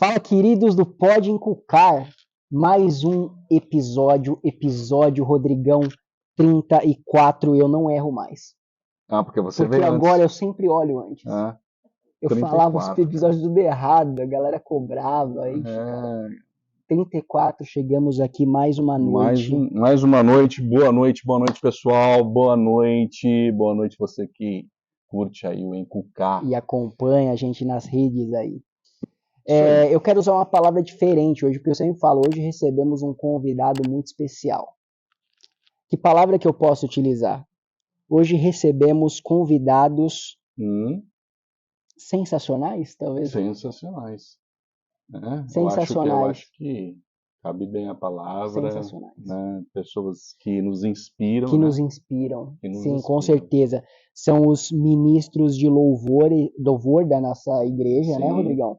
Fala, queridos do Pode Encucar, mais um episódio Rodrigão 34, eu não erro mais. Porque você Porque veio agora eu antes. sempre olho antes. Eu 34, falava os episódios tudo errado, a galera cobrava. Aí, 34, chegamos aqui mais uma noite. Mais uma noite, boa noite pessoal, boa noite você que curte aí o Encucar. E acompanha a gente nas redes aí. Eu quero usar uma palavra diferente hoje, porque eu sempre falo, hoje recebemos um convidado muito especial. Que palavra que eu posso utilizar? Hoje recebemos convidados sensacionais, talvez? Sensacionais. Sensacionais. Eu acho que cabe bem a palavra. Sensacionais. Né? Pessoas que nos inspiram. Que né? nos inspiram. Que nos Sim, inspiram. Com certeza. São os ministros de louvor da nossa igreja, Sim. Né, Rodrigão?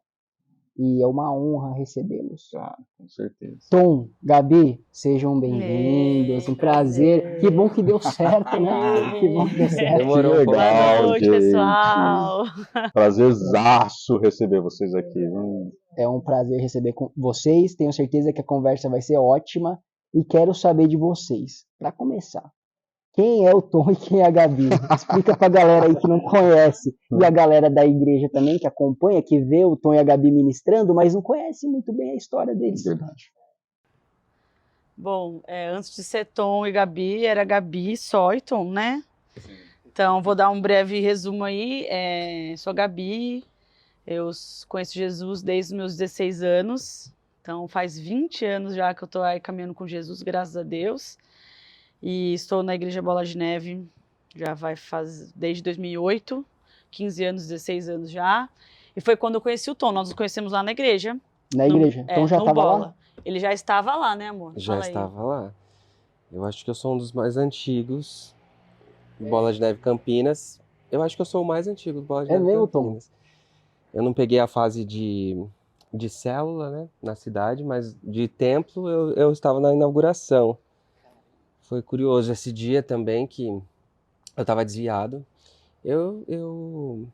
E é uma honra recebê-los. Com certeza. Tom, Gabi, sejam bem-vindos. Um prazer. Que bom que deu certo, né? Que bom que deu certo. Demorou um pouco. Boa noite, gente. pessoal. Prazerzaço receber vocês aqui. É um prazer receber com vocês. Tenho certeza que a conversa vai ser ótima. E quero saber de vocês. Para começar, quem é o Tom e quem é a Gabi? Explica pra galera aí que não conhece. E a galera da igreja também, que acompanha, que vê o Tom e a Gabi ministrando, mas não conhece muito bem a história deles. Verdade. Bom, antes de ser Tom e Gabi, era Gabi só e Tom, né? Sim. Então, vou dar um breve resumo aí. Sou a Gabi, eu conheço Jesus desde os meus 16 anos. Então, faz 20 anos já que eu tô aí caminhando com Jesus, graças a Deus. E estou na Igreja Bola de Neve, desde 2008, 15 anos, 16 anos já. E foi quando eu conheci o Tom, nós nos conhecemos lá na igreja. Na igreja? Então já estava lá? Ele já estava lá, né, amor? Já estava lá. Eu acho que eu sou um dos mais antigos do Bola de Neve Campinas. Eu acho que eu sou o mais antigo do Bola de Neve mesmo, Campinas. Tom? Eu não peguei a fase de célula, né, na cidade, mas de templo eu estava na inauguração. Foi curioso esse dia também que eu estava desviado. Eu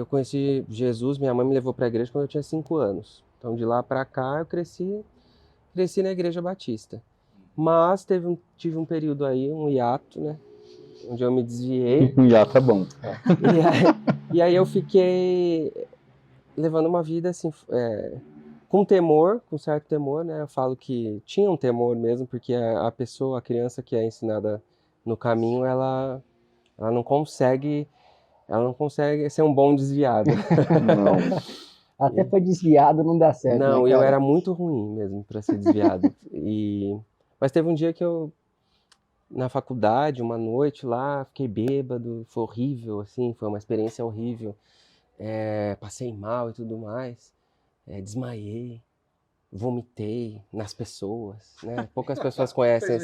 conheci Jesus, minha mãe me levou para a igreja quando eu tinha 5 anos. Então de lá para cá eu cresci na Igreja Batista. Mas tive um período aí, um hiato, né, onde eu me desviei. Um hiato é bom. E aí eu fiquei levando uma vida assim, com certo temor, né? Eu falo que tinha um temor mesmo, porque a criança que é ensinada no caminho, ela não consegue ser um bom desviado. Não. Até para desviado não dá certo. Não, né, eu era muito ruim mesmo para ser desviado. Mas teve um dia que eu, na faculdade, uma noite lá, fiquei bêbado, foi horrível, assim, foi uma experiência horrível. Passei mal e tudo mais, desmaiei. Vomitei nas pessoas, né? Poucas pessoas conhecem.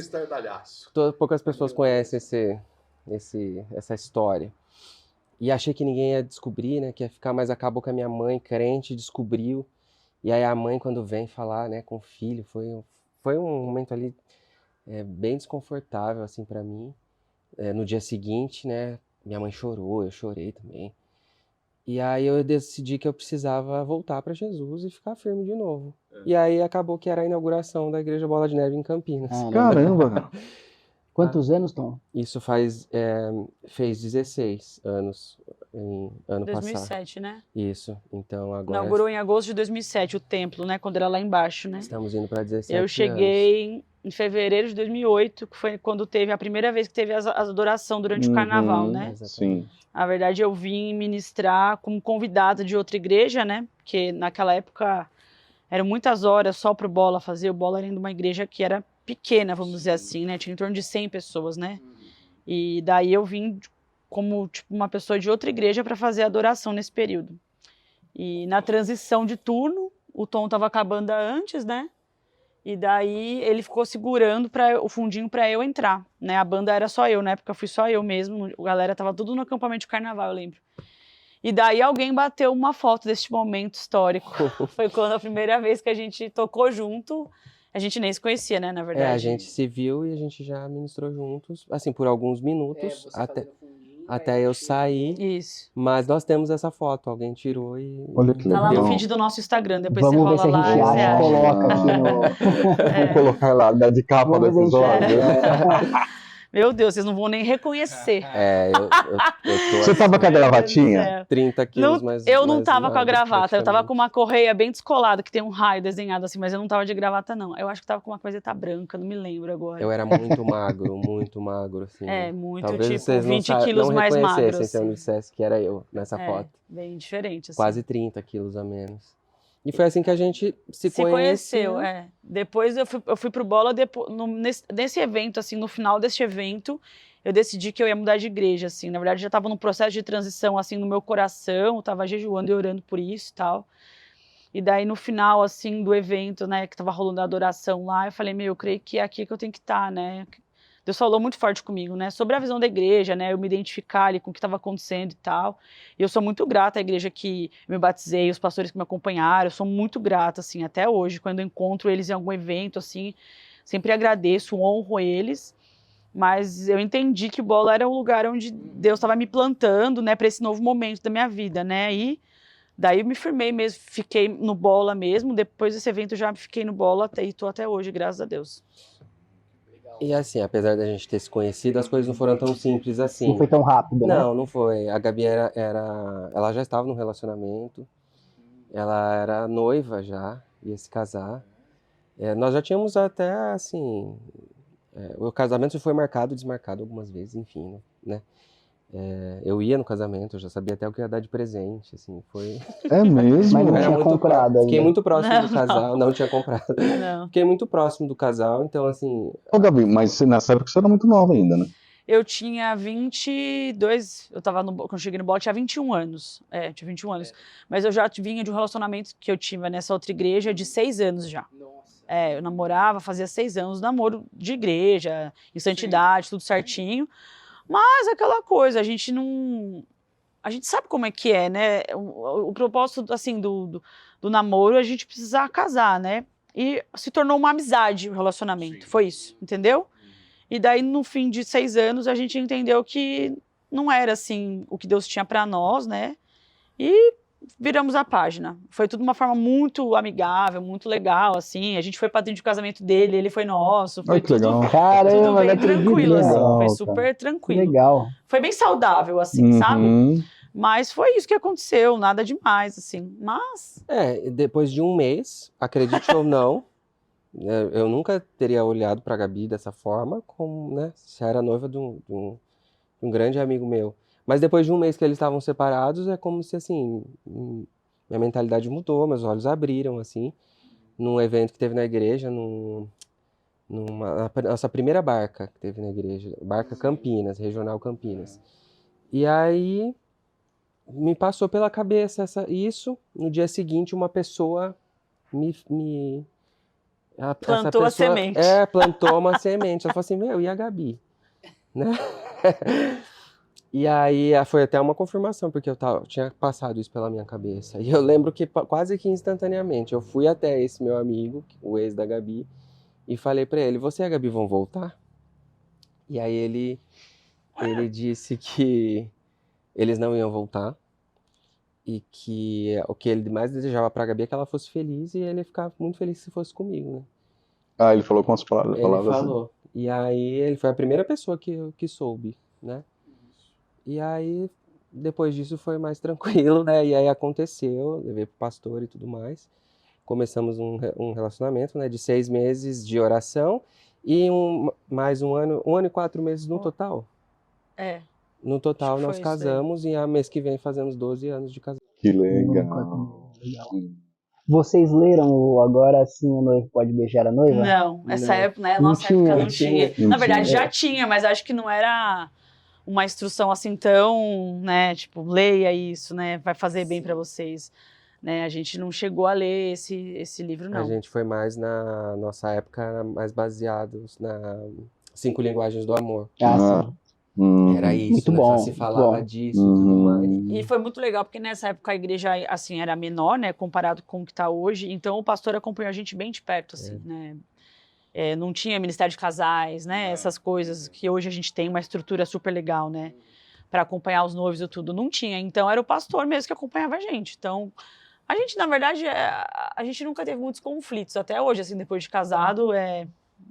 Poucas pessoas conhecem essa história. E achei que ninguém ia descobrir, né? Que ia ficar, mas acabou que a minha mãe, crente, descobriu. E aí a mãe, quando vem falar, né, com o filho, foi um momento ali bem desconfortável, assim, para mim. No dia seguinte, né? Minha mãe chorou, eu chorei também. E aí eu decidi que eu precisava voltar para Jesus e ficar firme de novo. E aí acabou que era a inauguração da Igreja Bola de Neve em Campinas. Caramba! Quantos anos, Tom? Isso fez 16 anos, ano 2007, passado. Né? Isso, então agora... Inaugurou em agosto de 2007 o templo, né? Quando era lá embaixo, né? Estamos indo para 17 Eu cheguei em fevereiro de 2008, que foi quando teve a primeira vez que teve a adoração durante o carnaval, né? Exatamente. Sim. Na verdade, eu vim ministrar como convidada de outra igreja, né? Porque naquela época eram muitas horas só pro Bola fazer. O Bola era de uma igreja que era pequena, vamos dizer assim, né? Tinha em torno de 100 pessoas, né? E daí eu vim como tipo, uma pessoa de outra igreja para fazer a adoração nesse período. E na transição de turno, o Tom estava com a banda antes, né? E daí ele ficou segurando o fundinho para eu entrar, né? A banda era só eu, na época fui só eu mesmo, a galera tava tudo no acampamento de carnaval, eu lembro. E daí alguém bateu uma foto desse momento histórico. Foi quando a primeira vez que a gente tocou junto, a gente nem se conhecia, né, na verdade. A gente se viu e a gente já ministrou juntos, assim, por alguns minutos, até eu sair. Isso. Mas nós temos essa foto, alguém tirou e... Olha que Tá lá no legal. feed do nosso Instagram, depois Vamos ver você se a rola gente lá e você acha e acha. coloca aqui no... Vamos colocar lá, dar de capa do Vamos ver se a gente episódio. Meu Deus, vocês não vão nem reconhecer. Eu tô Você tava com a Meu Deus do gravatinha? céu. 30 quilos Não, mais eu não mais tava com a magro, gravata, eu tava praticamente. com uma correia bem descolada, que tem um raio desenhado assim, mas eu não tava de gravata, não. Eu acho que tava com uma camiseta branca, não me lembro agora. Eu era muito magro, assim. Muito, Talvez tipo, vocês 20 quilos não mais magro, reconhecessem se eu assim. não dissesse que era eu nessa foto. Bem diferente, assim. Quase 30 quilos a menos. E foi assim que a gente se conheceu, conheceu. Depois eu fui pro Bola, nesse evento, assim, no final desse evento, eu decidi que eu ia mudar de igreja, assim. Na verdade, já estava num processo de transição, assim, no meu coração, eu tava jejuando e orando por isso e tal. E daí, no final, assim, do evento, né, que tava rolando a adoração lá, eu falei, eu creio que é aqui que eu tenho que estar, né? Deus falou muito forte comigo, né, sobre a visão da igreja, né, eu me identificar ali com o que estava acontecendo e tal. E eu sou muito grata à igreja que eu me batizei, os pastores que me acompanharam, eu sou muito grata, assim, até hoje, quando eu encontro eles em algum evento, assim, sempre agradeço, honro eles. Mas eu entendi que o Bola era um lugar onde Deus estava me plantando, né, para esse novo momento da minha vida, né, e daí eu me firmei mesmo, fiquei no Bola mesmo, depois desse evento eu já fiquei no Bola e estou até hoje, graças a Deus. E assim, apesar da gente ter se conhecido, as coisas não foram tão simples assim. Não foi tão rápido, né? Não foi. A Gabi ela já estava num relacionamento, ela era noiva já, ia se casar. Nós já tínhamos até, assim, o casamento foi marcado e desmarcado algumas vezes, enfim, né? Eu ia no casamento, eu já sabia até o que ia dar de presente, assim, foi... É mesmo? Mas não Era tinha muito comprado Fiquei ainda. muito próximo Não, do casal, não tinha comprado. Não. Fiquei muito próximo do casal, então, assim, Ô, Gabi, mas nessa época você era muito nova ainda, né? Eu tinha 22, quando eu cheguei no Bola, eu tinha 21 anos. Tinha 21 anos. Mas eu já vinha de um relacionamento que eu tive nessa outra igreja de 6 anos já. Eu namorava, fazia 6 anos, namoro de igreja, em santidade, tudo certinho. Mas aquela coisa, a gente não... A gente sabe como é que é, né? O propósito, assim, do namoro, a gente precisa casar, né? E se tornou uma amizade o relacionamento, foi isso, entendeu? E daí, no fim de 6 anos, a gente entendeu que não era, assim, o que Deus tinha para nós, né? E viramos a página. Foi tudo de uma forma muito amigável, muito legal, assim. A gente foi padrinho de casamento dele, ele foi nosso. Foi Olha que legal. tudo Caramba, bem não acredito, tranquilo, assim. legal, Foi cara. super Que tranquilo. legal. Foi bem saudável, assim, sabe? Uhum. Mas foi isso que aconteceu, nada demais, assim. Mas... depois de um mês, acredite ou não, eu nunca teria olhado pra Gabi dessa forma, como, né, se era noiva de um grande amigo meu. Mas depois de um mês que eles estavam separados, é como se, assim, minha mentalidade mudou, meus olhos abriram, assim, num evento que teve na igreja, na nossa primeira barca que teve na igreja, Barca Campinas, Regional Campinas. E aí me passou pela cabeça isso. No dia seguinte, uma pessoa Plantou a semente. Plantou uma semente. Ela falou assim, e a Gabi? Né? E aí foi até uma confirmação, porque eu tinha passado isso pela minha cabeça. E eu lembro que quase que instantaneamente eu fui até esse meu amigo, o ex da Gabi, e falei pra ele, você e a Gabi vão voltar? E aí ele disse que eles não iam voltar, e que o que ele mais desejava pra Gabi é que ela fosse feliz, e ele ia ficar muito feliz se fosse comigo, né? Ah, ele falou com as palavras Ele falou. Assim. E aí ele foi a primeira pessoa que soube, né? E aí, depois disso foi mais tranquilo, né? E aí aconteceu, levei pro pastor e tudo mais. Começamos um relacionamento, né? De 6 meses de oração e mais um ano e 4 meses no total. No total nós casamos e mês que vem fazemos 12 anos de casamento. Que legal. Vocês leram Agora Sim o Noivo Pode Beijar a Noiva? Não, essa época, né? Não Nossa tinha. época não tinha. Na verdade, já tinha, mas acho que não era uma instrução assim tão, né? Tipo, leia isso, né? Vai fazer bem para vocês. Né? A gente não chegou a ler esse livro, não. A gente foi mais na nossa época, mais baseados na 5 linguagens do amor. Sim. Era isso, muito né? bom, Só se falava disso e tudo mais. E foi muito legal, porque nessa época a igreja, assim, era menor, né, comparado com o que está hoje, então o pastor acompanhou a gente bem de perto, assim, né. Não tinha ministério de casais, né, essas coisas que hoje a gente tem uma estrutura super legal, né. para acompanhar os noivos e tudo, não tinha. Então era o pastor mesmo que acompanhava a gente. Então a gente, na verdade, a gente nunca teve muitos conflitos até hoje, assim, depois de casado,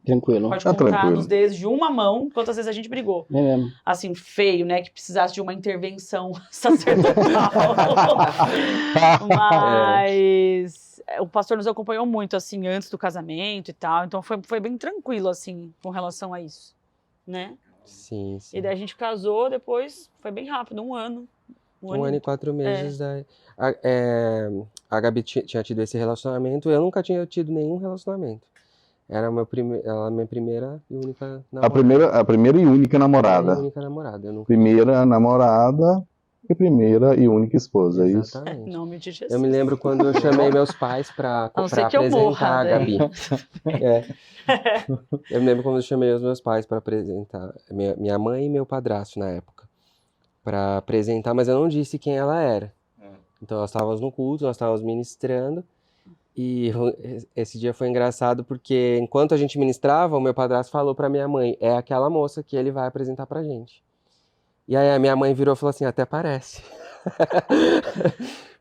Tranquilo. pode Tá contar tranquilo. nos dedos de uma mão quantas vezes a gente brigou. É mesmo. Assim, feio, né? Que precisasse de uma intervenção sacerdotal. Mas o pastor nos acompanhou muito, assim, antes do casamento e tal. Então foi bem tranquilo, assim, com relação a isso, né? Sim, sim. E daí a gente casou, depois foi bem rápido, 1 ano. Um ano e 4 meses. Daí, a Gabi tinha tido esse relacionamento, eu nunca tinha tido nenhum relacionamento. Era ela minha primeira e única namorada. A primeira e única namorada. Primeira e única namorada. Eu nunca... Primeira namorada e primeira e única esposa, é isso? Exatamente. Em nome de Jesus. Eu me lembro quando eu chamei meus pais para A não ser que eu apresentar morra, a daí. Gabi. Eu me lembro quando eu chamei os meus pais para apresentar, minha mãe e meu padrasto na época, para apresentar, mas eu não disse quem ela era. Então nós estávamos no culto, nós estávamos ministrando, e esse dia foi engraçado porque enquanto a gente ministrava, o meu padrasto falou para minha mãe, é aquela moça que ele vai apresentar pra gente. E aí a minha mãe virou e falou assim, até parece.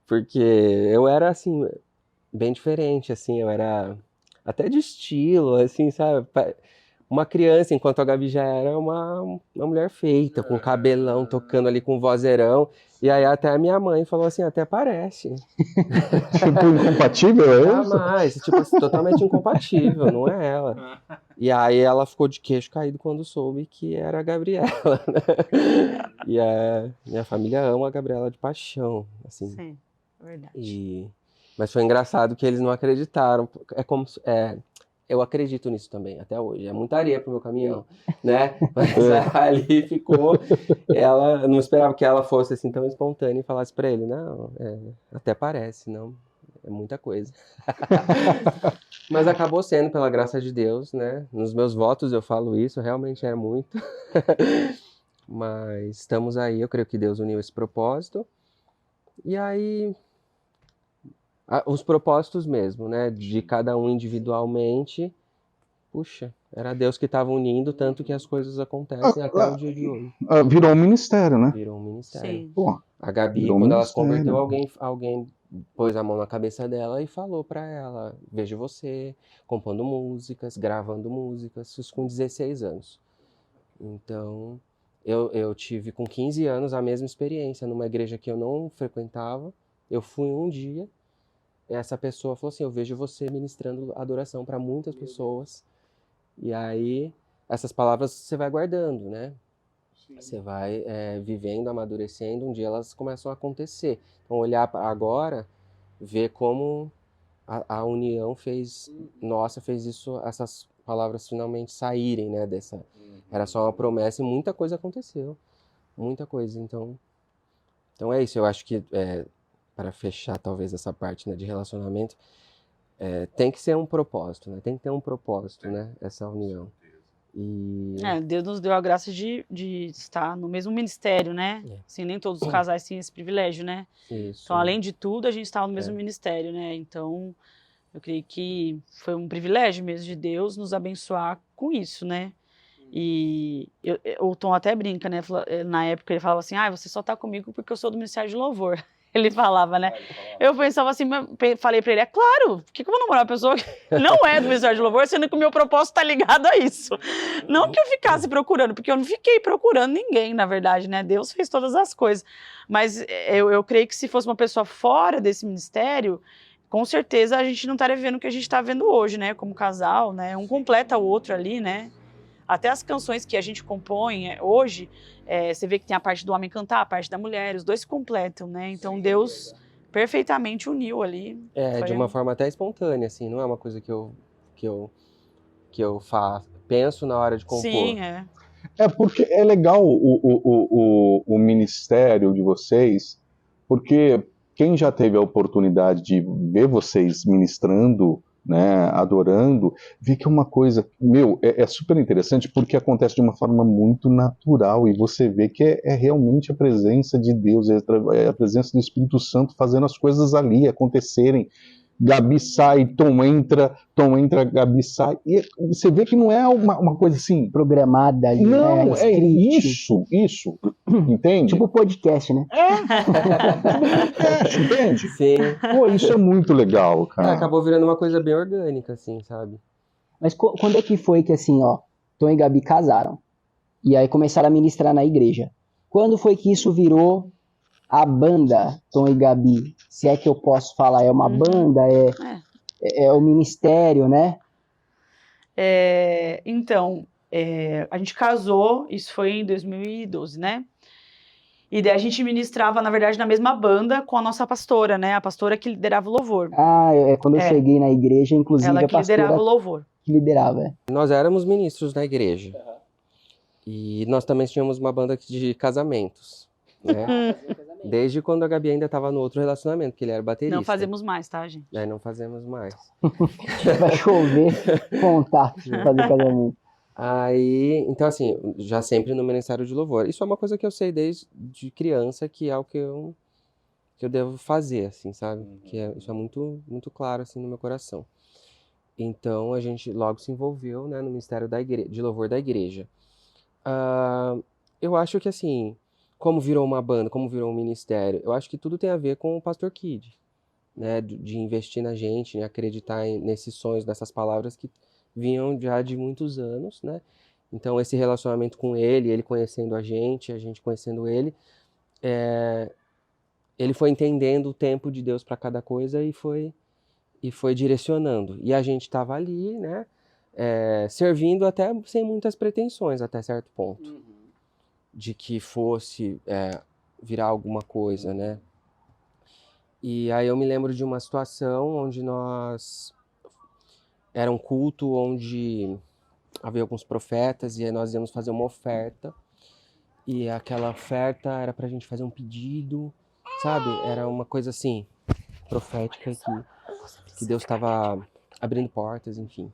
Porque eu era assim, bem diferente, assim, eu era até de estilo, assim, sabe? Uma criança, enquanto a Gabi já era uma mulher feita, com cabelão, tocando ali com vozeirão. E aí até a minha mãe falou assim, até parece. Tipo, incompatível, é isso? Jamais, tipo, assim, totalmente incompatível, não é ela. E aí ela ficou de queixo caído quando soube que era a Gabriela, né? E a minha família ama a Gabriela de paixão, assim. Sim, verdade. Mas foi engraçado que eles não acreditaram. Eu acredito nisso também, até hoje. É muita areia pro meu caminhão, né? Mas ali ficou... Ela não esperava que ela fosse assim tão espontânea e falasse pra ele, não, até parece, não, é muita coisa. Mas acabou sendo, pela graça de Deus, né? Nos meus votos eu falo isso, realmente é muito. Mas estamos aí, eu creio que Deus uniu esse propósito. E aí... os propósitos mesmo, né, de cada um individualmente, puxa, era Deus que estava unindo, tanto que as coisas acontecem até o dia de hoje. Virou um ministério, né? Virou um ministério. Sim. Pô, A Gabi, virou um quando ela se ministério. converteu, alguém pôs a mão na cabeça dela e falou pra ela, vejo você compondo músicas, gravando músicas, isso com 16 anos. Então, eu tive com 15 anos a mesma experiência, numa igreja que eu não frequentava, eu fui um dia, essa pessoa falou assim, eu vejo você ministrando adoração para muitas pessoas. E aí, essas palavras você vai guardando, né? Você vai vivendo, amadurecendo, um dia elas começam a acontecer. Então, olhar agora, ver como a união fez isso, essas palavras finalmente saírem, né? Era só uma promessa e muita coisa aconteceu. Muita coisa. Então é isso, eu acho que... para fechar talvez essa parte, né, de relacionamento, tem que ser um propósito, né? Tem que ter um propósito, né? Essa união. E... Deus nos deu a graça de estar no mesmo ministério, né? Assim, nem todos os casais têm esse privilégio, né? Isso. Então, além de tudo, a gente estava no mesmo ministério, né? Então, eu creio que foi um privilégio mesmo de Deus nos abençoar com isso, né? E o Tom até brinca, né? Na época ele falava assim, você só tá comigo porque eu sou do Ministério de Louvor. Ele falava, né? Eu pensava assim, falei pra ele, é claro, por que eu vou namorar uma pessoa que não é do Ministério de Louvor, sendo que o meu propósito tá ligado a isso? Não que eu ficasse procurando, porque eu não fiquei procurando ninguém, na verdade, né? Deus fez todas as coisas. Mas eu creio que se fosse uma pessoa fora desse ministério, com certeza a gente não estaria vendo o que a gente tá vendo hoje, né? Como casal, né? Um completa o outro ali, né? Até as canções que a gente compõe hoje, você vê que tem a parte do homem cantar, a parte da mulher, os dois se completam, né? Então Deus perfeitamente uniu ali. De uma forma até espontânea, assim, não é uma coisa que eu penso na hora de compor. Sim, porque é legal o ministério de vocês, porque quem já teve a oportunidade de ver vocês ministrando, né, adorando, vê que é uma coisa, é super interessante porque acontece de uma forma muito natural e você vê que é realmente a presença de Deus, é a presença do Espírito Santo fazendo as coisas ali acontecerem Gabi sai, Tom entra, Gabi sai. E você vê que não é uma coisa assim. Programada ali, Não, né? é Script. isso. Entende? Tipo podcast, né? Podcast, entende? Sim. Pô, isso é muito legal, cara. Acabou virando uma coisa bem orgânica, assim, sabe? Mas quando é que foi que assim, ó, Tom e Gabi casaram? E aí começaram a ministrar na igreja. Quando foi que isso virou a banda Tom e Gabi? Se é que eu posso falar, é uma banda, é o ministério, né? Então, a gente casou, isso foi em 2012, né? E daí a gente ministrava, na verdade, na mesma banda com a nossa pastora, né? A pastora que liderava o louvor. Quando eu cheguei na igreja, inclusive Ela a que liderava pastora o louvor. que liderava. Nós éramos ministros na igreja. E nós também tínhamos uma banda de casamentos, né? Desde quando a Gabi ainda estava no outro relacionamento, que ele era baterista. Não fazemos mais, tá, gente? Não fazemos mais. Vai chover contatos pra fazer casamento. Aí, então assim, já sempre no Ministério de Louvor. Isso é uma coisa que eu sei desde criança, que é o que eu devo fazer, assim, sabe? Isso é muito, muito claro, assim, no meu coração. Então, a gente logo se envolveu, né, no Ministério de Louvor da igreja. Eu acho que, assim, como virou uma banda, como virou um ministério, eu acho que tudo tem a ver com o Pastor Kid, né, de investir na gente, né, acreditar nesses sonhos, nessas palavras que vinham já de muitos anos, né? Então, esse relacionamento com ele conhecendo a gente conhecendo ele, ele foi entendendo o tempo de Deus para cada coisa e foi direcionando. E a gente estava ali, né, servindo até sem muitas pretensões, até certo ponto, de que fosse virar alguma coisa, né? E aí eu me lembro de uma situação onde era um culto onde havia alguns profetas e aí nós íamos fazer uma oferta. E aquela oferta era pra gente fazer um pedido, sabe? Era uma coisa assim, profética, que Deus estava abrindo portas, enfim.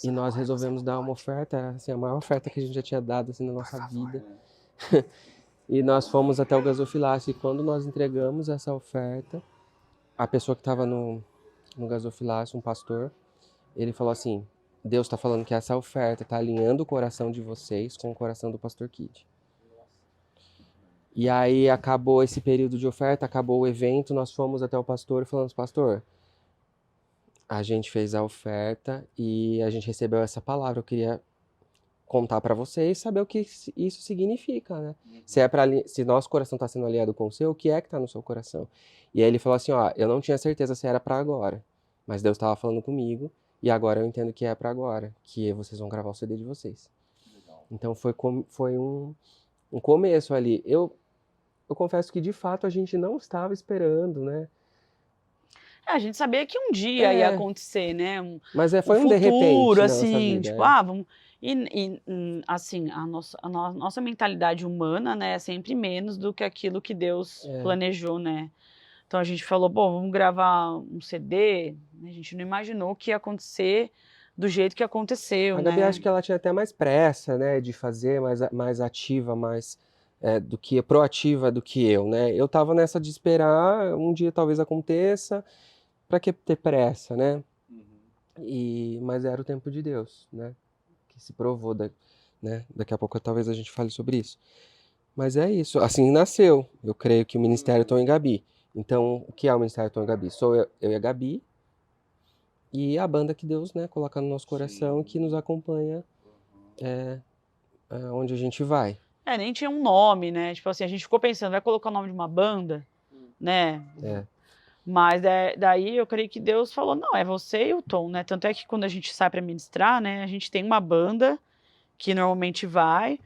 E nós resolvemos dar uma oferta, era assim, a maior oferta que a gente já tinha dado assim, na nossa vida. E nós fomos até o gasofilácio e quando nós entregamos essa oferta, a pessoa que estava no gasofilácio, um pastor, ele falou assim: Deus está falando que essa oferta está alinhando o coração de vocês com o coração do Pastor Kid. E aí acabou esse período de oferta, acabou o evento, nós fomos até o pastor e falamos: pastor, a gente fez a oferta e a gente recebeu essa palavra, eu queria contar para vocês, saber o que isso significa, né? Se nosso coração está sendo alinhado com o seu, o que é que está no seu coração? E aí ele falou assim: ó, eu não tinha certeza se era para agora, mas Deus estava falando comigo. E agora eu entendo que é para agora, que vocês vão gravar o CD de vocês. Legal. Então foi um começo ali. Eu confesso que de fato a gente não estava esperando, né? A gente sabia que um dia ia acontecer, né? Mas foi um de repente na assim, nossa vida, tipo, vamos... assim, a nossa mentalidade humana, né, é sempre menos do que aquilo que Deus planejou, né? Então a gente falou, bom, vamos gravar um CD. A gente não imaginou que ia acontecer do jeito que aconteceu, né? A Gabi, acho que ela tinha até mais pressa, né, de fazer, mais ativa, mais proativa do que eu, né? Eu tava nessa de esperar, um dia talvez aconteça, para que ter pressa, né? Mas era o tempo de Deus, né? Que se provou, né? Daqui a pouco talvez a gente fale sobre isso. Mas é isso, assim nasceu. Eu creio que o Ministério Tom e Gabi. Então, o que é o Ministério Tom e Gabi? Sou eu e a Gabi e a banda que Deus, né, coloca no nosso coração e que nos acompanha onde a gente vai. Nem tinha um nome, né? Tipo assim, a gente ficou pensando, vai colocar o nome de uma banda, né? Mas daí eu creio que Deus falou, não, é você e o Tom, né? Tanto é que quando a gente sai para ministrar, né, a gente tem uma banda que normalmente vai,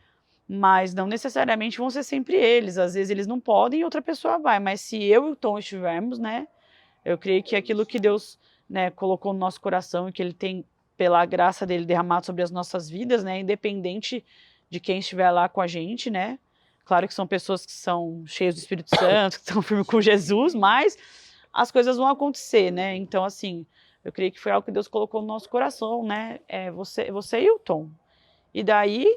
mas não necessariamente vão ser sempre eles. Às vezes eles não podem e outra pessoa vai. Mas se eu e o Tom estivermos, né, eu creio que aquilo que Deus, né, colocou no nosso coração e que Ele tem, pela graça dele, derramado sobre as nossas vidas, né, independente de quem estiver lá com a gente, né. Claro que são pessoas que são cheias do Espírito Santo, que estão firmes com Jesus, mas as coisas vão acontecer, né. Então, assim, eu creio que foi algo que Deus colocou no nosso coração, né, você e o Tom. E daí...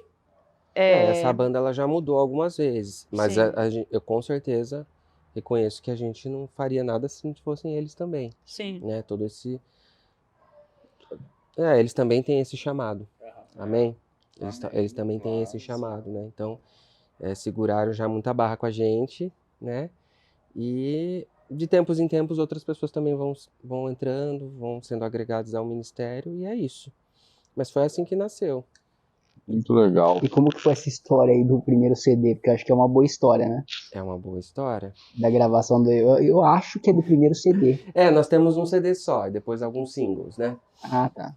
essa banda ela já mudou algumas vezes, mas eu com certeza reconheço que a gente não faria nada se não fossem eles também, Sim. né? Todo esse... eles também têm esse chamado, amém? Eles também têm esse chamado, né? Então, seguraram já muita barra com a gente, né? E de tempos em tempos outras pessoas também vão entrando, vão sendo agregadas ao ministério, e é isso. Mas foi assim que nasceu. Muito legal. E como que foi essa história aí do primeiro CD? Porque eu acho que é uma boa história, né? É uma boa história. Da gravação do... Eu acho que é do primeiro CD. Nós temos um CD só, e depois alguns singles, né? Ah, tá.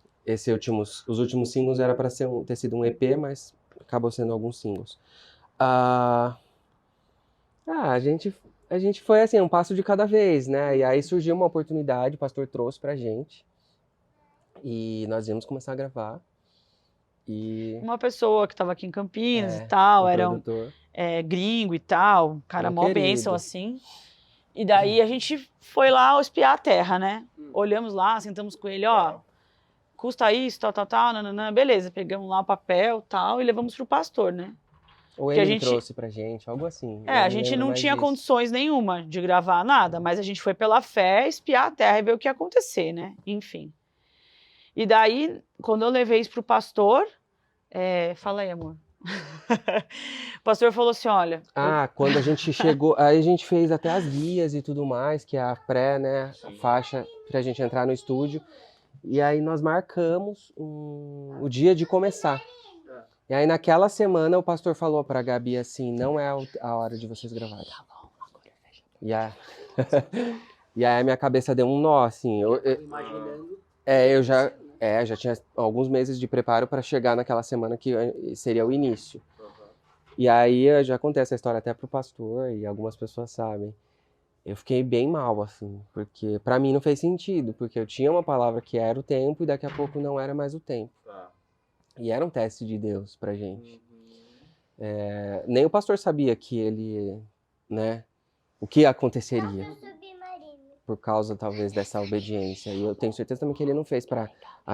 Os últimos singles era para ter sido um EP, mas acabou sendo alguns singles. A gente foi assim, um passo de cada vez, né? E aí surgiu uma oportunidade, o pastor trouxe pra gente, e nós íamos começar a gravar. E Uma pessoa que estava aqui em Campinas e o tal, era produtor. gringo e tal, cara Meu mó querido. bênção, assim. E daí a gente foi lá espiar a terra, né? Olhamos lá, sentamos com ele, ó, custa isso, tal, nananã, beleza. Pegamos lá o papel, tal, e levamos pro pastor, né? Ou Que a ele gente- trouxe pra gente, algo assim. Eu A me gente lembro não mais tinha disso. condições nenhuma de gravar nada, mas a gente foi pela fé espiar a terra e ver o que ia acontecer, né? Enfim. E daí, quando eu levei isso pro pastor, fala aí, amor. O pastor falou assim, olha, Quando a gente chegou, aí a gente fez até as guias e tudo mais, que é a pré, né, a faixa pra gente entrar no estúdio. E aí nós marcamos o dia de começar. E aí naquela semana o pastor falou pra Gabi assim, não é a hora de vocês gravarem. E aí, e aí a minha cabeça deu um nó, assim. Eu já tinha alguns meses de preparo para chegar naquela semana que seria o início. E aí já contei essa história até pro pastor e algumas pessoas sabem. Eu fiquei bem mal, assim, porque pra mim não fez sentido, porque eu tinha uma palavra que era o tempo e daqui a pouco não era mais o tempo. E era um teste de Deus pra gente. Nem o pastor sabia que ele, né, o que aconteceria. Por causa, talvez, dessa obediência. E eu tenho certeza também que ele não fez pra,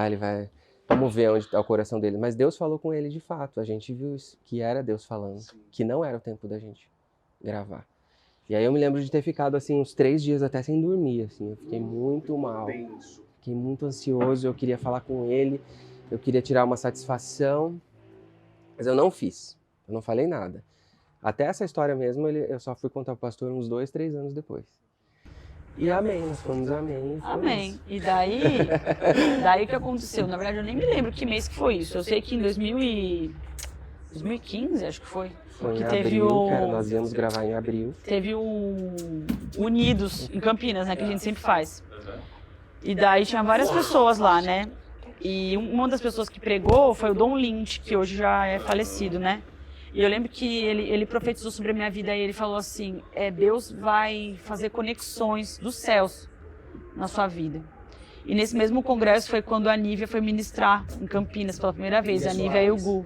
ele vai, vamos ver onde está o coração dele. Mas Deus falou com ele de fato. A gente viu isso, que era Deus falando, que não era o tempo da gente gravar. E aí eu me lembro de ter ficado, assim, uns 3 dias até sem dormir, assim. Eu fiquei muito mal. Fiquei muito ansioso, eu queria falar com ele, eu queria tirar uma satisfação. Mas eu não fiz. Eu não falei nada. Até essa história mesmo, eu só fui contar pro pastor uns 2, 3 anos depois. E amém, nós fomos amém. amém. E daí o que aconteceu? Na verdade, eu nem me lembro que mês que foi isso. Eu sei que em 2015, acho que foi. Foi Que em teve abril, o- cara, nós íamos gravar em abril. Teve um Unidos em Campinas, né? Que a gente sempre faz. E daí tinha várias pessoas lá, né? E uma das pessoas que pregou foi o Dom Lynch, que hoje já é falecido, né? E eu lembro que ele profetizou sobre a minha vida e ele falou assim, Deus vai fazer conexões dos céus na sua vida. E nesse mesmo congresso foi quando a Nívia foi ministrar em Campinas pela primeira vez, a Nívia e o Gu.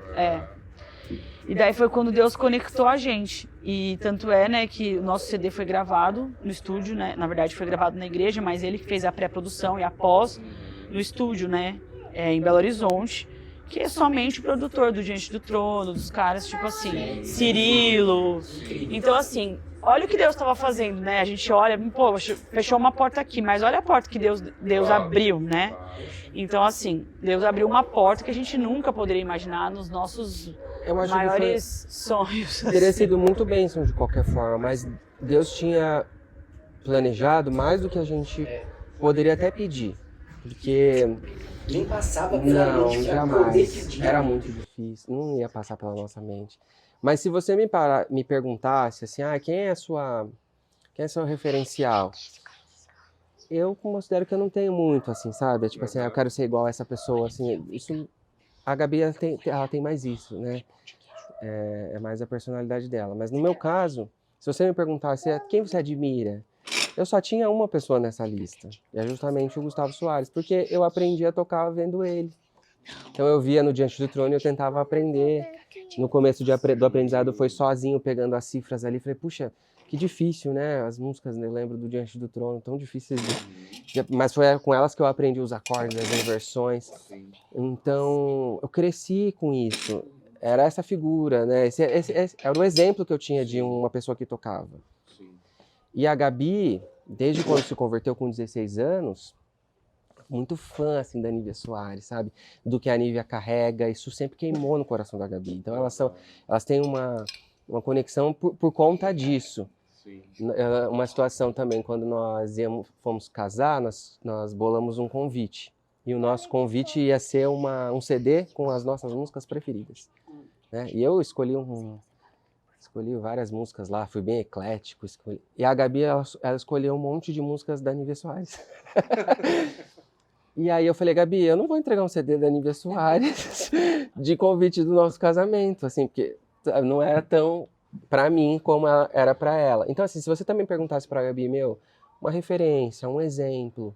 E daí foi quando Deus conectou a gente. E tanto né, que o nosso CD foi gravado no estúdio, né? Na verdade foi gravado na igreja, mas ele que fez a pré-produção e a pós no estúdio, né? Em Belo Horizonte, que é somente o produtor do Diante do Trono, dos caras, tipo assim, Cirilo. Então, assim, olha o que Deus estava fazendo, né? A gente olha, pô, fechou uma porta aqui, mas olha a porta que Deus abriu, né? Então, assim, Deus abriu uma porta que a gente nunca poderia imaginar nos nossos Eu acho maiores sonhos. que teria sido muito bênção de qualquer forma, mas Deus tinha planejado mais do que a gente poderia até pedir. Porque Nem passava pela não, mente pra poder jamais. pedir. Era muito difícil, não ia passar pela nossa mente. Mas se você me perguntasse assim, quem é seu referencial? Eu considero que eu não tenho muito, assim, sabe? Tipo assim, eu quero ser igual a essa pessoa, assim. Isso, a Gabi, ela tem mais isso, né? É mais a personalidade dela. Mas no meu caso, se você me perguntasse quem você admira, eu só tinha uma pessoa nessa lista. E é justamente o Gustavo Soares, porque eu aprendi a tocar vendo ele. Então eu via no Diante do Trono e eu tentava aprender. No começo do aprendizado foi sozinho pegando as cifras ali. Falei, puxa, que difícil, né? As músicas, eu lembro do Diante do Trono, tão difíceis. Mas foi com elas que eu aprendi os acordes, as inversões. Então eu cresci com isso. Era essa figura, né? Esse era o exemplo que eu tinha de uma pessoa que tocava. E a Gabi, desde quando se converteu com 16 anos, muito fã, assim, da Nívia Soares, sabe? Do que a Nívia carrega, isso sempre queimou no coração da Gabi. Então elas têm uma conexão por conta disso. Uma situação também, quando nós fomos casar, nós bolamos um convite. E o nosso convite ia ser um CD com as nossas músicas preferidas, né? E eu escolhi várias músicas lá, fui bem eclético. E a Gabi, ela escolheu um monte de músicas da Nívia Soares. E aí eu falei, Gabi, eu não vou entregar um CD da Nívia Soares de convite do nosso casamento, assim, porque não era tão pra mim como era pra ela. Então, assim, se você também perguntasse pra Gabi, uma referência, um exemplo,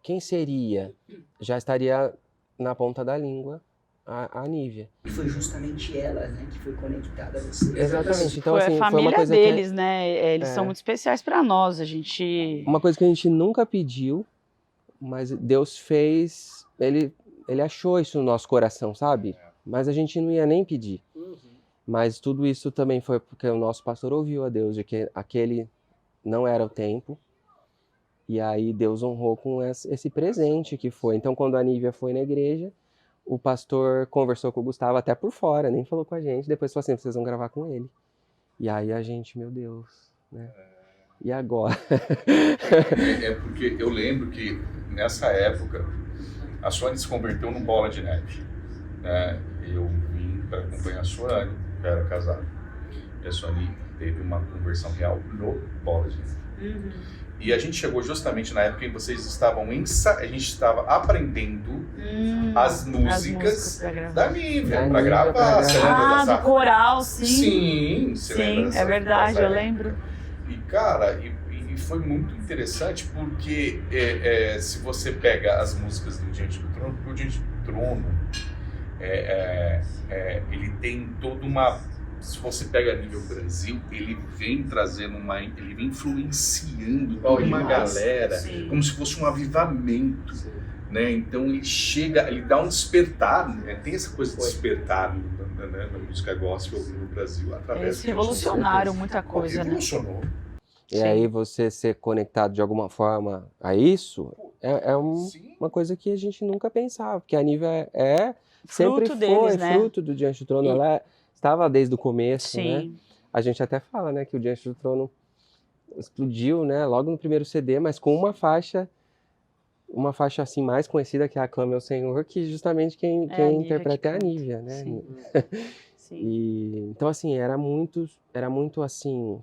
quem seria? Já estaria na ponta da língua a Nívia. E foi justamente ela, né, que foi conectada a você. Exatamente. Então, Foi assim, a família foi uma coisa deles, né? Eles são muito especiais pra nós. Uma coisa que a gente nunca pediu, mas Deus fez, ele achou isso no nosso coração, sabe? Mas a gente não ia nem pedir. Mas tudo isso também foi porque o nosso pastor ouviu a Deus, de que aquele não era o tempo. E aí Deus honrou com esse presente que foi. Então, quando a Nívia foi na igreja, o pastor conversou com o Gustavo até por fora, nem falou com a gente. Depois falou assim, vocês vão gravar com ele. E aí a gente, meu Deus, né? E agora? É porque eu lembro que nessa época a Suane se converteu no Bola de Neve, né? Eu vim para acompanhar a Suane, que era casado. E a Suane teve uma conversão real no Bola de Neve. E a gente chegou justamente na época em que vocês estavam a gente estava aprendendo as músicas da Nívia para gravar. Você lembra dessa? Do coral, sim. Sim, você lembra dessa, é verdade, dessa eu lembro. E, cara, e foi muito interessante porque se você pega as músicas do Diante do Trono, porque o Diante do Trono, ele tem toda uma... Se você pega a nível Brasil, ele vem trazendo ele vem influenciando toda uma galera, como se fosse um avivamento, né? Então ele chega, ele dá um despertar, né? Tem essa coisa de despertar na música gospel no Brasil através Eles revolucionaram muita coisa, né? Revolucionou. E aí você ser conectado de alguma forma a isso uma coisa que a gente nunca pensava, porque a Nívia sempre Fruto foi deles, né? fruto do Diante do Trono, ela estava desde o começo, né? Sim. A gente até fala, né, que o Diante do Trono explodiu, né, logo no primeiro CD, mas com uma faixa assim mais conhecida, que é a Clame ao Senhor, que justamente quem interpreta é a Nívia, né? Sim. Sim. E então assim, era muito assim,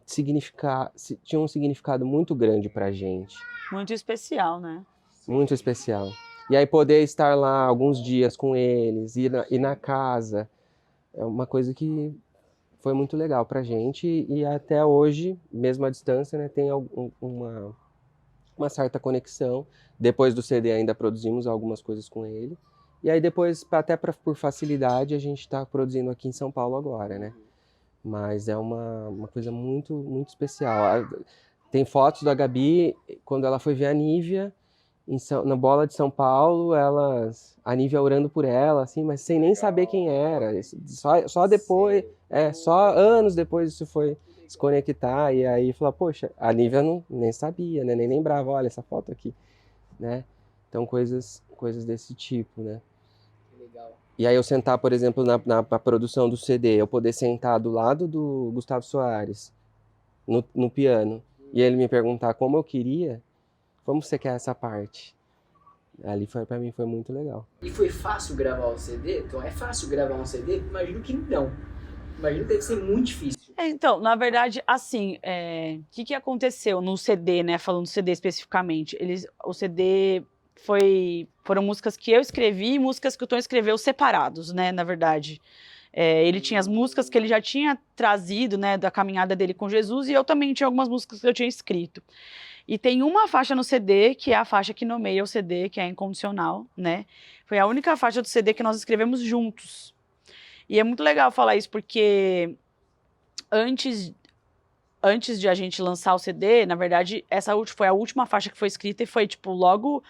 tinha um significado muito grande pra gente. Muito especial, né? Muito especial. E aí poder estar lá alguns dias com eles, ir na casa, é uma coisa que foi muito legal pra gente e até hoje, mesmo à distância, né, tem uma certa conexão. Depois do CD ainda produzimos algumas coisas com ele. E aí depois, até por facilidade, a gente está produzindo aqui em São Paulo agora, né? Mas é uma coisa muito, muito especial. Tem fotos da Gabi, quando ela foi ver a Nívia, na Bola de São Paulo, a Nívia orando por ela, assim, mas sem nem saber quem era. Só depois, só anos depois isso foi se conectar, e aí falou, poxa, a Nívia nem sabia, né, nem lembrava, olha essa foto aqui, né? Então coisas desse tipo, né? Legal. E aí eu sentar, por exemplo, na produção do CD, eu poder sentar do lado do Gustavo Soares, no piano, e ele me perguntar como eu queria, como você quer essa parte? Ali pra mim foi muito legal. E foi fácil gravar o CD? Então é fácil gravar um CD? Imagino que não. Imagino que deve ser muito difícil. Então, na verdade, assim, o que aconteceu no CD, né? Falando do CD especificamente. O CD foram músicas que eu escrevi e músicas que o Tom escreveu separados, né? Na verdade. Ele tinha as músicas que ele já tinha trazido, né? Da caminhada dele com Jesus, e eu também tinha algumas músicas que eu tinha escrito. E tem uma faixa no CD, que é a faixa que nomeia o CD, que é Incondicional, né? Foi a única faixa do CD que nós escrevemos juntos. E é muito legal falar isso, porque antes de a gente lançar o CD, na verdade, essa foi a última faixa que foi escrita e foi, tipo, logo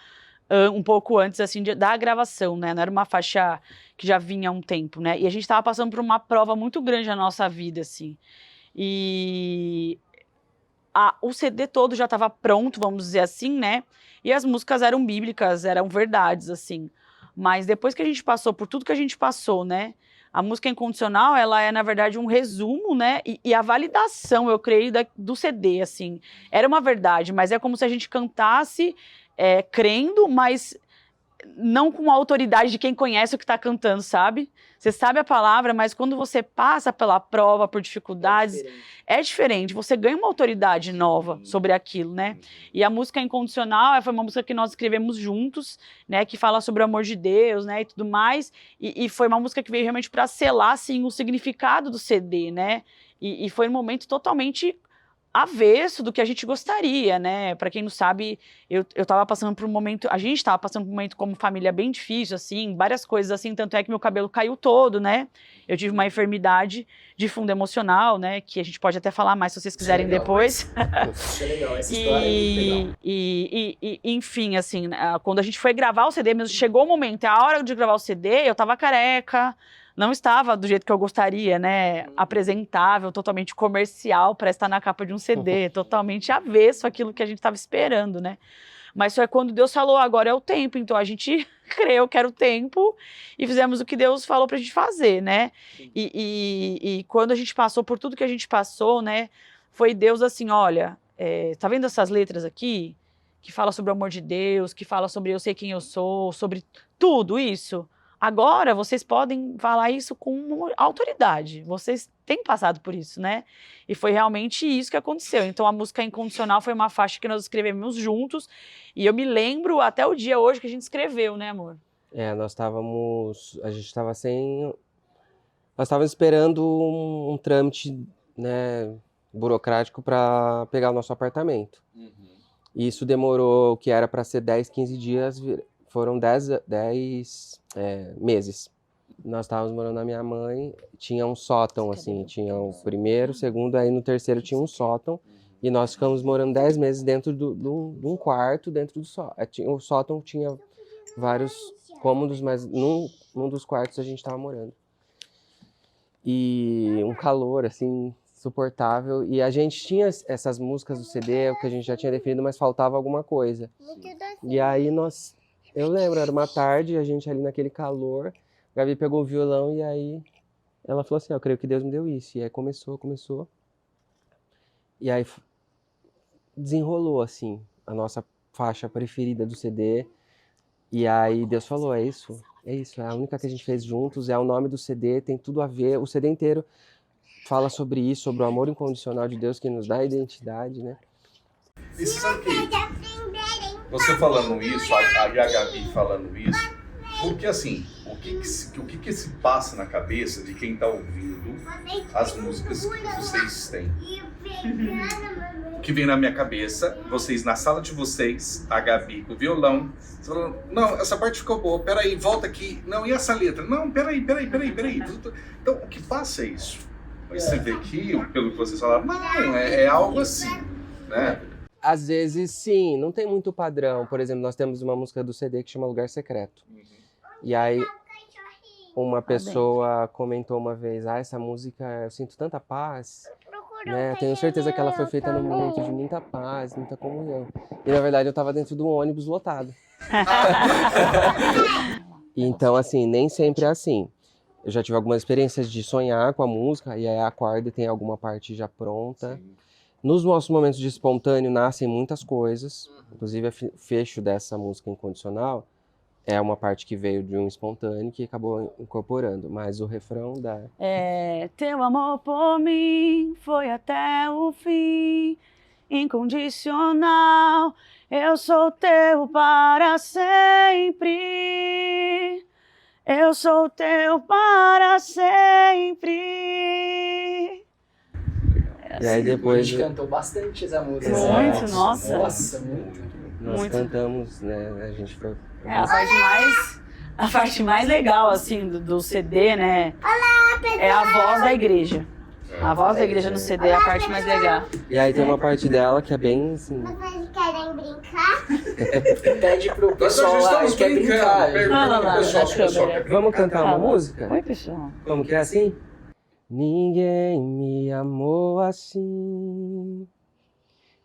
um pouco antes, assim, da gravação, né? Não era uma faixa que já vinha há um tempo, né? E a gente tava passando por uma prova muito grande na nossa vida, assim. E o CD todo já estava pronto, vamos dizer assim, né? E as músicas eram bíblicas, eram verdades, assim. Mas depois que a gente passou por tudo que a gente passou, né? A música incondicional, ela é, na verdade, um resumo, né? E a validação, eu creio, do CD, assim. Era uma verdade, mas é como se a gente cantasse crendo, mas não com a autoridade de quem conhece o que está cantando, sabe? Você sabe a palavra, mas quando você passa pela prova, por dificuldades, é diferente. Você ganha uma autoridade nova sobre aquilo, né? E a música Incondicional foi uma música que nós escrevemos juntos, né? Que fala sobre o amor de Deus, né? E tudo mais. E foi uma música que veio realmente para selar, assim, o significado do CD, né? E foi um momento totalmente avesso do que a gente gostaria, né? Para quem não sabe, eu tava passando por um momento, a gente tava passando por um momento como família bem difícil, assim, várias coisas assim, tanto é que meu cabelo caiu todo, né? Eu tive uma enfermidade de fundo emocional, né? Que a gente pode até falar mais se vocês quiserem depois. Isso é legal, essa história é muito legal. Enfim, assim, quando a gente foi gravar o CD, mesmo chegou o momento, a hora de gravar o CD, eu tava careca, não estava do jeito que eu gostaria, né? Apresentável, totalmente comercial para estar na capa de um CD, totalmente avesso àquilo que a gente estava esperando, né? Mas foi quando Deus falou, agora é o tempo. Então a gente creu que era o tempo e fizemos o que Deus falou pra gente fazer, né? E quando a gente passou por tudo que a gente passou, né? Foi Deus assim, olha, tá vendo essas letras aqui? Que fala sobre o amor de Deus, que fala sobre eu sei quem eu sou, sobre tudo isso. Agora, vocês podem falar isso com autoridade. Vocês têm passado por isso, né? E foi realmente isso que aconteceu. Então, a música Incondicional foi uma faixa que nós escrevemos juntos. E eu me lembro até o dia hoje que a gente escreveu, né, amor? A gente estava nós estávamos esperando um trâmite, né, burocrático para pegar o nosso apartamento. E isso demorou, o que era para ser 10, 15 dias, foram 10 meses. Nós estávamos morando na minha mãe, tinha um sótão, assim, tinha o primeiro, o segundo, aí no terceiro tinha um sótão, e nós ficamos morando 10 meses dentro de um quarto, dentro do sótão. O sótão tinha vários cômodos, mas num dos quartos a gente estava morando. E um calor, assim, insuportável, e a gente tinha essas músicas do CD, o que a gente já tinha definido, mas faltava alguma coisa. E aí eu lembro, era uma tarde, a gente ali naquele calor, a Gabi pegou o violão e aí ela falou assim, eu creio que Deus me deu isso. E aí começou. E aí desenrolou, assim, a nossa faixa preferida do CD. E aí Deus falou, é isso, é a única que a gente fez juntos, é o nome do CD, tem tudo a ver, o CD inteiro fala sobre isso, sobre o amor incondicional de Deus que nos dá identidade, né? E você sabe que você falando isso, a Gabi falando isso, porque assim, o que se passa na cabeça de quem está ouvindo as músicas que vocês têm? O que vem na minha cabeça, vocês na sala de vocês, a Gabi com o violão, você falando, não, essa parte ficou boa, peraí, volta aqui, não, e essa letra? Não, peraí. Então, o que passa é isso. Mas você vê que, pelo que vocês falaram, não, é algo assim, né? Às vezes, sim, não tem muito padrão. Por exemplo, nós temos uma música do CD que chama Lugar Secreto. E aí, uma pessoa comentou uma vez, essa música, eu sinto tanta paz, né? Tenho certeza que ela foi feita num momento de muita paz, muita comunhão. E, na verdade, eu estava dentro de um ônibus lotado. Então, assim, nem sempre é assim. Eu já tive algumas experiências de sonhar com a música, e aí acordo e tem alguma parte já pronta. Sim. Nos nossos momentos de espontâneo nascem muitas coisas, inclusive o fecho dessa música Incondicional é uma parte que veio de um espontâneo que acabou incorporando, mas o refrão da... Teu amor por mim foi até o fim, incondicional, eu sou teu para sempre, eu sou teu para sempre. E aí depois... A gente cantou bastante essa música. Muito, nossa. Nossa, muito. Nós cantamos, né? A gente foi... A parte mais legal, assim, do CD, né? É a voz da igreja. A voz da igreja no CD é a parte mais legal. E aí tem uma parte dela que é bem, assim... Vocês querem brincar? Pede pro pessoal lá, eles querem brincar. Vamos cantar uma música? Oi, pessoal. Como que é assim? Ninguém me amou assim,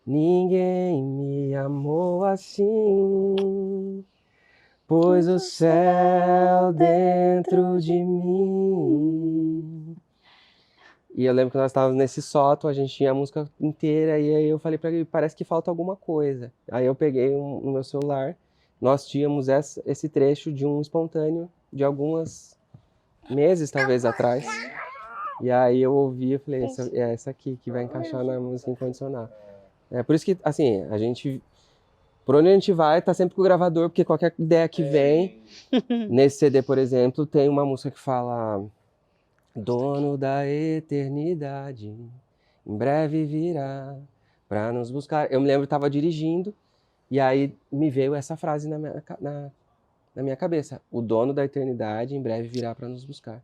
Ninguém me amou assim, pôs o céu dentro de mim. E eu lembro que nós estávamos nesse sótão, a gente tinha a música inteira, e aí eu falei pra ele, parece que falta alguma coisa. Aí eu peguei no meu celular, nós tínhamos esse trecho de um espontâneo de alguns meses, talvez, atrás. E aí eu ouvi e falei, é essa aqui que vai encaixar na música Incondicional. É por isso que, assim, a gente, por onde a gente vai, tá sempre com o gravador, porque qualquer ideia que vem, nesse CD, por exemplo, tem uma música que fala... Dono da eternidade, em breve virá pra nos buscar. Eu me lembro que estava dirigindo e aí me veio essa frase na minha cabeça. O dono da eternidade, em breve virá pra nos buscar.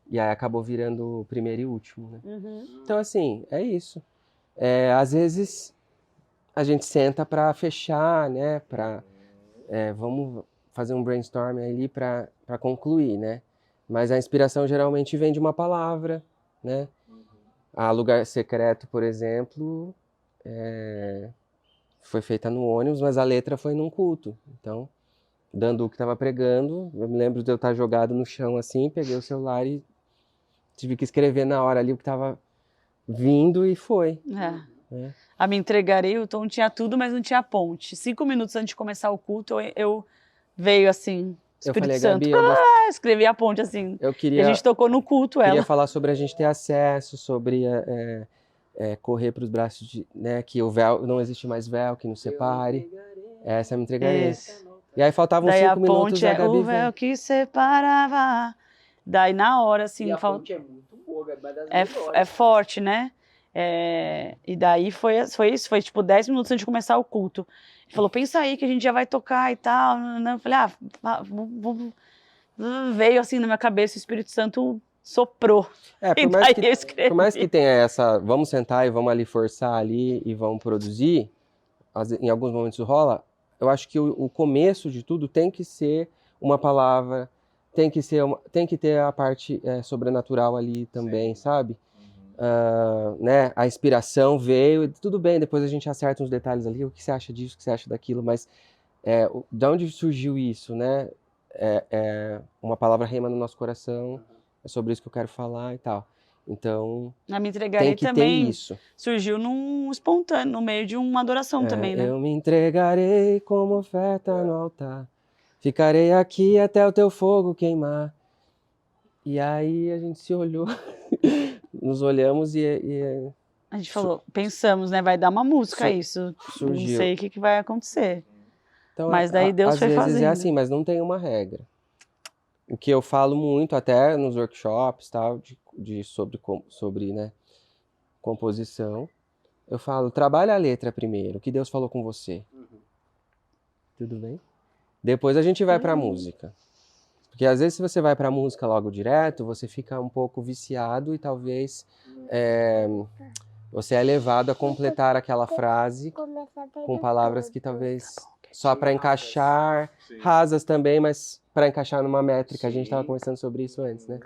E aí acabou virando o primeiro e último, né? Então, assim, é isso. Às vezes a gente senta pra fechar, né? Vamos fazer um brainstorm ali pra concluir, né? Mas a inspiração geralmente vem de uma palavra, né? A Lugar Secreto, por exemplo, foi feita no ônibus, mas a letra foi num culto. Então, Dandu que estava pregando, eu me lembro de eu estar jogado no chão assim, peguei o celular e tive que escrever na hora ali o que estava vindo e foi. A Me Entregarei, o Tom tinha tudo, mas não tinha ponte. 5 minutos antes de começar o culto, eu veio assim... Espírito Santo, escrevi a ponte assim. E a gente tocou no culto ela. Queria falar sobre a gente ter acesso, sobre correr para os braços, né, que o véu, não existe mais véu que nos separe. Essa Me Entregarei. E aí faltavam 5 minutos a Gabi o véu que separava. Daí na hora, assim... E a ponte é muito boa, é forte, né? E daí foi isso, foi tipo 10 minutos antes de começar o culto. Ele falou, pensa aí que a gente já vai tocar e tal. Eu falei, veio assim na minha cabeça, o Espírito Santo soprou. Por mais que tenha essa, vamos sentar e vamos ali forçar ali e vamos produzir, em alguns momentos rola, eu acho que o começo de tudo tem que ser uma palavra, tem que ter a parte sobrenatural ali também, sabe? Né? A inspiração veio, tudo bem, depois a gente acerta uns detalhes ali, o que você acha disso, o que você acha daquilo, mas de onde surgiu isso, né? Uma palavra rema no nosso coração, é sobre isso que eu quero falar e tal. Então, a Me Entregarei tem que também ter isso. Surgiu num espontâneo, no meio de uma adoração também, né? Eu me entregarei como oferta no altar, ficarei aqui até o teu fogo queimar. E aí a gente se olhou, nos olhamos e a gente falou, pensamos, né? Vai dar uma música isso. Surgiu. Não sei o que vai acontecer. Então, mas daí Deus foi fazendo. Às vezes é assim, mas não tem uma regra. O que eu falo muito, até nos workshops, tal, sobre né, composição, eu falo, trabalha a letra primeiro, o que Deus falou com você. Tudo bem? Depois a gente vai para a música. Porque às vezes se você vai para a música logo direto, você fica um pouco viciado e talvez você é levado a completar aquela frase com palavras que talvez só para encaixar, rasas também, mas para encaixar numa métrica. A gente estava conversando sobre isso antes, né?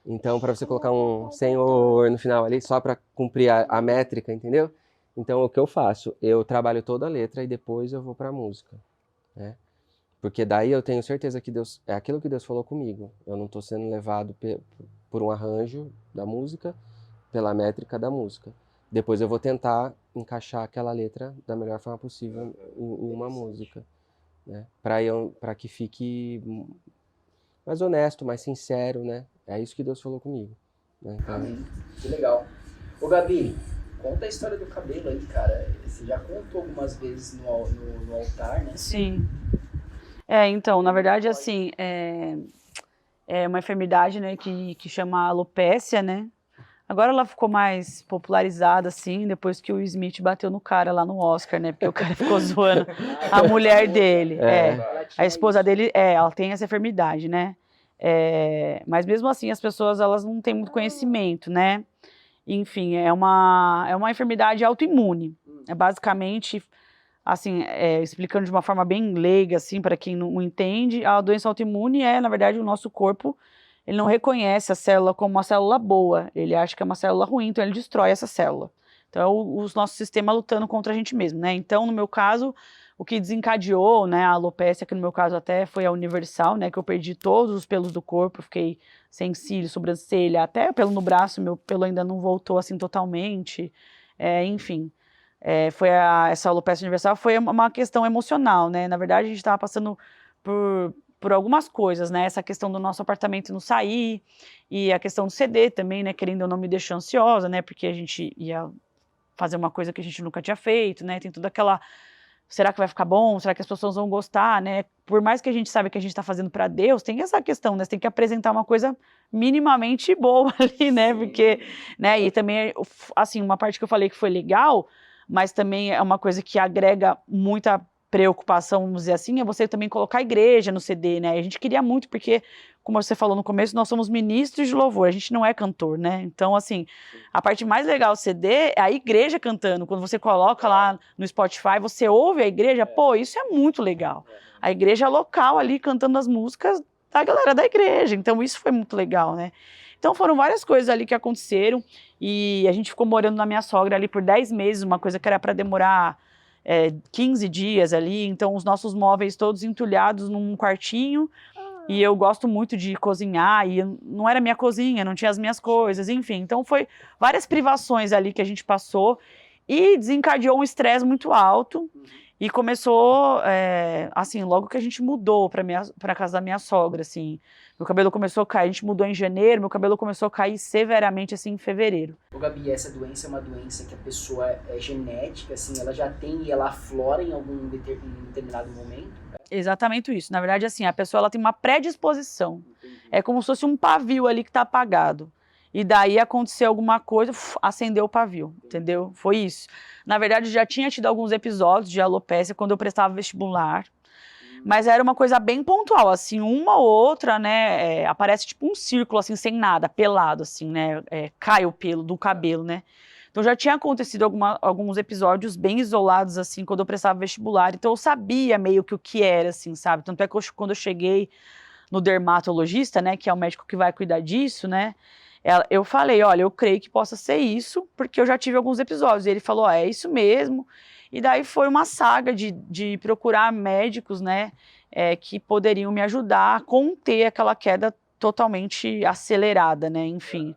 Então, para você colocar um Senhor no final ali, só para cumprir a métrica, entendeu? Então, o que eu faço? Eu trabalho toda a letra e depois eu vou para a música, né? Porque daí eu tenho certeza que Deus é aquilo que Deus falou comigo. Eu não estou sendo levado por um arranjo da música, pela métrica da música. Depois eu vou tentar encaixar aquela letra da melhor forma possível em uma música, né? Para que fique mais honesto, mais sincero, né? É isso que Deus falou comigo, né? Então... Que legal. Ô Gabi, conta a história do cabelo aí, cara. Você já contou algumas vezes no altar, né? Sim. Então, na verdade, assim, é uma enfermidade, né, que chama alopécia, né? Agora ela ficou mais popularizada, assim, depois que o Smith bateu no cara lá no Oscar, né? Porque o cara ficou zoando a mulher dele. A esposa dele, ela tem essa enfermidade, né? Mas mesmo assim, as pessoas, elas não têm muito conhecimento, né? Enfim, é uma enfermidade autoimune. É basicamente... assim, explicando de uma forma bem leiga, assim, para quem não entende, a doença autoimune na verdade, o nosso corpo, ele não reconhece a célula como uma célula boa, ele acha que é uma célula ruim, então ele destrói essa célula. Então, é o nosso sistema lutando contra a gente mesmo, né? Então, no meu caso, o que desencadeou, né, a alopecia, que no meu caso até foi a universal, né, que eu perdi todos os pelos do corpo, fiquei sem cílio, sobrancelha, até pelo no braço, meu pelo ainda não voltou assim totalmente, enfim. Essa alopecia universal foi uma questão emocional, né? Na verdade, a gente estava passando por algumas coisas, né? Essa questão do nosso apartamento não sair, e a questão do CD também, né? Querendo ou não, me deixou ansiosa, né? Porque a gente ia fazer uma coisa que a gente nunca tinha feito, né? Tem toda aquela... Será que vai ficar bom? Será que as pessoas vão gostar, né? Por mais que a gente saiba que a gente está fazendo para Deus, tem essa questão, né? Você tem que apresentar uma coisa minimamente boa ali, né? Porque, né? E também, assim, uma parte que eu falei que foi legal, mas também é uma coisa que agrega muita preocupação, vamos dizer assim, é você também colocar a igreja no CD, né? A gente queria muito, porque, como você falou no começo, nós somos ministros de louvor, a gente não é cantor, né? Então, assim, a parte mais legal do CD é a igreja cantando. Quando você coloca lá no Spotify, você ouve a igreja, pô, isso é muito legal. A igreja local ali cantando as músicas da galera da igreja, então isso foi muito legal, né? Então foram várias coisas ali que aconteceram e a gente ficou morando na minha sogra ali por 10 meses, uma coisa que era para demorar 15 dias ali, então os nossos móveis todos entulhados num quartinho, e eu gosto muito de cozinhar, e não era minha cozinha, não tinha as minhas coisas, enfim, então foi várias privações ali que a gente passou, e desencadeou um estresse muito alto, e começou, assim, logo que a gente mudou para casa da minha sogra, assim, meu cabelo começou a cair, a gente mudou em janeiro, meu cabelo começou a cair severamente, assim, em fevereiro. Ô Gabi, essa doença é uma doença que a pessoa é genética, assim, ela já tem e ela aflora em algum determinado momento? Exatamente isso. Na verdade, assim, a pessoa ela tem uma predisposição. É como se fosse um pavio ali que está apagado. E daí aconteceu alguma coisa, acendeu o pavio, entendeu? Foi isso. Na verdade, já tinha tido alguns episódios de alopecia quando eu prestava vestibular. Mas era uma coisa bem pontual, assim, uma ou outra, né, aparece tipo um círculo, assim, sem nada, pelado, assim, né, cai o pelo do cabelo, né. Então já tinha acontecido alguns episódios bem isolados, assim, quando eu prestava vestibular, então eu sabia meio que o que era, assim, sabe, tanto é que quando eu cheguei no dermatologista, né, que é o médico que vai cuidar disso, né, eu falei, olha, eu creio que possa ser isso, porque eu já tive alguns episódios, e ele falou, é isso mesmo. E daí foi uma saga de procurar médicos, né, que poderiam me ajudar a conter aquela queda totalmente acelerada, né, enfim.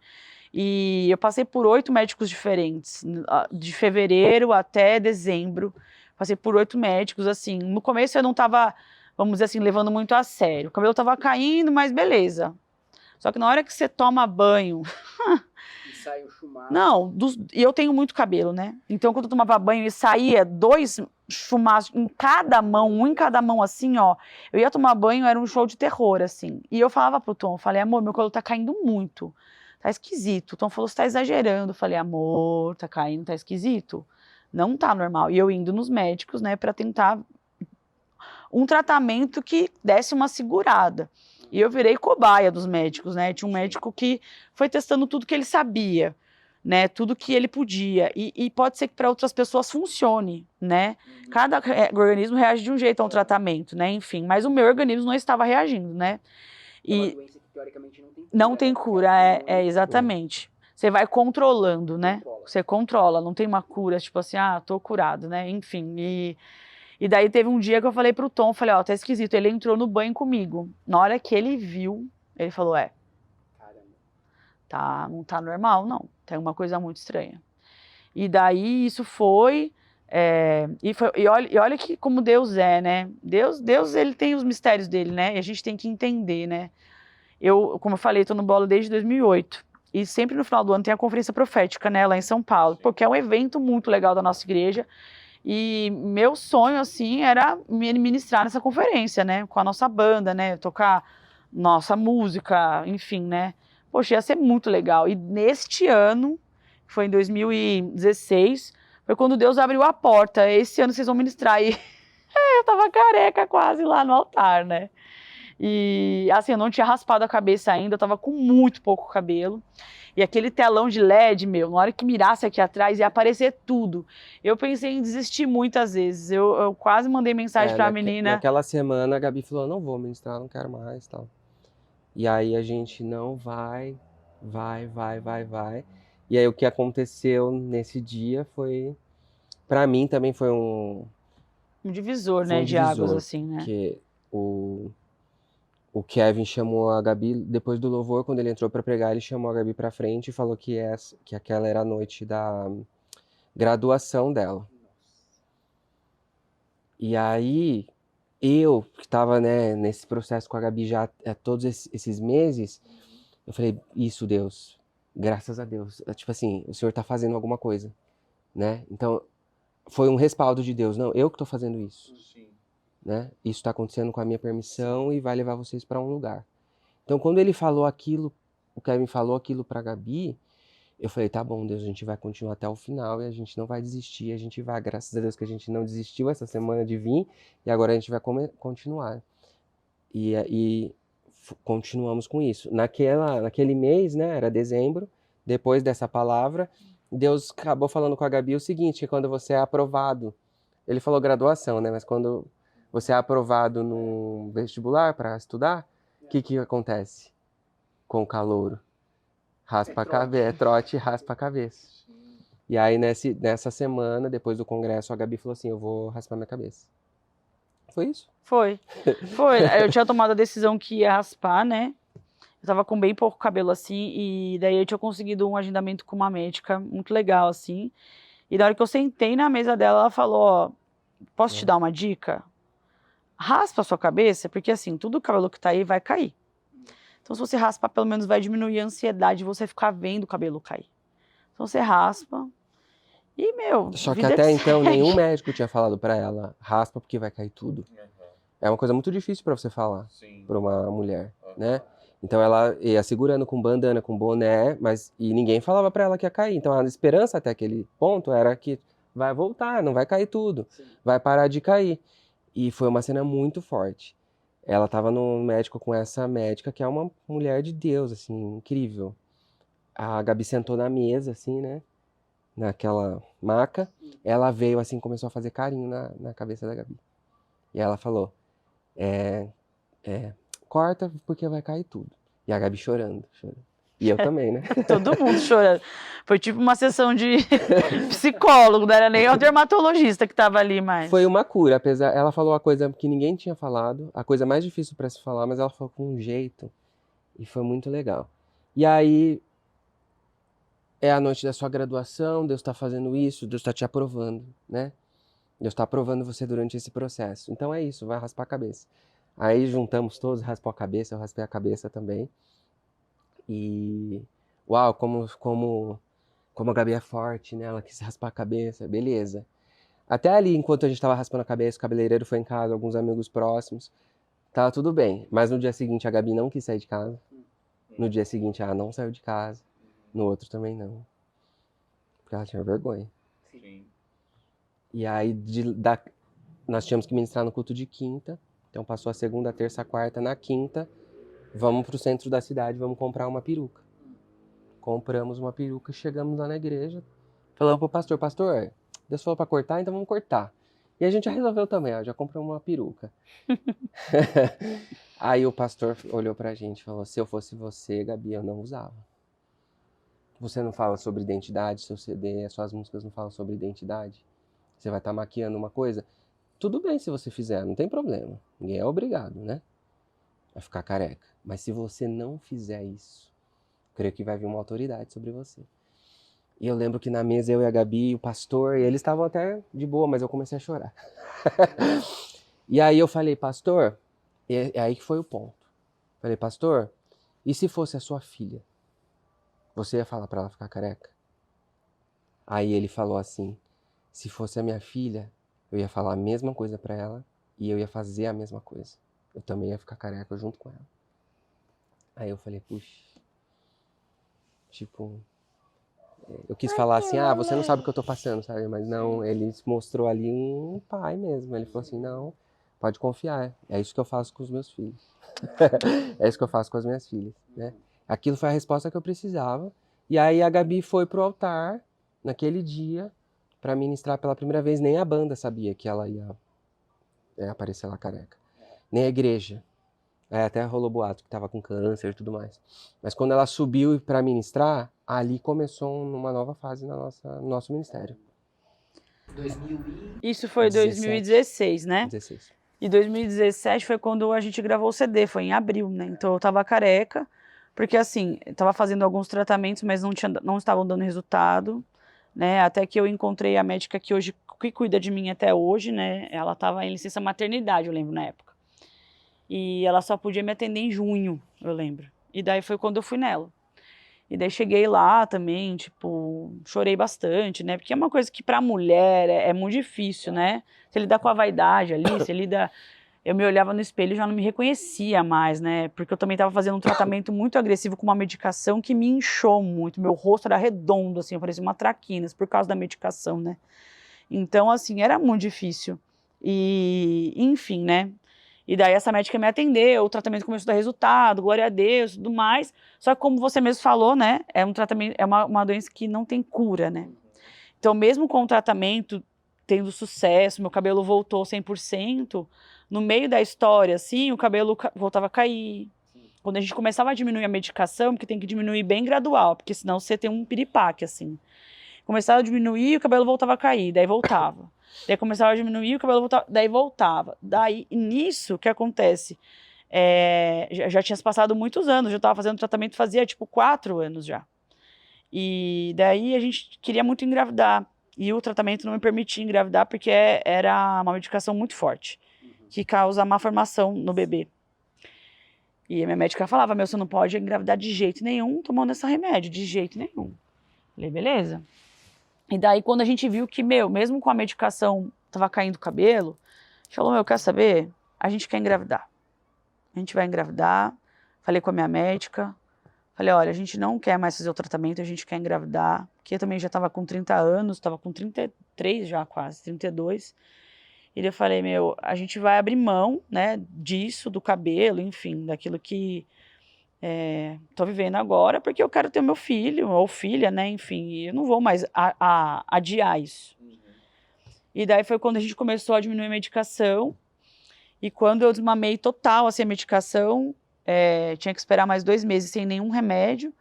E eu passei por 8 médicos diferentes, de fevereiro até dezembro, passei por 8 médicos, assim, no começo eu não estava, vamos dizer assim, levando muito a sério, o cabelo estava caindo, mas beleza. Só que na hora que você toma banho... Sai o chumaço. Não, e eu tenho muito cabelo, né? Então, quando eu tomava banho e saía 2 chumaços em cada mão, um em cada mão, assim, ó. Eu ia tomar banho, era um show de terror, assim. E eu falava pro Tom, falei, amor, meu cabelo tá caindo muito. Tá esquisito. O Tom falou, você tá exagerando. Eu falei, amor, tá caindo, tá esquisito. Não tá normal. E eu indo nos médicos, né, pra tentar um tratamento que desse uma segurada. E eu virei cobaia dos médicos, né? Tinha um médico que foi testando tudo que ele sabia, né? Tudo que ele podia. E pode ser que para outras pessoas funcione, né? Cada organismo reage de um jeito a um tratamento, né? Enfim, mas o meu organismo não estava reagindo, né? É uma doença que teoricamente não tem cura. Não tem cura, exatamente. Você vai controlando, né? Você controla, não tem uma cura, tipo assim, tô curado, né? Enfim, E daí teve um dia que eu falei pro Tom, falei, ó, tá esquisito. Ele entrou no banho comigo. Na hora que ele viu, ele falou, não tá normal, não. Tem uma coisa muito estranha. E daí isso foi, e olha que como Deus é, né? Deus, ele tem os mistérios dele, né? E a gente tem que entender, né? Como eu falei, tô no Bola desde 2008. E sempre no final do ano tem a conferência profética, né? Lá em São Paulo. Porque é um evento muito legal da nossa igreja. E meu sonho, assim, era me ministrar nessa conferência, né? Com a nossa banda, né? Tocar nossa música, enfim, né? Poxa, ia ser muito legal. E neste ano, foi em 2016, foi quando Deus abriu a porta. Esse ano vocês vão ministrar. E eu tava careca quase lá no altar, né? E, assim, eu não tinha raspado a cabeça ainda, eu tava com muito pouco cabelo. E aquele telão de LED, na hora que mirasse aqui atrás, ia aparecer tudo. Eu pensei em desistir muitas vezes. Eu quase mandei mensagem pra menina. Naquela semana, a Gabi falou, não vou ministrar, não quero mais, tal. E aí a gente não vai. E aí o que aconteceu nesse dia foi, pra mim também foi um divisor, Foi né, um de águas, divisor, assim, né? porque o Kevin chamou a Gabi, depois do louvor, quando ele entrou para pregar, ele chamou a Gabi para frente e falou que aquela era a noite da graduação dela. E aí, eu, que estava, né, nesse processo com a Gabi já há todos esses meses, eu falei, isso, Deus, graças a Deus. Tipo assim, o Senhor está fazendo alguma coisa, né? Então, foi um respaldo de Deus. Não, eu que estou fazendo isso. Né? Isso está acontecendo com a minha permissão e vai levar vocês para um lugar. Então, quando ele falou aquilo, o Kevin falou aquilo para Gabi, eu falei, tá bom, Deus, a gente vai continuar até o final e a gente não vai desistir, a gente vai, graças a Deus que a gente não desistiu essa semana de vir e agora a gente vai continuar. E continuamos com isso. Naquele mês, né, era dezembro, depois dessa palavra, Deus acabou falando com a Gabi o seguinte, que quando você é aprovado, ele falou graduação, né, mas quando você é aprovado no vestibular para estudar, o que acontece com o calouro? Raspa a cabeça, trote e raspa a cabeça. E aí, nessa semana, depois do congresso, a Gabi falou assim, eu vou raspar minha cabeça. Foi isso? Foi. Eu tinha tomado a decisão que ia raspar, né? Eu tava com bem pouco cabelo, assim, e daí eu tinha conseguido um agendamento com uma médica muito legal, assim. E na hora que eu sentei na mesa dela, ela falou, ó, posso te dar uma dica? Raspa a sua cabeça, porque assim, tudo o cabelo que tá aí vai cair. Então, se você raspar, pelo menos vai diminuir a ansiedade de você ficar vendo o cabelo cair. Então, você raspa e, meu, Só que vida até então, segue. nenhum médico tinha falado pra ela, raspa porque vai cair tudo. É uma coisa muito difícil pra você falar pra uma mulher, né? Então ela ia segurando com bandana, com boné, e ninguém falava pra ela que ia cair. Então a esperança até aquele ponto era que vai voltar, não vai cair tudo, vai parar de cair. E foi uma cena muito forte. Ela tava no médico com essa médica, que é uma mulher de Deus, assim, incrível. A Gabi sentou na mesa, assim, né? Naquela maca. Ela veio, assim, começou a fazer carinho na cabeça da Gabi. E ela falou, corta porque vai cair tudo. E a Gabi chorando. E eu também, né? Todo mundo chorando. Foi tipo uma sessão de psicólogo, não era nem o dermatologista que tava ali mais. Foi uma cura, ela falou a coisa que ninguém tinha falado, a coisa mais difícil para se falar, mas ela falou com um jeito e foi muito legal. E aí é a noite da sua graduação, Deus está fazendo isso, Deus está te aprovando, né? Deus está aprovando você durante esse processo. Então é isso, vai raspar a cabeça. Aí juntamos todos, raspou a cabeça, eu raspei a cabeça também. E uau, como a Gabi é forte, né? Ela quis raspar a cabeça, beleza. Até ali, enquanto a gente tava raspando a cabeça, o cabeleireiro foi em casa, alguns amigos próximos, tava tudo bem. Mas no dia seguinte a Gabi não quis sair de casa. No dia seguinte ela não saiu de casa. No outro também não. Porque ela tinha vergonha. Sim. E aí nós tínhamos que ministrar no culto de quinta. Então passou a segunda, a terça, a quarta. Na quinta, vamos pro centro da cidade, vamos comprar uma peruca. Compramos uma peruca, chegamos lá na igreja. Falamos pro pastor, Deus falou pra cortar, então vamos cortar. E a gente já resolveu também, já comprou uma peruca. Aí o pastor olhou pra gente e falou, se eu fosse você, Gabi, eu não usava. Você não fala sobre identidade, seu CD, as suas músicas não falam sobre identidade? Você vai estar maquiando uma coisa? Tudo bem se você fizer, não tem problema. Ninguém é obrigado, né? A ficar careca. Mas se você não fizer isso, creio que vai vir uma autoridade sobre você. E eu lembro que na mesa eu e a Gabi, o pastor, e eles estavam até de boa, mas eu comecei a chorar. E aí eu falei, pastor, é aí que foi o ponto. Falei, pastor, e se fosse a sua filha? Você ia falar pra ela ficar careca? Aí ele falou assim, se fosse a minha filha, eu ia falar a mesma coisa pra ela e eu ia fazer a mesma coisa. Eu também ia ficar careca junto com ela. Aí eu falei, puxa, tipo, eu quis falar assim, você não sabe o que eu tô passando, sabe? Mas não, ele mostrou ali um pai mesmo. Ele falou assim, não, pode confiar, é isso que eu faço com os meus filhos. É isso que eu faço com as minhas filhas, né? Aquilo foi a resposta que eu precisava. E aí a Gabi foi pro altar, naquele dia, pra ministrar pela primeira vez. Nem a banda sabia que ela ia aparecer lá careca. Nem a igreja. Até rolou boato que tava com câncer e tudo mais. Mas quando ela subiu pra ministrar, ali começou uma nova fase no nosso ministério. 2000 Isso foi 2016, né? 16. E 2017 foi quando a gente gravou o CD, foi em abril, né? Então eu tava careca, porque assim, eu tava fazendo alguns tratamentos, mas não estavam dando resultado, né? Até que eu encontrei a médica que cuida de mim até hoje, né? Ela tava em licença maternidade, eu lembro, na época. E ela só podia me atender em junho, eu lembro. E daí foi quando eu fui nela. E daí cheguei lá também, tipo, chorei bastante, né? Porque é uma coisa que pra mulher é muito difícil, né? Você lidar com a vaidade ali, você lida... Eu me olhava no espelho e já não me reconhecia mais, né? Porque eu também estava fazendo um tratamento muito agressivo com uma medicação que me inchou muito. Meu rosto era redondo, assim, parecia uma traquinas por causa da medicação, né? Então, assim, era muito difícil. E, enfim, né? E daí essa médica me atendeu, o tratamento começou a dar resultado, glória a Deus, tudo mais. Só que como você mesmo falou, né? É um tratamento, é uma doença que não tem cura, né? Então, mesmo com o tratamento tendo sucesso, meu cabelo voltou 100%, no meio da história, assim, o cabelo voltava a cair. Quando a gente começava a diminuir a medicação, porque tem que diminuir bem gradual, porque senão você tem um piripaque, assim. Começava a diminuir, o cabelo voltava a cair, daí voltava. Daí começava a diminuir, o cabelo voltava, daí voltava. Daí, nisso, o que acontece? Já tinha se passado muitos anos, já estava fazendo tratamento fazia, tipo, 4 anos já. E daí a gente queria muito engravidar. E o tratamento não me permitia engravidar, porque era uma medicação muito forte, que causa má formação no bebê. E a minha médica falava, você não pode engravidar de jeito nenhum tomando esse remédio, de jeito nenhum. Falei, beleza. E daí, quando a gente viu que, mesmo com a medicação, tava caindo o cabelo, a gente falou, quer saber? A gente quer engravidar. A gente vai engravidar. Falei com a minha médica. Falei, olha, a gente não quer mais fazer o tratamento, a gente quer engravidar. Porque eu também já tava com 30 anos, tava com 33 já quase, 32. E eu falei, a gente vai abrir mão, né, disso, do cabelo, enfim, daquilo que tô vivendo agora, porque eu quero ter meu filho ou filha, né, enfim, e eu não vou mais adiar isso. E daí foi quando a gente começou a diminuir a medicação, e quando eu desmamei total, assim, a medicação, tinha que esperar mais 2 meses sem nenhum remédio,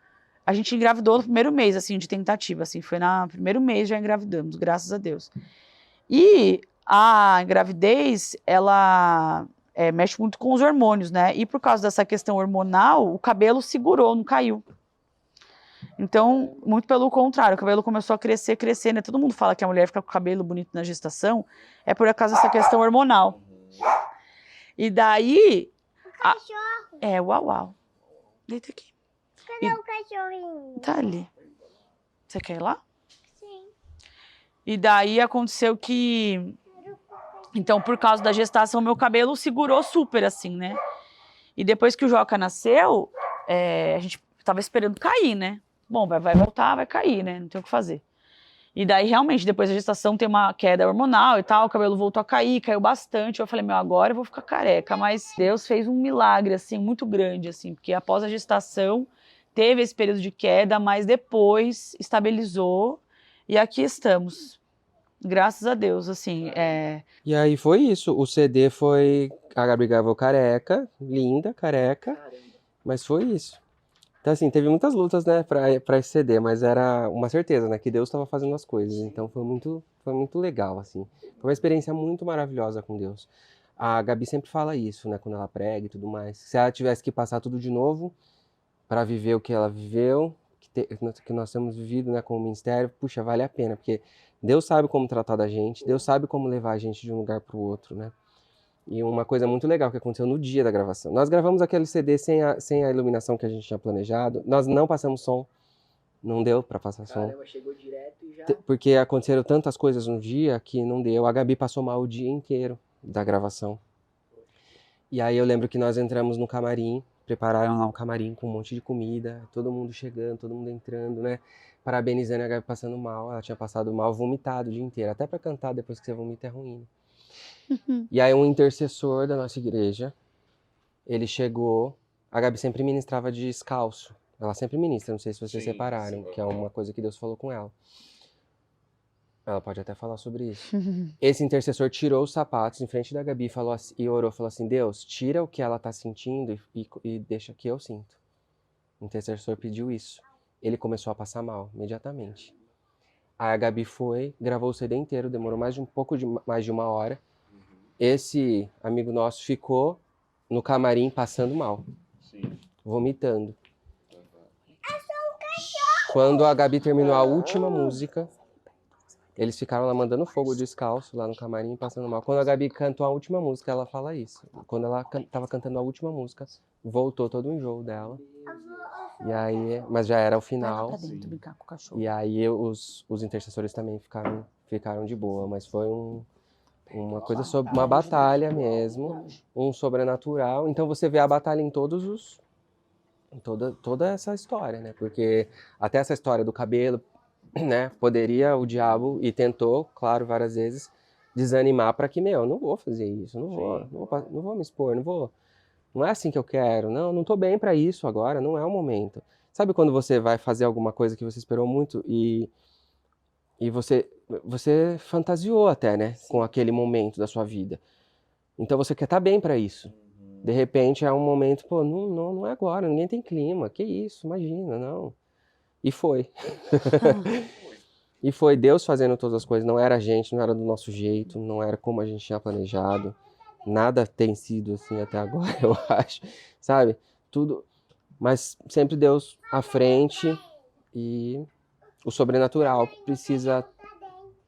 a gente engravidou no primeiro mês, assim, de tentativa, assim, foi no primeiro mês já engravidamos, graças a Deus. E a gravidez, ela mexe muito com os hormônios, né? E por causa dessa questão hormonal, o cabelo segurou, não caiu. Então, muito pelo contrário, o cabelo começou a crescer, né? Todo mundo fala que a mulher fica com o cabelo bonito na gestação, é por causa dessa questão hormonal. E daí... Cachorro. Uau, uau. Deita aqui. Cadê o cachorrinho? Tá ali. Você quer ir lá? Sim. E daí aconteceu que... Então, por causa da gestação, meu cabelo segurou super, assim, né? E depois que o Joca nasceu, a gente tava esperando cair, né? Bom, vai voltar, vai cair, né? Não tem o que fazer. E daí, realmente, depois da gestação tem uma queda hormonal e tal, o cabelo voltou a cair, caiu bastante. Eu falei, agora eu vou ficar careca. Mas Deus fez um milagre, assim, muito grande, assim, porque após a gestação teve esse período de queda, mas depois estabilizou e aqui estamos. Graças a Deus, assim, E aí foi isso, o CD foi, a Gabi gravou careca, linda, careca, mas foi isso. Então assim, teve muitas lutas, né, pra esse CD, mas era uma certeza, né, que Deus estava fazendo as coisas, então foi muito legal, assim. Foi uma experiência muito maravilhosa com Deus. A Gabi sempre fala isso, né, quando ela prega e tudo mais. Se ela tivesse que passar tudo de novo para viver o que ela viveu, que nós temos vivido, né, como ministério, puxa, vale a pena, porque Deus sabe como tratar da gente, Deus sabe como levar a gente de um lugar para o outro, né? E uma coisa muito legal que aconteceu no dia da gravação. Nós gravamos aquele CD sem a iluminação que a gente tinha planejado. Nós não passamos som, não deu para passar som. Caramba, chegou direto e já... Porque aconteceram tantas coisas no dia que não deu. A Gabi passou mal o dia inteiro da gravação. E aí eu lembro que nós entramos no camarim, prepararam lá um camarim com um monte de comida, todo mundo chegando, todo mundo entrando, né? Parabenizando a Gabi passando mal, ela tinha passado mal, vomitado o dia inteiro. Até para cantar depois que você vomita é ruim. E aí um intercessor da nossa igreja, ele chegou, a Gabi sempre ministrava descalço. Ela sempre ministra, não sei se vocês separaram, que é uma coisa que Deus falou com ela. Ela pode até falar sobre isso. Esse intercessor tirou os sapatos em frente da Gabi e orou, falou assim, Deus, tira o que ela tá sentindo e deixa que eu sinto. O intercessor pediu isso. ele começou a passar mal, imediatamente. Aí a Gabi foi, gravou o CD inteiro, demorou mais de 1 hora. Esse amigo nosso ficou no camarim passando mal, vomitando. Quando a Gabi terminou a última música, eles ficaram lá mandando fogo descalço, lá no camarim, passando mal. Quando a Gabi cantou a última música, ela fala isso. Quando ela tava cantando a última música, voltou todo o enjoo dela. E aí, mas já era o final. E aí os intercessores também ficaram de boa, mas foi uma coisa sobre uma batalha mesmo, um sobrenatural. Então você vê a batalha em toda essa história, né? Porque até essa história do cabelo, né? Poderia o diabo, e tentou, claro, várias vezes, desanimar para que, não vou fazer isso, não vou me expor, não é assim que eu quero, não tô bem para isso agora, não é o momento. Sabe quando você vai fazer alguma coisa que você esperou muito e você fantasiou até, né? Com aquele momento da sua vida. Então você quer estar bem para isso. De repente é um momento, não é agora, ninguém tem clima, que isso, imagina, não. E foi. E foi Deus fazendo todas as coisas, não era a gente, não era do nosso jeito, não era como a gente tinha planejado. Nada tem sido assim até agora, eu acho, sabe? Tudo, mas sempre Deus à frente, e o sobrenatural precisa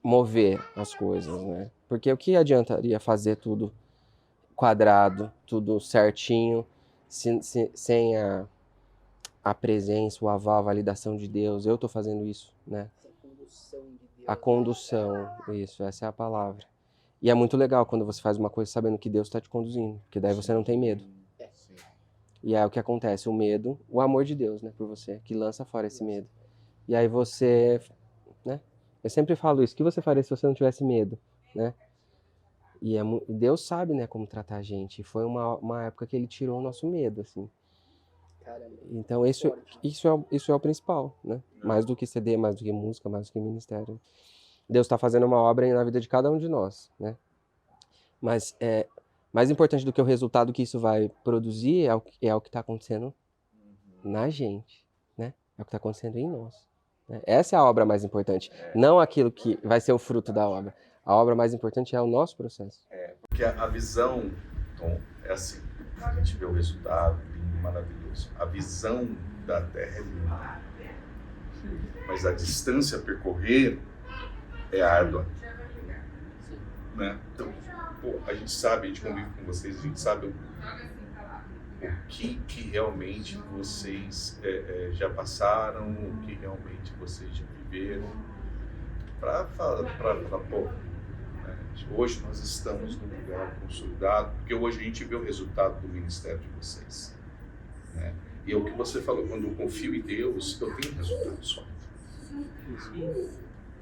mover as coisas, né? Porque o que adiantaria fazer tudo quadrado, tudo certinho, sem a presença, o aval, a validação de Deus? Eu tô fazendo isso, né? A condução, isso, essa é a palavra. E é muito legal quando você faz uma coisa sabendo que Deus está te conduzindo, porque daí você não tem medo. E é o que acontece, o medo, o amor de Deus, né, por você, que lança fora esse medo. E aí você, né? Eu sempre falo isso, o que você faria se você não tivesse medo, né? E Deus sabe, né, como tratar a gente. E foi uma época que ele tirou o nosso medo, assim. Então isso é o principal, né? Mais do que CD, mais do que música, mais do que ministério. Deus está fazendo uma obra na vida de cada um de nós, né? Mas mais importante do que o resultado que isso vai produzir é o que está acontecendo na gente, né? É o que está acontecendo em nós. Né? Essa é a obra mais importante, não aquilo que vai ser o fruto da obra. A obra mais importante é o nosso processo. Porque a visão, Tom, é assim, a gente vê o resultado, lindo, maravilhoso. A visão da Terra é linda, mas a distância a percorrer é árdua. Né? Então, a gente sabe, a gente convive com vocês, a gente sabe o que realmente vocês já passaram, o que realmente vocês já viveram, para falar, hoje nós estamos num lugar consolidado, porque hoje a gente vê o resultado do ministério de vocês. Né? E é o que você falou, quando eu confio em Deus, eu tenho resultado só.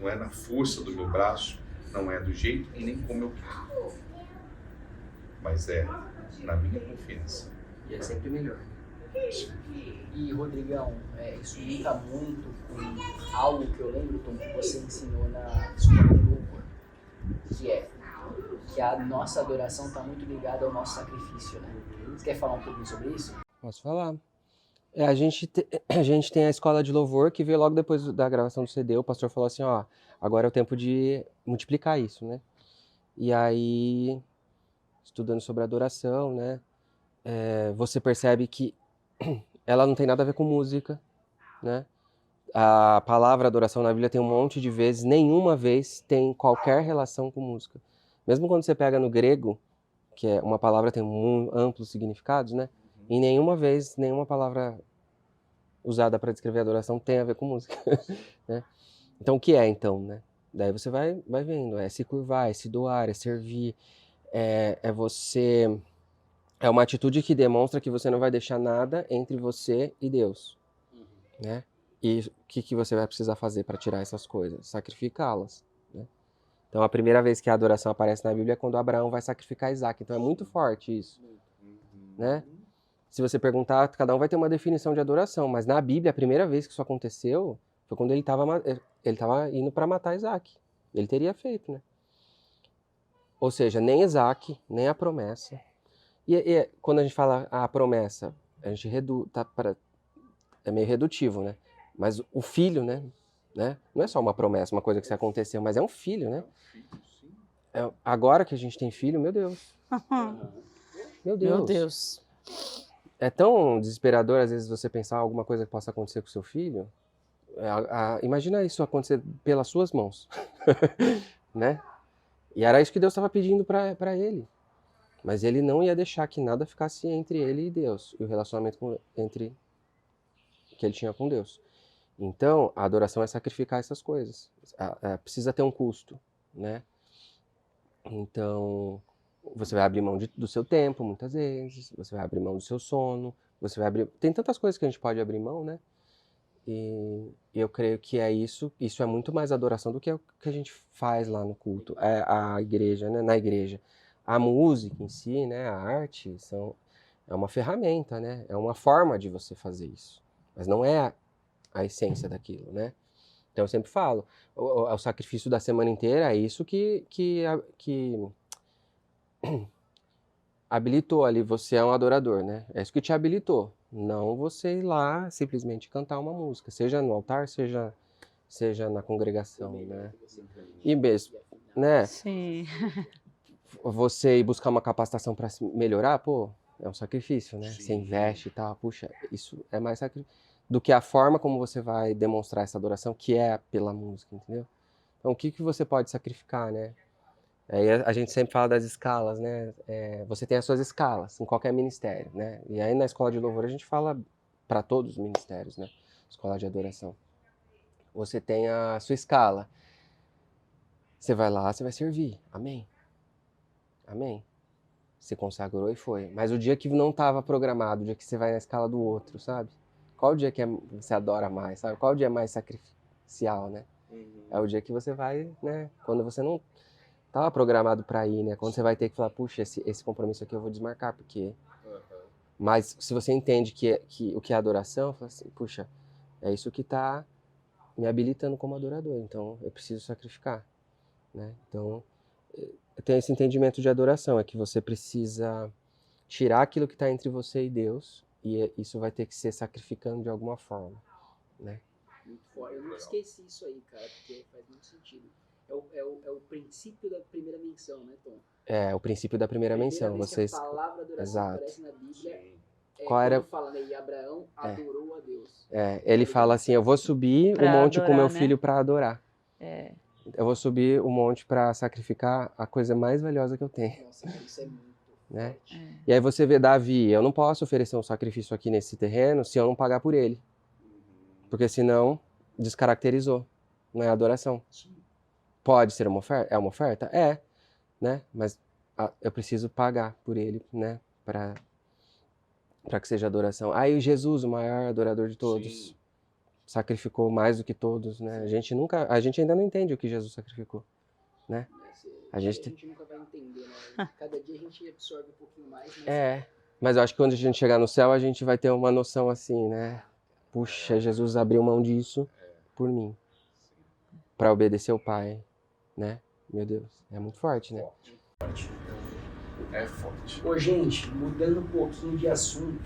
Não é na força do meu braço, não é do jeito e nem como eu quero, mas é na minha confiança. E é sempre melhor. E Rodrigão, isso linka muito com algo que eu lembro, Tom, que você ensinou na escola de louvor, que a nossa adoração está muito ligada ao nosso sacrifício, né? Você quer falar um pouquinho sobre isso? Posso falar. A gente tem a escola de louvor que veio logo depois da gravação do CD. O pastor falou assim, agora é o tempo de multiplicar isso, né? E aí, estudando sobre adoração, né? Você percebe que ela não tem nada a ver com música, né? A palavra adoração na Bíblia tem um monte de vezes, nenhuma vez tem qualquer relação com música. Mesmo quando você pega no grego, que é uma palavra tem amplos significados, né? E nenhuma vez, nenhuma palavra usada para descrever adoração tem a ver com música. Né? Então, o que é, então, né? Daí você vai vendo, é se curvar, é se doar, é servir, você... É uma atitude que demonstra que você não vai deixar nada entre você e Deus, né? E o que você vai precisar fazer para tirar essas coisas? Sacrificá-las, né? Então, a primeira vez que a adoração aparece na Bíblia é quando Abraão vai sacrificar Isaac. Então, é muito forte isso, né? Se você perguntar, cada um vai ter uma definição de adoração, mas na Bíblia, a primeira vez que isso aconteceu foi quando ele estava indo para matar Isaac. Ele teria feito, né? Ou seja, nem Isaac, nem a promessa. E quando a gente fala a promessa, a gente é meio redutivo, né? Mas o filho, né? Não é só uma promessa, uma coisa que se aconteceu, mas é um filho, né? Agora que a gente tem filho, meu Deus. Meu Deus. Meu Deus. É tão desesperador, às vezes, você pensar alguma coisa que possa acontecer com seu filho. Imagina isso acontecer pelas suas mãos, né? E era isso que Deus estava pedindo para ele. Mas ele não ia deixar que nada ficasse entre ele e Deus, e o relacionamento que ele tinha com Deus. Então, a adoração é sacrificar essas coisas. Precisa ter um custo, né? Então, você vai abrir mão do seu tempo, muitas vezes. Você vai abrir mão do seu sono. Você vai abrir... Tem tantas coisas que a gente pode abrir mão, né? E eu creio que é isso. Isso é muito mais adoração do que o que a gente faz lá no culto. A igreja, né? Na igreja. A música em si, né? A arte é uma ferramenta, né? É uma forma de você fazer isso. Mas não é a essência daquilo, né? Então eu sempre falo, o sacrifício da semana inteira é isso que habilitou ali, você é um adorador, né? É isso que te habilitou. Não você ir lá simplesmente cantar uma música, seja no altar, seja na congregação, né? E mesmo, né? Sim. Você ir buscar uma capacitação para melhorar, pô, é um sacrifício, né? Sim. Você investe e tal, puxa, isso é mais sacrifício do que a forma como você vai demonstrar essa adoração, que é pela música, entendeu? Então, o que você pode sacrificar, né? Aí a gente sempre fala das escalas, né? Você tem as suas escalas em qualquer ministério, né? E aí na escola de louvor a gente fala para todos os ministérios, né? Escola de adoração. Você tem a sua escala. Você vai lá, você vai servir. Amém? Amém? Você consagrou e foi. Mas o dia que não estava programado, o dia que você vai na escala do outro, sabe? Qual o dia que você adora mais, sabe? Qual o dia mais sacrificial, né? É o dia que você vai, né? Quando você não estava programado para ir, né? Quando você vai ter que falar, puxa, esse compromisso aqui eu vou desmarcar, porque... Mas se você entende que o que é adoração, fala assim, puxa, é isso que está me habilitando como adorador, então eu preciso sacrificar, né? Então, eu tenho esse entendimento de adoração, é que você precisa tirar aquilo que está entre você e Deus, e isso vai ter que ser sacrificando de alguma forma, né? Muito forte. Eu não esqueci isso aí, cara, porque faz muito sentido. É o princípio da primeira menção, né, Tom? É, o princípio da primeira menção. Vocês... a palavra adoração Exato. aparece na Bíblia. Qual era... fala, né? E Abraão adorou a Deus. Ele fala assim, eu vou subir o monte adorar, com meu filho para adorar. Eu vou subir o monte para sacrificar a coisa mais valiosa que eu tenho. Nossa, isso é muito né? E aí você vê Davi, eu não posso oferecer um sacrifício aqui nesse terreno se eu não pagar por ele. Porque senão descaracterizou, não é adoração. Pode ser uma oferta? É uma oferta? É, né? Mas eu preciso pagar por ele, né? Para que seja adoração. Aí Jesus, o maior adorador de todos, sacrificou mais do que todos, né? A gente ainda não entende o que Jesus sacrificou, né? A gente nunca vai entender, né? Cada dia a gente absorve um pouquinho mais. Mas... mas eu acho que quando a gente chegar no céu, a gente vai ter uma noção assim, né? Puxa, Jesus abriu mão disso por mim, para obedecer o Pai, né? Meu Deus, é muito forte, né? Forte. É forte. Ô, gente, mudando um pouquinho de assunto,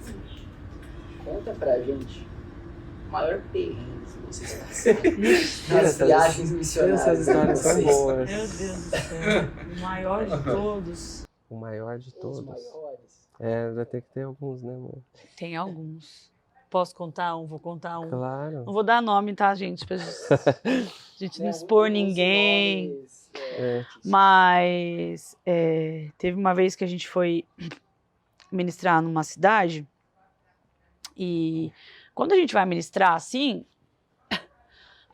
conta pra gente o maior perrengue que vocês passaram nas viagens missionárias. Essas histórias são boas. Meu Deus do céu, o maior de todos. O maior de todos. Os maiores. Vai ter que ter alguns, né, amor? Tem alguns. Posso contar um? Vou contar um. Claro. Não vou dar nome, tá, gente? Pra gente não expor ninguém. Mas teve uma vez que a gente foi ministrar numa cidade e quando a gente vai ministrar assim,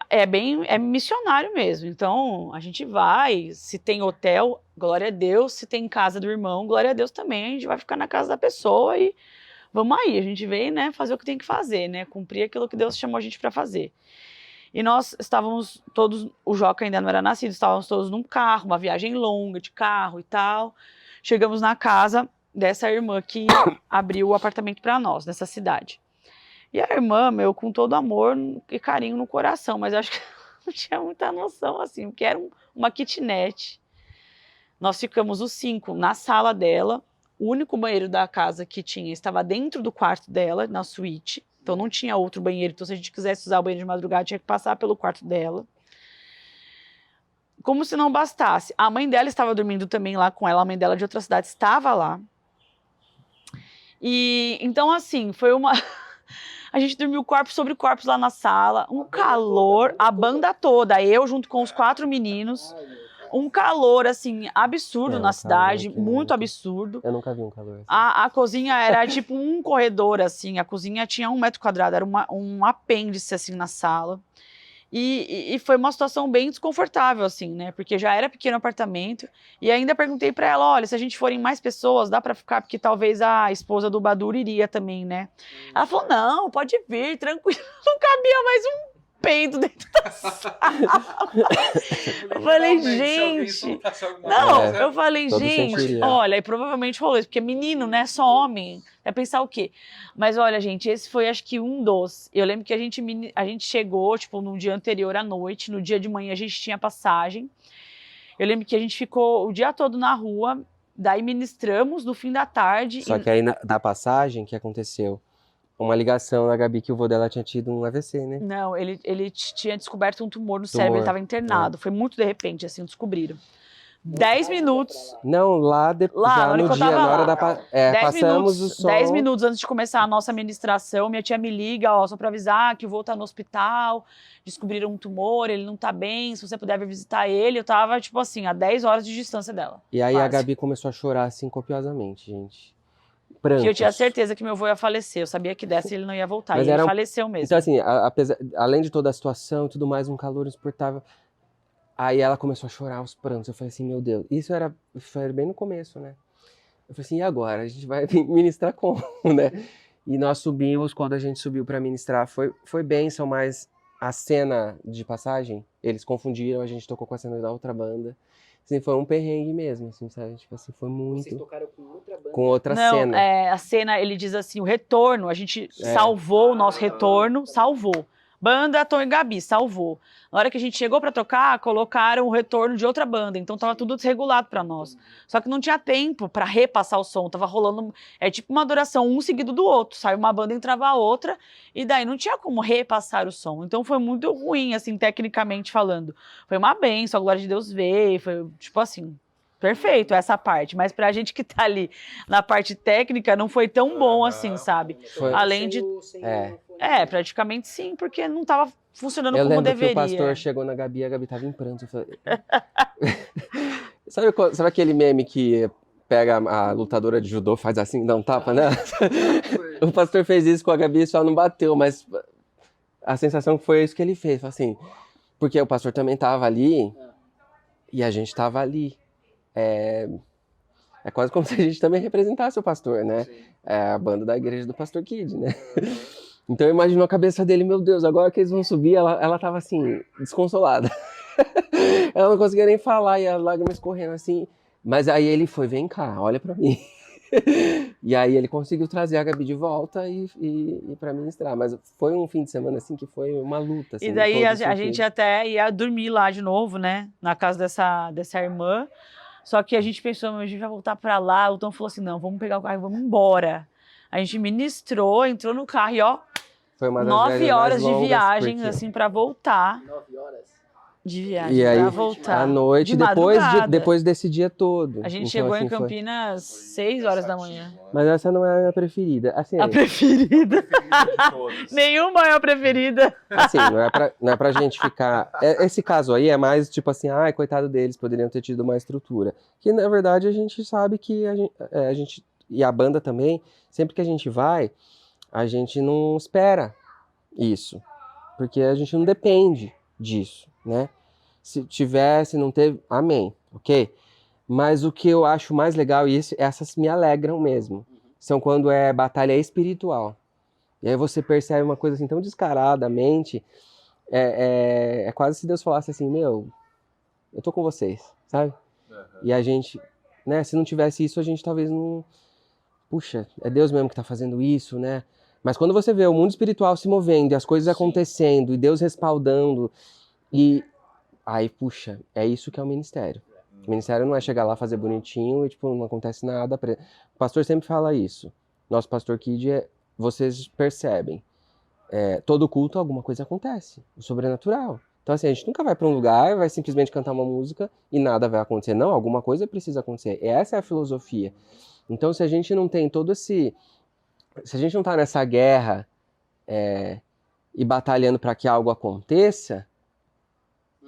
é missionário mesmo. Então a gente vai, se tem hotel, glória a Deus, se tem casa do irmão, glória a Deus também, a gente vai ficar na casa da pessoa e vamos aí, a gente veio, né, fazer o que tem que fazer, né, cumprir aquilo que Deus chamou a gente para fazer. E nós estávamos todos, o Joca ainda não era nascido, estávamos todos num carro, uma viagem longa de carro e tal. Chegamos na casa dessa irmã que abriu o apartamento para nós, nessa cidade. E a irmã, com todo amor e carinho no coração, mas eu acho que não tinha muita noção, assim, porque era uma kitnet. Nós ficamos os 5 na sala dela, o único banheiro da casa que tinha estava dentro do quarto dela, na suíte. Então não tinha outro banheiro. Então se a gente quisesse usar o banheiro de madrugada, tinha que passar pelo quarto dela. Como se não bastasse. A mãe dela estava dormindo também lá com ela. A mãe dela de outra cidade estava lá. E então assim, foi uma... A gente dormiu corpos sobre corpos lá na sala. Um calor, a banda toda. Eu junto com os 4 meninos. Um calor, assim, absurdo na cidade, muito absurdo. Eu nunca vi um calor assim. A cozinha era tipo um corredor, assim, a cozinha tinha 1 metro quadrado, era um apêndice, assim, na sala. E foi uma situação bem desconfortável, assim, né, porque já era pequeno apartamento, e ainda perguntei pra ela, olha, se a gente forem mais pessoas, dá pra ficar, porque talvez a esposa do Badur iria também, né. Ela falou, não, pode vir, tranquilo, não cabia mais um peido dentro da sala. Eu falei, gente... Não, eu falei, gente, olha, e provavelmente rolou isso, porque menino, né, só homem, vai pensar o quê? Mas olha, gente, esse foi acho que um dos... Eu lembro que a gente chegou, tipo, no dia anterior à noite, no dia de manhã a gente tinha passagem. Eu lembro que a gente ficou o dia todo na rua, daí ministramos no fim da tarde. Só que aí na passagem, o que aconteceu? Uma ligação na Gabi que o vô dela tinha tido um AVC, né? Não, ele tinha descoberto um tumor no cérebro, ele estava internado. Foi muito de repente, assim, descobriram. 10 minutos. Não, lá já no dia, na hora da... passamos o som. 10 minutos antes de começar a nossa administração, minha tia me liga, ó, só pra avisar que o vô tá no hospital, descobriram um tumor, ele não tá bem, se você puder vir visitar ele. Eu tava, tipo assim, a 10 horas de distância dela. E aí quase. A Gabi começou a chorar, assim, copiosamente, gente. Prantos. Porque eu tinha certeza que meu avô ia falecer. Eu sabia que dessa ele não ia voltar. Mas e ele faleceu mesmo. Então, assim, além de toda a situação e tudo mais, um calor insuportável. Aí ela começou a chorar aos prantos. Eu falei assim, meu Deus. Isso foi bem no começo, né? Eu falei assim, e agora? A gente vai ministrar como, né? E nós subimos, quando a gente subiu para ministrar, foi bênção, mas a cena de passagem, eles confundiram, a gente tocou com a cena da outra banda. Assim, foi um perrengue mesmo, assim, sabe? Tipo assim, foi muito... Vocês tocaram com outra banda? Com outra não, cena. A cena, ele diz assim, o retorno, a gente salvou o nosso retorno, salvou. Banda Tom e Gabi, salvou. Na hora que a gente chegou pra tocar, colocaram o retorno de outra banda, então tava tudo desregulado pra nós. Só que não tinha tempo pra repassar o som, tava rolando, tipo uma adoração, um seguido do outro, saiu uma banda, entrava a outra, e daí não tinha como repassar o som. Então foi muito ruim, assim, tecnicamente falando. Foi uma bênção, a glória de Deus veio, foi tipo assim... Perfeito essa parte, mas pra gente que tá ali na parte técnica não foi tão bom assim, sabe? Além de... praticamente sim, porque não tava funcionando como deveria. Eu lembro que o pastor chegou na Gabi e a Gabi tava em pranto. Eu falei... sabe aquele meme que pega a lutadora de judô, faz assim, dá um tapa, né? O pastor fez isso com a Gabi e só não bateu, mas a sensação foi isso que ele fez, assim, porque o pastor também tava ali e a gente tava ali. É quase como se a gente também representasse o pastor, né? É a banda da igreja do Pastor Kid, né? Então eu imagino a cabeça dele, meu Deus, agora que eles vão subir, ela tava assim, desconsolada. Ela não conseguia nem falar e as lágrimas correndo assim. Mas aí ele foi, vem cá, olha pra mim. E aí ele conseguiu trazer a Gabi de volta e pra ministrar. Mas foi um fim de semana assim que foi uma luta. Assim, e daí a gente até ia dormir lá de novo, né? Na casa dessa irmã. Só que a gente pensou, a gente vai voltar pra lá. O Tom falou assim, não, vamos pegar o carro e vamos embora. A gente ministrou, entrou no carro e ó, foi uma das 9 horas de viagem, porque... assim, pra voltar. 9 horas? De viagem, e aí, pra voltar. À noite, depois desse dia todo. A gente então, chegou assim, em Campinas 6 horas da manhã. Mas essa não é a minha preferida. Assim, a preferida? Nenhuma é a preferida. Assim, não é pra gente ficar... Esse caso aí é mais tipo assim, ai, coitado deles, poderiam ter tido uma estrutura. Que, na verdade, a gente sabe que a gente... E a banda também, sempre que a gente vai, a gente não espera isso. Porque a gente não depende disso, né? Se tivesse, não teve, amém, ok? Mas o que eu acho mais legal, e essas me alegram mesmo, são quando é batalha espiritual. E aí você percebe uma coisa assim tão descaradamente, é quase se Deus falasse assim, meu, eu tô com vocês, sabe? E a gente, né, se não tivesse isso, a gente talvez não... Puxa, é Deus mesmo que tá fazendo isso, né? Mas quando você vê o mundo espiritual se movendo, e as coisas acontecendo, e Deus respaldando, e aí, puxa, é isso que é o ministério. O ministério não é chegar lá, fazer bonitinho e, tipo, não acontece nada. O pastor sempre fala isso. Nosso pastor Kid vocês percebem. todo culto alguma coisa acontece, o sobrenatural. Então assim, a gente nunca vai para um lugar, vai simplesmente cantar uma música e nada vai acontecer. Não, alguma coisa precisa acontecer. Essa é a filosofia. Então se a gente não tem se a gente não tá nessa guerra e batalhando para que algo aconteça,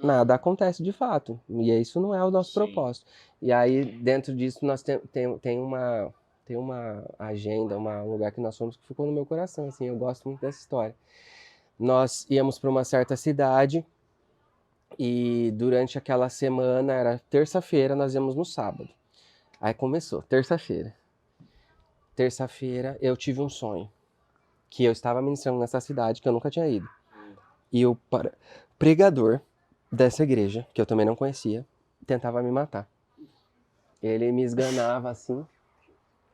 nada acontece de fato. E isso não é o nosso propósito. E aí, dentro disso, nós tem uma agenda, um lugar que nós fomos que ficou no meu coração. Assim, eu gosto muito dessa história. Nós íamos para uma certa cidade e durante aquela semana, era terça-feira, nós íamos no sábado. Aí começou, terça-feira. Terça-feira, eu tive um sonho. Que eu estava ministrando nessa cidade, que eu nunca tinha ido. E o pregador dessa igreja, que eu também não conhecia, tentava me matar. Ele me esganava assim.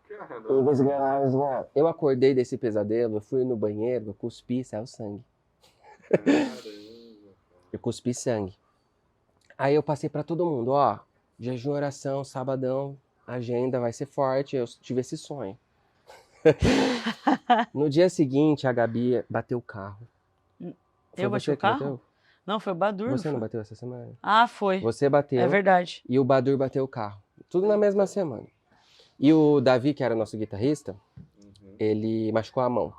Ele esganava. Eu acordei desse pesadelo, eu fui no banheiro, eu cuspi, saiu sangue. Eu cuspi sangue. Aí eu passei pra todo mundo, jejum, oração, sabadão, agenda vai ser forte, eu tive esse sonho. No dia seguinte, a Gabi bateu o carro. Eu bati o carro? Não, foi o Badur. Você não bateu essa semana? Ah, foi. Você bateu. É verdade. E o Badur bateu o carro. Tudo na mesma semana. E o Davi, que era nosso guitarrista, ele machucou a mão.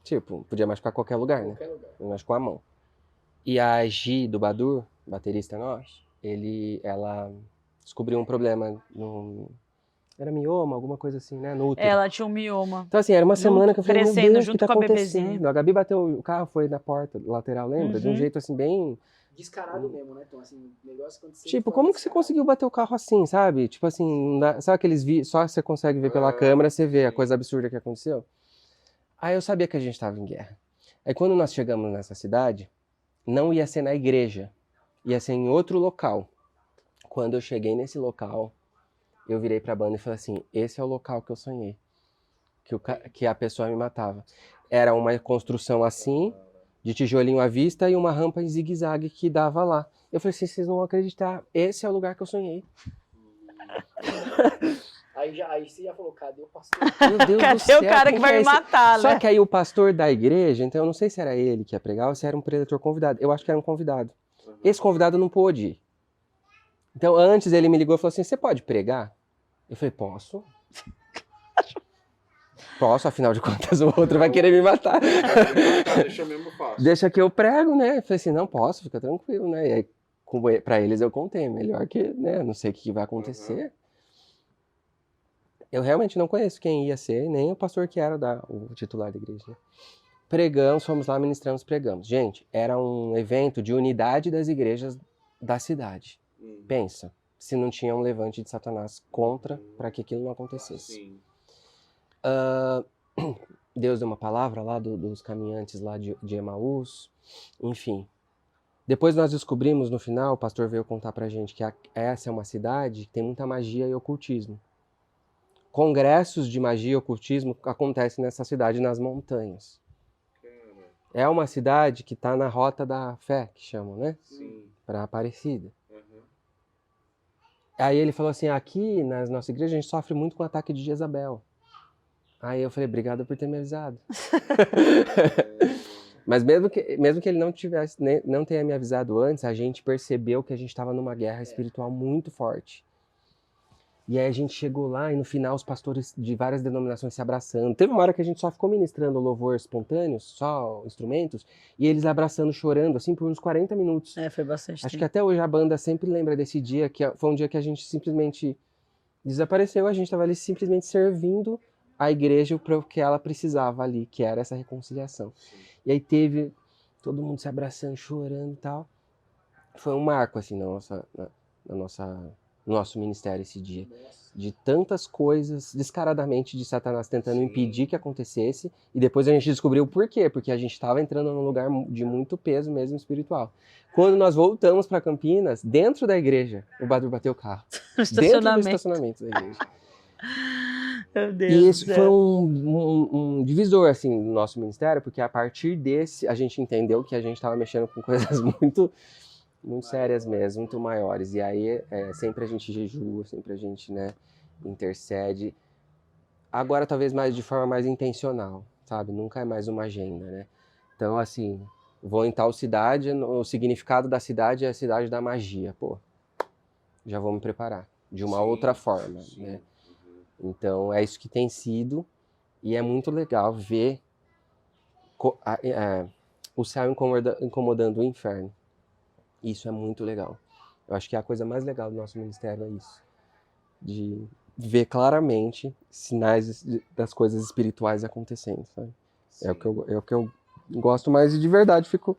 Tipo, podia machucar qualquer lugar, né? Ele machucou a mão. E a Gi, do Badur, baterista nosso, ela descobriu um problema era mioma, alguma coisa assim, né? No útero. Ela tinha um mioma. Então, assim, era uma semana que eu falei, crescendo meu Deus, junto o que tá com a acontecendo? bebezinha. A Gabi bateu o carro, foi na porta lateral, lembra? De um jeito, assim, bem... Descarado mesmo, né? Então, assim, o negócio aconteceu. Tipo, como que você conseguiu bater o carro assim, sabe? Tipo assim, sabe aqueles vídeos, só você consegue ver pela câmera, você vê a coisa absurda que aconteceu? Aí eu sabia que a gente estava em guerra. Aí quando nós chegamos nessa cidade, não ia ser na igreja, ia ser em outro local. Quando eu cheguei nesse local, eu virei pra banda e falei assim, esse é o local que eu sonhei, que a pessoa me matava. Era uma construção assim, de tijolinho à vista e uma rampa em zigue-zague que dava lá. Eu falei assim, vocês não vão acreditar, esse é o lugar que eu sonhei. Aí você já falou, cadê o pastor? Meu Deus do Cadê céu, o cara quem que vai é me esse? matar, Só né? que aí o pastor da igreja, então eu não sei se era ele que ia pregar ou se era um preletor convidado. Eu acho que era um convidado. Esse convidado não pôde ir. Então antes ele me ligou e falou assim, você pode pregar? Eu falei, posso. Posso, afinal de contas o outro vai querer me matar. Deixa eu mesmo fácil. Deixa que eu prego, né? Eu falei assim, não posso, fica tranquilo, né? E aí pra eles eu contei, melhor que, né? Não sei o que vai acontecer. Eu realmente não conheço quem ia ser, nem o pastor que era o titular da igreja. Né? Pregamos, fomos lá, ministramos, pregamos. Gente, era um evento de unidade das igrejas da cidade. Pensa, se não tinha um levante de Satanás contra para que aquilo não acontecesse. Deus deu uma palavra lá dos caminhantes lá de Emaús, enfim. Depois nós descobrimos no final, o pastor veio contar pra gente que essa é uma cidade que tem muita magia e ocultismo. Congressos de magia e ocultismo acontecem nessa cidade, nas montanhas. É uma cidade que está na rota da fé, que chamam, né? Sim. Para Aparecida. Aí ele falou assim, aqui na nossa igreja a gente sofre muito com o ataque de Jezabel. Aí eu falei, obrigado por ter me avisado. Mas mesmo que ele não tenha me avisado antes, a gente percebeu que a gente estava numa guerra espiritual muito forte. E aí a gente chegou lá e no final os pastores de várias denominações se abraçando. Teve uma hora que a gente só ficou ministrando louvor espontâneo, só instrumentos, e eles abraçando, chorando, assim, por uns 40 minutos. Foi bastante Acho que até hoje a banda sempre lembra desse dia, que foi um dia que a gente simplesmente desapareceu, a gente estava ali simplesmente servindo a igreja para o que ela precisava ali, que era essa reconciliação. E aí teve todo mundo se abraçando, chorando e tal. Foi um marco, assim, no nosso ministério esse dia. De tantas coisas, descaradamente, de Satanás tentando impedir que acontecesse. E depois a gente descobriu o porquê. Porque a gente estava entrando num lugar de muito peso mesmo espiritual. Quando nós voltamos para Campinas, dentro da igreja, o Badur bateu o carro. Dentro do estacionamento da igreja. Meu Deus E isso foi um divisor, assim, no nosso ministério. Porque a partir desse, a gente entendeu que a gente estava mexendo com coisas muito sérias mesmo, muito maiores. E aí, sempre a gente jejua, sempre a gente, né, intercede. Agora, talvez de forma mais intencional. sabe? Nunca é mais uma agenda, né? Então, assim, vou em tal cidade, o significado da cidade é a cidade da magia. Pô, já vou me preparar de uma outra forma, né? Então, é isso que tem sido, e é muito legal ver o céu incomodando o inferno. Isso é muito legal. Eu acho que a coisa mais legal do nosso ministério é isso. De ver claramente sinais das coisas espirituais acontecendo, sabe? É o que eu gosto mais, e de verdade fico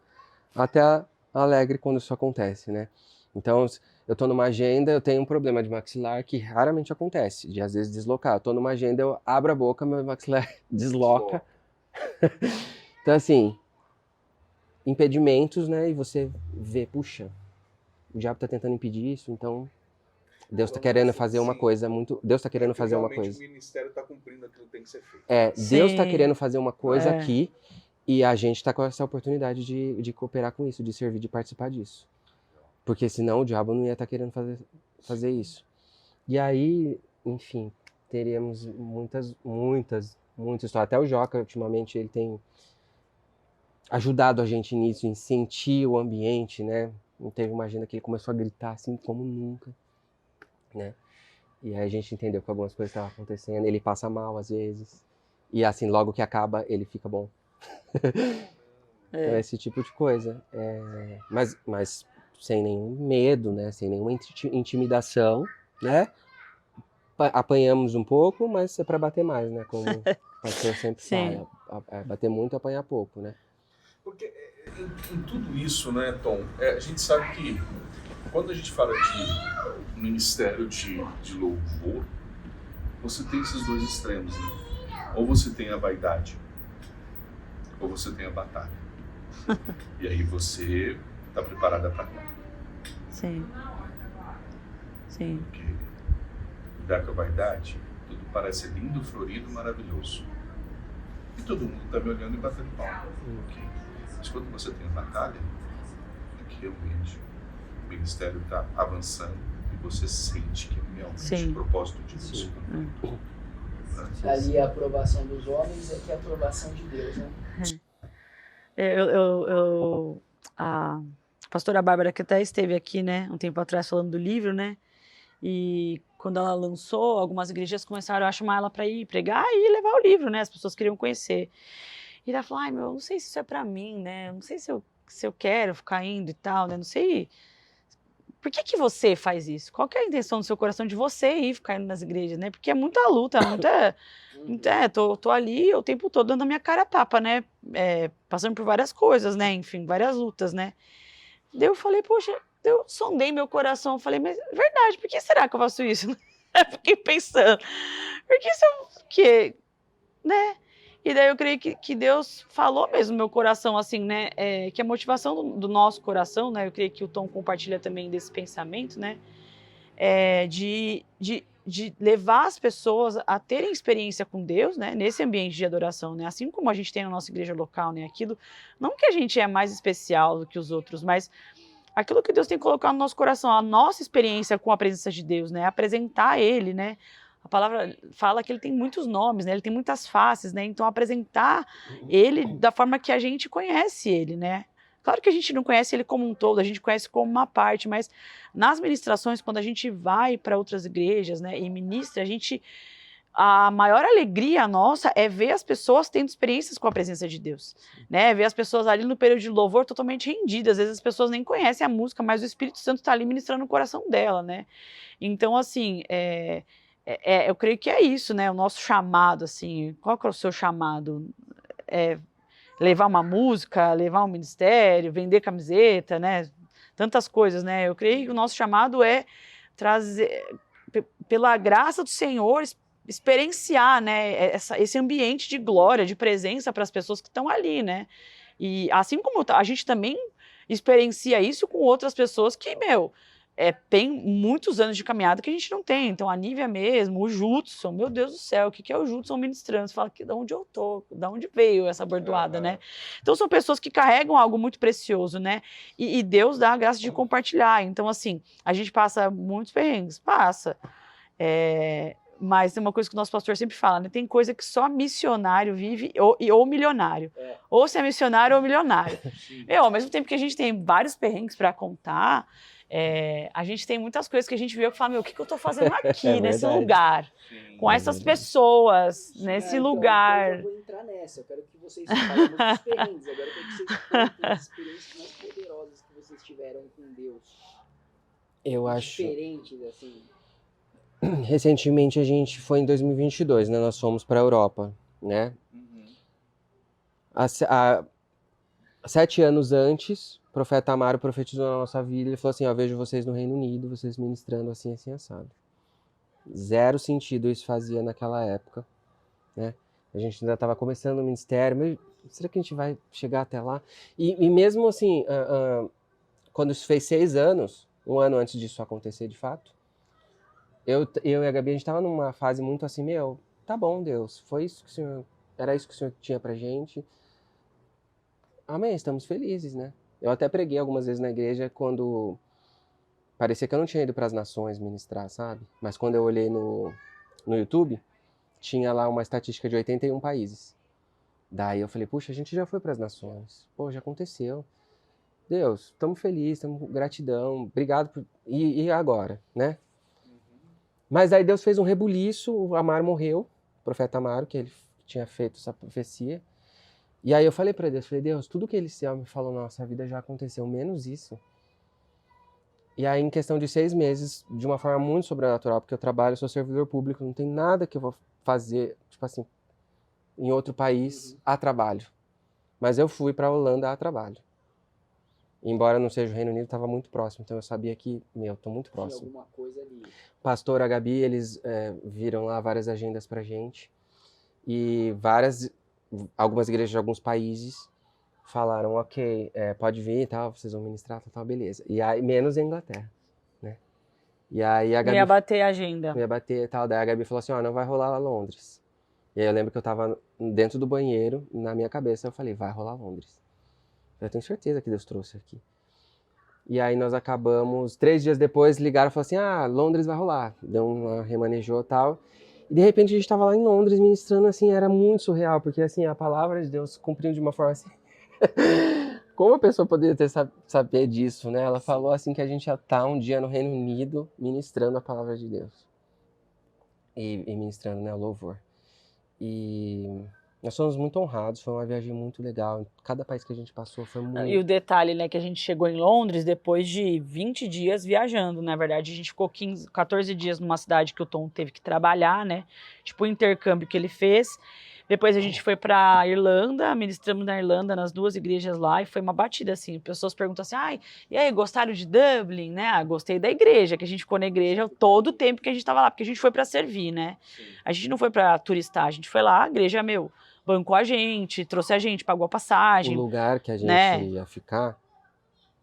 até alegre quando isso acontece, né? Então, eu tô numa agenda, eu tenho um problema de maxilar que raramente acontece, de às vezes deslocar. Eu tô numa agenda, eu abro a boca, meu maxilar desloca. Então, assim, impedimentos, né? E você vê, puxa, o diabo tá tentando impedir isso, então Deus tá querendo fazer uma coisa muito... Deus tá querendo fazer uma coisa. O ministério tá cumprindo aquilo que tem que ser feito. Deus tá querendo fazer uma coisa aqui, e a gente tá com essa oportunidade de cooperar com isso, de servir, de participar disso. Porque senão o diabo não ia estar querendo fazer isso. E aí, enfim, teríamos muitas histórias. Até o Joca, ultimamente, ele tem ajudado a gente nisso, em sentir o ambiente, né? Não teve uma agenda que ele começou a gritar assim como nunca, né? E aí a gente entendeu que algumas coisas estavam acontecendo. Ele passa mal às vezes. E assim, logo que acaba, ele fica bom. Então, esse tipo de coisa. Mas sem nenhum medo, né? Sem nenhuma intimidação, né? Apanhamos um pouco, mas é para bater mais, né? Como o pastor sempre fala. Bater muito, apanhar pouco, né? Porque em tudo isso, né, Tom, a gente sabe que quando a gente fala de ministério de louvor, você tem esses dois extremos, né? Ou você tem a vaidade, ou você tem a batalha. E aí você está preparada para qual? Sim. Porque lidar com a vaidade, tudo parece lindo, florido, maravilhoso. E todo mundo está me olhando e batendo palma. Okay. Mas quando você tem batalha, é que realmente o ministério está avançando e você sente que realmente o propósito de Deus. Ali a aprovação dos homens é que a aprovação de Deus, né? A pastora Bárbara, que até esteve aqui, né, um tempo atrás falando do livro, né, e quando ela lançou, algumas igrejas começaram a chamar ela para ir pregar e levar o livro, né, as pessoas queriam conhecer. E ela falou, não sei se isso é para mim, né, não sei se eu quero ficar indo e tal, né, não sei... Por que você faz isso? Qual que é a intenção do seu coração de você ir ficar indo nas igrejas, né? Porque é muita luta, tô ali o tempo todo dando a minha cara a tapa, né? Passando por várias coisas, né? Enfim, várias lutas, né? Daí eu falei, poxa, eu sondei meu coração, falei, mas é verdade, por que será que eu faço isso? Fiquei pensando, né? E daí eu creio que Deus falou mesmo no meu coração, assim, né, que a motivação do nosso coração, né, eu creio que o Tom compartilha também desse pensamento, né, de levar as pessoas a terem experiência com Deus, né, nesse ambiente de adoração, né, assim como a gente tem na nossa igreja local, né, aquilo, não que a gente é mais especial do que os outros, mas aquilo que Deus tem colocado no nosso coração, a nossa experiência com a presença de Deus, né, apresentar Ele, né. A palavra fala que ele tem muitos nomes, né? Ele tem muitas faces, né? Então, apresentar ele da forma que a gente conhece ele, né? Claro que a gente não conhece ele como um todo, a gente conhece como uma parte, mas nas ministrações, quando a gente vai para outras igrejas, né, e ministra, a maior alegria nossa é ver as pessoas tendo experiências com a presença de Deus, né? Ver as pessoas ali no período de louvor totalmente rendidas. Às vezes as pessoas nem conhecem a música, mas o Espírito Santo está ali ministrando no coração dela, né? Então, assim, eu creio que é isso, né? O nosso chamado, assim. Qual que é o seu chamado? Levar uma música, levar um ministério, vender camiseta, né? Tantas coisas, né? Eu creio que o nosso chamado é trazer, pela graça do Senhor, experienciar, né? Esse ambiente de glória, de presença para as pessoas que estão ali, né? E assim como a gente também experiencia isso com outras pessoas que, tem muitos anos de caminhada que a gente não tem. Então, a Nívia mesmo, o Judson, meu Deus do céu, o que é o Judson ministrando? Você fala, de onde eu tô? De onde veio essa bordoada, né? Então, são pessoas que carregam algo muito precioso, né? E Deus dá a graça de compartilhar. Então, assim, a gente passa muitos perrengues, passa. Mas tem uma coisa que o nosso pastor sempre fala, né? Tem coisa que só missionário vive ou milionário. Ou se é missionário ou milionário. Ao mesmo tempo que a gente tem vários perrengues para contar, a gente tem muitas coisas que a gente viu que fala, o que eu tô fazendo aqui, nesse lugar? Com essas pessoas, nesse lugar. Então eu já vou entrar nessa. Eu quero que vocês falem dos perrengues. Agora eu quero que vocês contem as experiências mais poderosas que vocês tiveram com Deus. Eu acho... Diferentes, assim. Recentemente a gente foi em 2022, né? Nós fomos para a Europa, né? Há 7 anos antes, o profeta Amaro profetizou na nossa vida. Ele falou assim, vejo vocês no Reino Unido, vocês ministrando assim, assim, assado. 0 sentido isso fazia naquela época, né? A gente ainda estava começando o ministério, mas será que a gente vai chegar até lá? E mesmo assim, quando isso fez 6 anos, 1 ano antes disso acontecer de fato, eu e a Gabi, a gente estava numa fase muito assim, tá bom, Deus, foi isso que o Senhor, era isso que o Senhor tinha pra gente. Amém, estamos felizes, né? Eu até preguei algumas vezes na igreja quando parecia que eu não tinha ido para as nações ministrar, sabe? Mas quando eu olhei no YouTube, tinha lá uma estatística de 81 países. Daí eu falei, puxa, a gente já foi para as nações. Pô, já aconteceu. Deus, estamos felizes, estamos gratidão, obrigado por... E agora, né? Mas aí Deus fez um rebuliço, o Amaro morreu, o profeta Amaro, que ele tinha feito essa profecia. E aí eu falei para Deus, Deus, tudo que ele me falou na nossa vida já aconteceu, menos isso. E aí em questão de 6 meses, de uma forma muito sobrenatural, porque eu trabalho, sou servidor público, não tem nada que eu vou fazer, tipo assim, em outro país a trabalho. Mas eu fui para a Holanda a trabalho. Embora não seja o Reino Unido, estava muito próximo, então eu sabia que, estou muito próximo. Alguma coisa ali. Pastor, a Gabi, eles viram lá várias agendas pra gente, e algumas igrejas de alguns países falaram, ok, pode vir e tal, vocês vão ministrar, tal, beleza. E aí, menos a Inglaterra, né? E aí a Gabi... Não ia bater a agenda. Não ia bater e tal, daí a Gabi falou assim, não vai rolar lá Londres. E aí eu lembro que eu tava dentro do banheiro, na minha cabeça eu falei, vai rolar Londres. Eu tenho certeza que Deus trouxe aqui. E aí nós acabamos, 3 dias depois, ligaram e falaram assim, Londres vai rolar. Deu uma remanejou e tal. E de repente a gente estava lá em Londres ministrando, assim, era muito surreal, porque assim, a palavra de Deus cumpriu de uma forma assim... Como a pessoa poderia saber disso, né? Ela falou assim que a gente já tá um dia no Reino Unido ministrando a palavra de Deus. E ministrando, né, o louvor. E... nós fomos muito honrados, foi uma viagem muito legal. Cada país que a gente passou foi muito... E o detalhe, né, que a gente chegou em Londres depois de 20 dias viajando. Na verdade, a gente ficou 14 dias numa cidade que o Tom teve que trabalhar, né? Tipo o intercâmbio que ele fez. Depois a gente foi pra Irlanda, ministramos na Irlanda, nas 2 igrejas lá, e foi uma batida, assim. Pessoas perguntam assim, e aí, gostaram de Dublin, né? Gostei da igreja, que a gente ficou na igreja todo o tempo que a gente tava lá, porque a gente foi pra servir, né? A gente não foi pra turistar, a gente foi lá, a igreja, bancou a gente, trouxe a gente, pagou a passagem. O lugar que a gente ia ficar,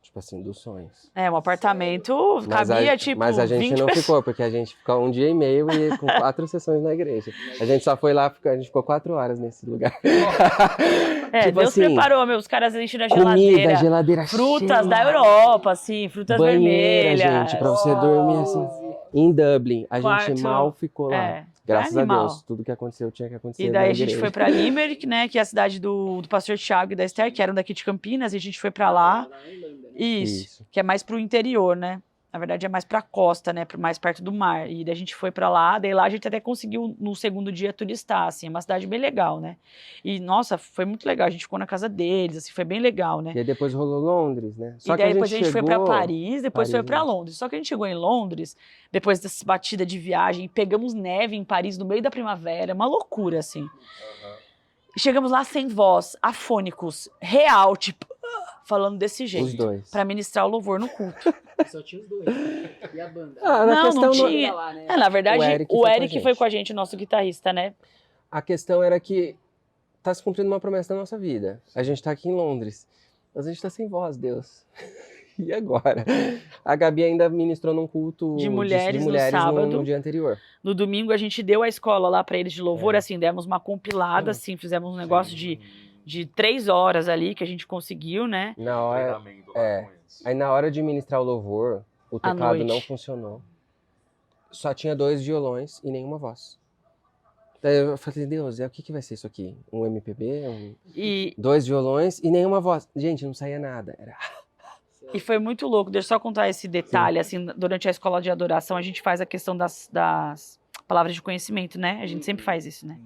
tipo assim, dos sonhos. Um apartamento cabia, Mas a gente não ficou, porque a gente ficou 1 dia e meio e com 4 sessões na igreja. A gente só foi lá, a gente ficou 4 horas nesse lugar. Tipo Deus assim, preparou, os caras enchiam na comida, geladeira frutas cheia. Da Europa, assim, frutas banheira, vermelhas. Gente, pra você dormir assim. Em Dublin, a gente mal ficou lá. Graças a Deus, tudo que aconteceu tinha que acontecer. E daí a gente foi pra Limerick, né, que é a cidade do pastor Thiago e da Esther, que eram daqui de Campinas, e a gente foi pra lá. Isso, que é mais pro interior, né? Na verdade é mais pra costa, né, mais perto do mar. E daí a gente foi pra lá, daí lá a gente até conseguiu no segundo dia turistar, assim, é uma cidade bem legal, né? E nossa, foi muito legal, a gente ficou na casa deles, assim, foi bem legal, né? E aí depois rolou Londres, né? Só e daí depois a gente foi pra Paris, depois foi pra Londres. Só que a gente chegou em Londres, depois dessa batida de viagem, pegamos neve em Paris no meio da primavera, uma loucura, assim. Chegamos lá sem voz, afônicos, real, tipo, falando desse jeito. Os 2. Pra ministrar o louvor no culto. Só tinha os 2. E a banda? Não tinha. Lá, né? Na verdade, o Eric foi com a gente, nosso guitarrista, né? A questão era que tá se cumprindo uma promessa da nossa vida. A gente tá aqui em Londres, mas a gente tá sem voz, Deus. E agora? A Gabi ainda ministrou num culto de mulheres no sábado, no dia anterior. No domingo a gente deu a escola lá pra eles de louvor, assim, demos uma compilada, assim, fizemos um negócio de 3 horas ali que a gente conseguiu, né? Na hora, aí na hora de ministrar o louvor, o teclado não funcionou. só tinha 2 violões e nenhuma voz. Daí eu falei, Deus, o que vai ser isso aqui? Um MPB? 2 violões e nenhuma voz. Gente, não saía nada. E foi muito louco. Deixa eu só contar esse detalhe. Assim, durante a escola de adoração, a gente faz a questão das palavras de conhecimento, né? A gente sempre faz isso, né?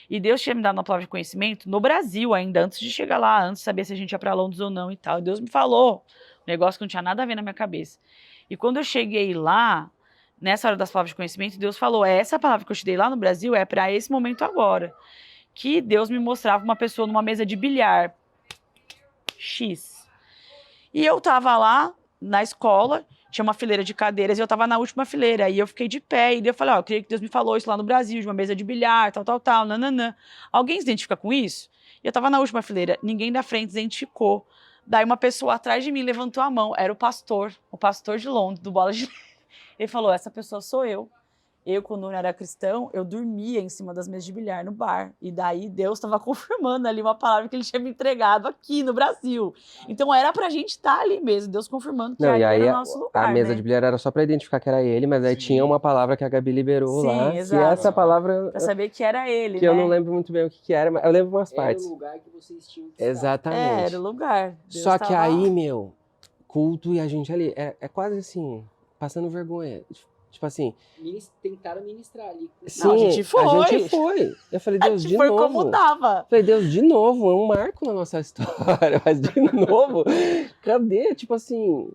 E Deus tinha me dado uma palavra de conhecimento no Brasil ainda, antes de chegar lá, antes de saber se a gente ia pra Londres ou não e tal. E Deus me falou um negócio que não tinha nada a ver na minha cabeça. E quando eu cheguei lá, nessa hora das palavras de conhecimento, Deus falou, essa palavra que eu te dei lá no Brasil é para esse momento agora. Que Deus me mostrava uma pessoa numa mesa de bilhar. X. E eu tava lá na escola, tinha uma fileira de cadeiras e eu tava na última fileira. E eu fiquei de pé e eu falei, eu queria que Deus me falou isso lá no Brasil, de uma mesa de bilhar, tal, nananã. Alguém se identifica com isso? E eu tava na última fileira, ninguém da frente se identificou. Daí uma pessoa atrás de mim levantou a mão, era o pastor de Londres, do Bola de Neve. Ele falou, essa pessoa sou eu. Eu, quando eu era cristão, eu dormia em cima das mesas de bilhar no bar. E daí Deus estava confirmando ali uma palavra que ele tinha me entregado aqui no Brasil. Então era pra gente estar ali mesmo, Deus confirmando que ali era o nosso lugar, a mesa né? de bilhar era só pra identificar que era ele, mas aí tinha uma palavra que a Gabi liberou lá. Exato. E essa palavra... Pra saber que era ele, que né? eu não lembro muito bem o que era, mas eu lembro umas partes. Era o lugar que vocês tinham que estar. Exatamente. Era o lugar. Deus Só que tava aí, lá. culto e a gente ali, é quase assim, passando vergonha. Tipo assim... Tentaram ministrar ali. Sim, Não, a gente foi. Eu falei, Deus, de foi novo. como dava. Falei, Deus, de novo, é um marco na nossa história, mas de novo, cadê? Tipo assim...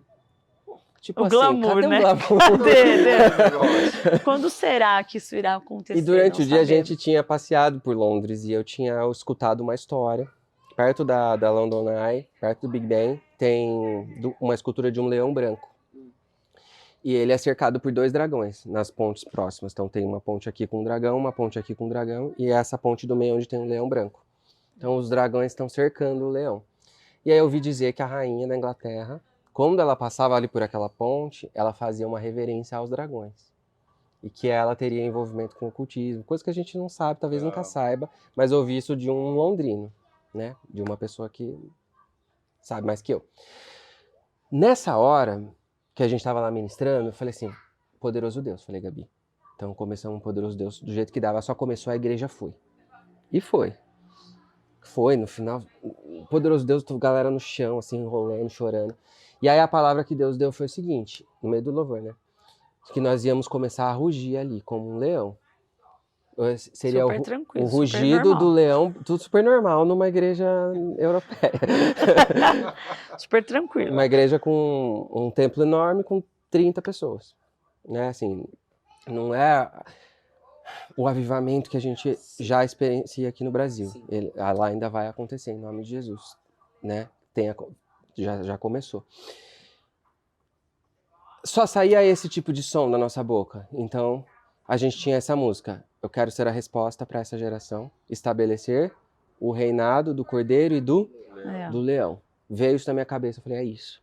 O glamour, cadê né? o glamour? Cadê? Quando será que isso irá acontecer? E durante Não o dia a sabemos. gente tinha passeado por Londres e eu tinha escutado uma história. Perto da London Eye, perto do Big Ben, tem uma escultura de um leão branco. E ele é cercado por 2 dragões nas pontes próximas. Então tem uma ponte aqui com um dragão, uma ponte aqui com um dragão e essa ponte do meio onde tem um leão branco. Então os dragões estão cercando o leão. E aí eu ouvi dizer que a rainha da Inglaterra, quando ela passava ali por aquela ponte, ela fazia uma reverência aos dragões. E que ela teria envolvimento com o ocultismo, coisa que a gente não sabe, talvez nunca saiba, mas eu ouvi isso de um londrino, né? De uma pessoa que sabe mais que eu. Nessa hora que a gente estava lá ministrando, eu falei assim, poderoso Deus, falei, Gabi. Então começamos um poderoso Deus do jeito que dava, só começou, a igreja foi. E foi. Foi, no final, poderoso Deus, galera no chão, assim, enrolando, chorando. E aí a palavra que Deus deu foi o seguinte, no meio do louvor, né? Que nós íamos começar a rugir ali, como um leão. Seria Super o tranquilo, rugido super do leão, tudo super normal numa igreja europeia. Super tranquilo. Uma igreja com um templo enorme com 30 pessoas. Né? Assim, não é o avivamento que a gente já experiencia aqui no Brasil. Lá ainda vai acontecer, em nome de Jesus. Né? Já começou. Só saía esse tipo de som da nossa boca. Então, a gente tinha essa música. Eu quero ser a resposta para essa geração. Estabelecer o reinado do cordeiro e do leão. Veio isso na minha cabeça. Eu falei, é isso.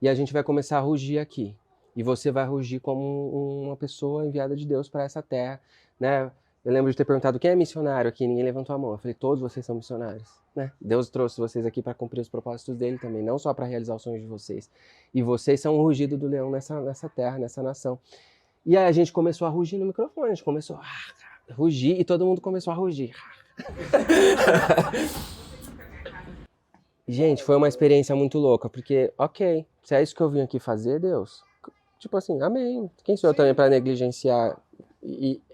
E a gente vai começar a rugir aqui. E você vai rugir como uma pessoa enviada de Deus para essa terra. Né? Eu lembro de ter perguntado quem é missionário aqui. Ninguém levantou a mão. Eu falei, todos vocês são missionários. Né? Deus trouxe vocês aqui para cumprir os propósitos dele também. Não só para realizar os sonhos de vocês. E vocês são o rugido do leão nessa terra, nessa nação. E aí a gente começou a rugir no microfone, a gente começou a rugir e todo mundo começou a rugir. Gente, foi uma experiência muito louca, porque, ok, se é isso que eu vim aqui fazer, Deus, tipo assim, amém. Quem sou eu também para negligenciar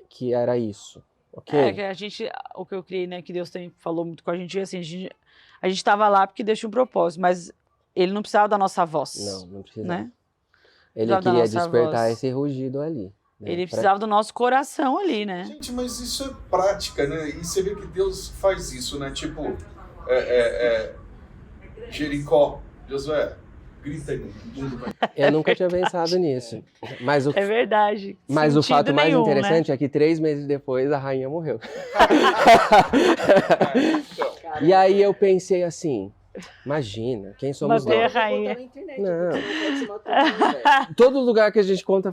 que era isso? Okay? Que a gente, o que eu criei, né, que Deus também falou muito com a gente, assim, a gente estava lá porque Deus tinha um propósito, mas ele não precisava da nossa voz. Não precisava. Né? Ele queria despertar esse rugido ali. Né? Ele precisava do nosso coração ali, né? Gente, mas isso é prática, né? E você vê que Deus faz isso, né? Tipo, Jericó, Josué, grita aí, o mundo vai. Eu nunca tinha pensado nisso. Mas é verdade. Mas o fato mais interessante é que 3 meses depois a rainha morreu. E aí eu pensei assim, imagina, quem somos nós? A rainha. Não. Todo lugar que a gente conta,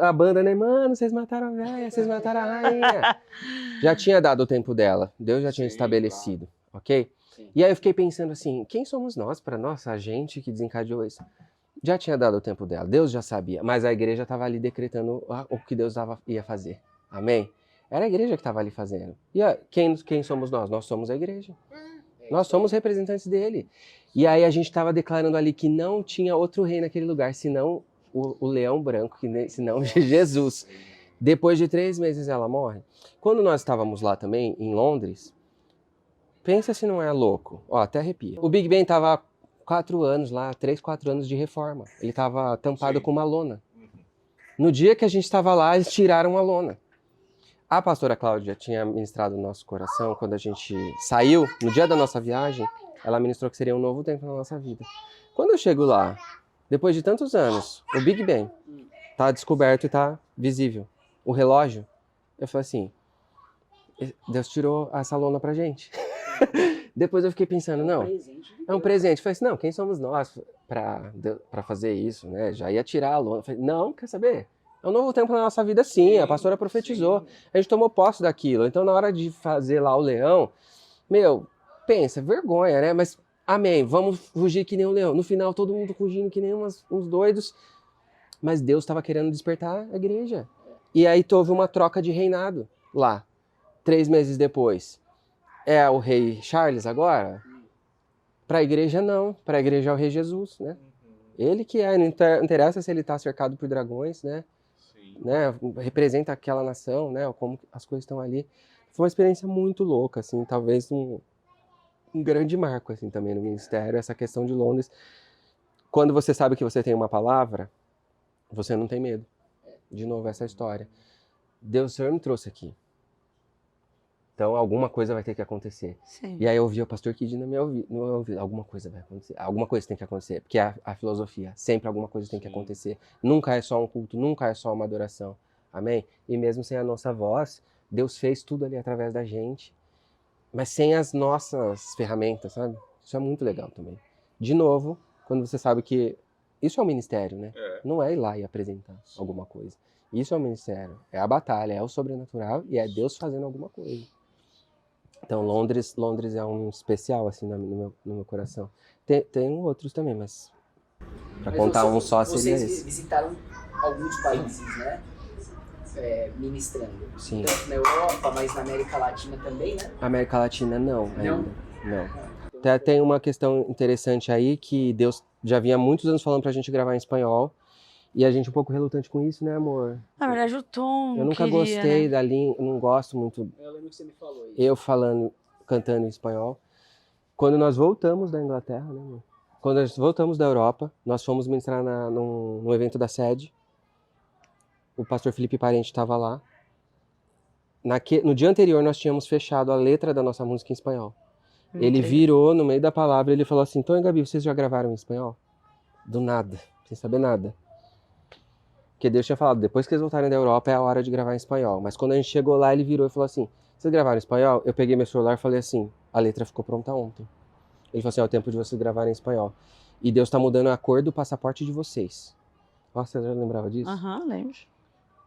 a banda, né? Mano, vocês mataram a velha, vocês mataram a rainha. Já tinha dado o tempo dela, Deus já tinha estabelecido, ok? Sim. E aí eu fiquei pensando assim, quem somos nós para nossa gente que desencadeou isso? Já tinha dado o tempo dela, Deus já sabia, mas a igreja estava ali decretando o que Deus ia fazer. Amém? Era a igreja que estava ali fazendo. E quem somos nós? Nós somos a igreja. Nós somos representantes dele. E aí a gente estava declarando ali que não tinha outro rei naquele lugar, senão o leão branco, senão Jesus. Depois de 3 meses ela morre. Quando nós estávamos lá também, em Londres, pensa se não é louco. Ó, até arrepia. O Big Ben estava 4 anos lá, 3, 4 anos de reforma. Ele estava tampado com uma lona. No dia que a gente estava lá, eles tiraram a lona. A pastora Cláudia tinha ministrado no nosso coração, quando a gente saiu, no dia da nossa viagem, ela ministrou que seria um novo tempo na nossa vida. Quando eu chego lá, depois de tantos anos, o Big Ben tá descoberto e tá visível. O relógio, eu falei assim, Deus tirou essa lona pra gente. Depois eu fiquei pensando, não, é um presente. Eu falei assim, não, quem somos nós pra fazer isso, né? Já ia tirar a lona. Eu falei, não, quer saber? É um novo tempo na nossa vida, sim. A pastora profetizou. A gente tomou posse daquilo. Então, na hora de fazer lá o leão, pensa, vergonha, né? Mas, amém, vamos fugir que nem um leão. No final, todo mundo fugindo que nem uns doidos. Mas Deus estava querendo despertar a igreja. E aí houve uma troca de reinado lá. 3 meses depois. É o rei Charles agora? Para a igreja, não. Para a igreja é o rei Jesus, né? Ele que é, não interessa se ele está cercado por dragões, né? Né, representa aquela nação, né, como as coisas estão ali. Foi uma experiência muito louca, assim, talvez um grande marco, assim, também no ministério, essa questão de Londres. Quando você sabe que você tem uma palavra, você não tem medo. De novo, essa história. Deus, o Senhor me trouxe aqui. Então, alguma coisa vai ter que acontecer. Sim. E aí eu ouvi o pastor Kid no meu ouvido, alguma coisa vai acontecer, alguma coisa tem que acontecer, porque é a filosofia, sempre alguma coisa tem que acontecer. Nunca é só um culto, nunca é só uma adoração. Amém? E mesmo sem a nossa voz, Deus fez tudo ali através da gente, mas sem as nossas ferramentas, sabe? Isso é muito legal também. De novo, quando você sabe que isso é um ministério, né? Não é ir lá e apresentar alguma coisa. Isso é um ministério, é a batalha, é o sobrenatural e é Deus fazendo alguma coisa. Então, Londres é um especial, assim, no meu coração. Tem outros também, mas para contar um só seria esse. Vocês visitaram alguns países, né? Ministrando. Sim. Tanto na Europa, mas na América Latina também, né? América Latina, não, ainda. Não. Tem uma questão interessante aí, que Deus já vinha há muitos anos falando pra gente gravar em espanhol, e a gente um pouco relutante com isso, né, amor? Na verdade, o Tom Eu nunca gostei da língua, não gosto muito. Eu lembro que você me falou isso. Eu cantando em espanhol. Quando nós voltamos da Inglaterra, né, amor? Quando nós voltamos da Europa, nós fomos ministrar num evento da sede. O pastor Felipe Parente estava lá. No dia anterior, nós tínhamos fechado a letra da nossa música em espanhol. Ele virou no meio da palavra e ele falou assim, Tom e Gabi, vocês já gravaram em espanhol? Do nada, sem saber nada. Porque Deus tinha falado, depois que eles voltarem da Europa é a hora de gravar em espanhol. Mas quando a gente chegou lá, ele virou e falou assim, vocês gravaram em espanhol? Eu peguei meu celular e falei assim, a letra ficou pronta ontem. Ele falou assim, é o tempo de vocês gravarem em espanhol. E Deus está mudando a cor do passaporte de vocês. Nossa, você já lembrava disso? Lembro.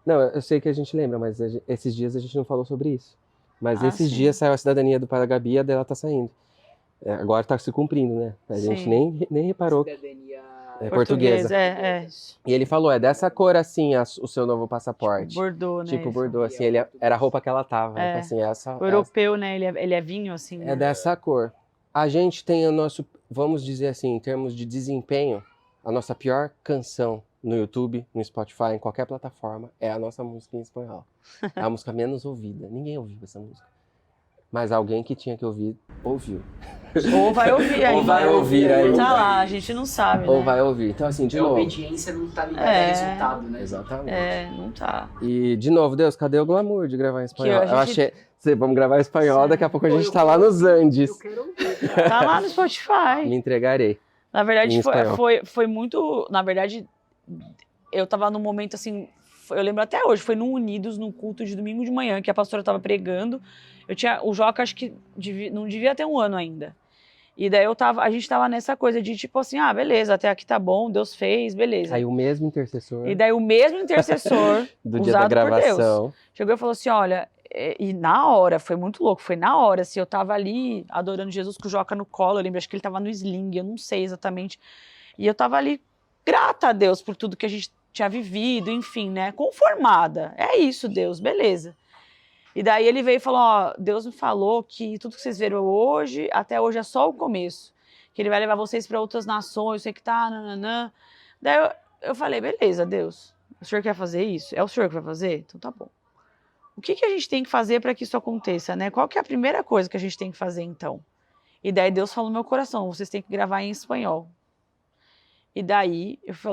Não, eu sei que a gente lembra, mas esses dias a gente não falou sobre isso. Mas esses sim. dias saiu a cidadania do pai da Gabi e a dela tá saindo. Agora tá se cumprindo, né? A gente nem reparou. Cidadania Portuguesa. Isso. E ele falou, é dessa cor assim o seu novo passaporte. Tipo Bordeaux, né? Tipo Bordeaux, assim, era a roupa que ela tava. Ele falou assim, O europeu, né? Ele é vinho, assim. É dessa cor. A gente tem o nosso, vamos dizer assim, em termos de desempenho, a nossa pior canção no YouTube, no Spotify, em qualquer plataforma, é a nossa música em espanhol. É a música menos ouvida. Ninguém ouviu essa música. Mas alguém que tinha que ouvir, ouviu. Ou vai ouvir ainda. Ou vai ouvir ainda. Tá lá, a gente não sabe, né? Ou vai ouvir. Então, assim, de a novo. obediência não tá ligada a resultado, né? Exatamente. Não tá. E, de novo, Deus, cadê o glamour de gravar em espanhol? Que a gente- Eu achei, vamos gravar em espanhol, daqui a pouco a gente tá lá nos Andes. Eu quero ouvir. Tá lá no Spotify. Me entregarei. Na verdade, Em espanhol. foi muito. Na verdade, eu tava num momento assim. Eu lembro até hoje, foi no Unidos, no culto de domingo de manhã, que a pastora tava pregando. O Joca, acho que não devia ter 1 ano ainda. E daí a gente tava nessa coisa de tipo assim, beleza, até aqui tá bom, Deus fez, beleza. Aí o mesmo intercessor E daí o mesmo intercessor, do dia da usado por Deus, gravação. chegou e falou assim, olha, e na hora, foi muito louco, foi na hora, assim, eu tava ali adorando Jesus com o Joca no colo, eu lembro, acho que ele tava no sling, eu não sei exatamente. E eu tava ali grata a Deus por tudo que a gente tinha vivido, enfim, né? Conformada. É isso, Deus, beleza. E daí ele veio e falou, ó, Deus me falou que tudo que vocês viram hoje, até hoje é só o começo. Que ele vai levar vocês para outras nações, eu sei que tá, nananã. Daí eu falei, beleza, Deus, o senhor quer fazer isso? É o senhor que vai fazer? Então tá bom. O que a gente tem que fazer para que isso aconteça, né? Qual que é a primeira coisa que a gente tem que fazer, então? E daí Deus falou no meu coração, vocês têm que gravar em espanhol. E daí eu fui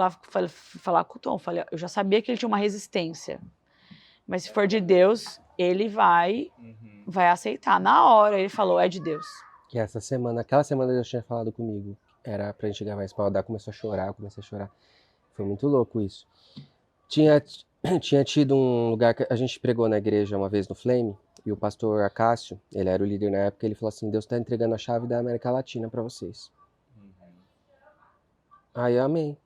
falar com o Tom, falei, eu já sabia que ele tinha uma resistência. Mas se for de Deus, ele vai aceitar. Na hora ele falou, é de Deus. Que aquela semana Deus tinha falado comigo, era pra gente gravar em espanhol, daí começou a chorar, eu comecei a chorar. Foi muito louco isso. Tinha tido um lugar que a gente pregou na igreja uma vez no Flame, e o pastor Acácio, ele era o líder na época, ele falou assim, Deus está entregando a chave da América Latina para vocês. Aí eu amei.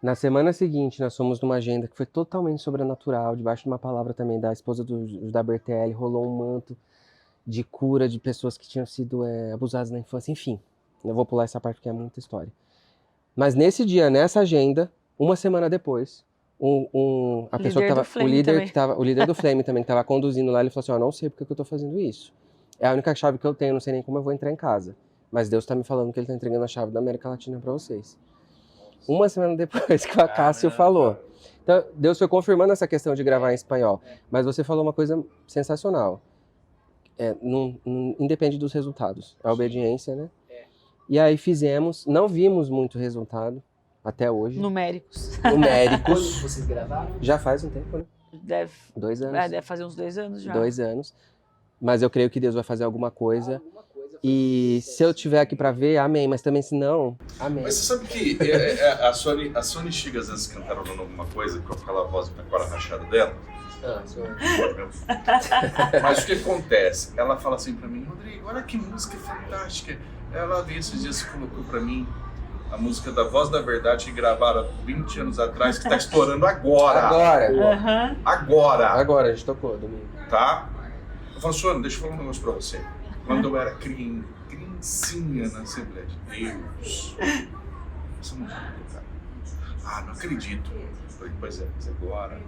Na semana seguinte, nós fomos numa agenda que foi totalmente sobrenatural, debaixo de uma palavra também da esposa da Bertelli, rolou um manto de cura de pessoas que tinham sido abusadas na infância, enfim. Eu vou pular essa parte porque é muita história. Mas nesse dia, nessa agenda, uma semana depois, o líder do Flame também, que estava conduzindo lá, ele falou assim, não sei porque que eu estou fazendo isso. É a única chave que eu tenho, não sei nem como eu vou entrar em casa. Mas Deus está me falando que ele está entregando a chave da América Latina para vocês. Uma semana depois que o Acácio falou. Então, Deus foi confirmando essa questão de gravar em espanhol. Mas você falou uma coisa sensacional. Não independe dos resultados. A obediência, né? E aí fizemos, não vimos muito resultado até hoje. Numéricos. Quando vocês gravaram? Já faz um tempo, né? Deve. 2 anos. Deve fazer uns 2 anos já. 2 anos. Mas eu creio que Deus vai fazer alguma coisa. E se eu estiver aqui pra ver, amém. Mas também se não, amém. Mas você sabe que a Sony chega às vezes cantarolando alguma coisa com aquela voz com a cara rachada dela? Mas o que acontece? Ela fala assim pra mim, Rodrigo, olha que música fantástica. Ela veio esses dias e colocou pra mim a música da Voz da Verdade que gravaram 20 anos atrás, que tá estourando agora. Agora, a gente tocou domingo. Tá? Eu falo, Sônia, deixa eu falar um negócio pra você. Quando eu era criancinha na Assembleia de Deus, essa música não tocar. Ah, não acredito. Eu falei, pois é, mas agora é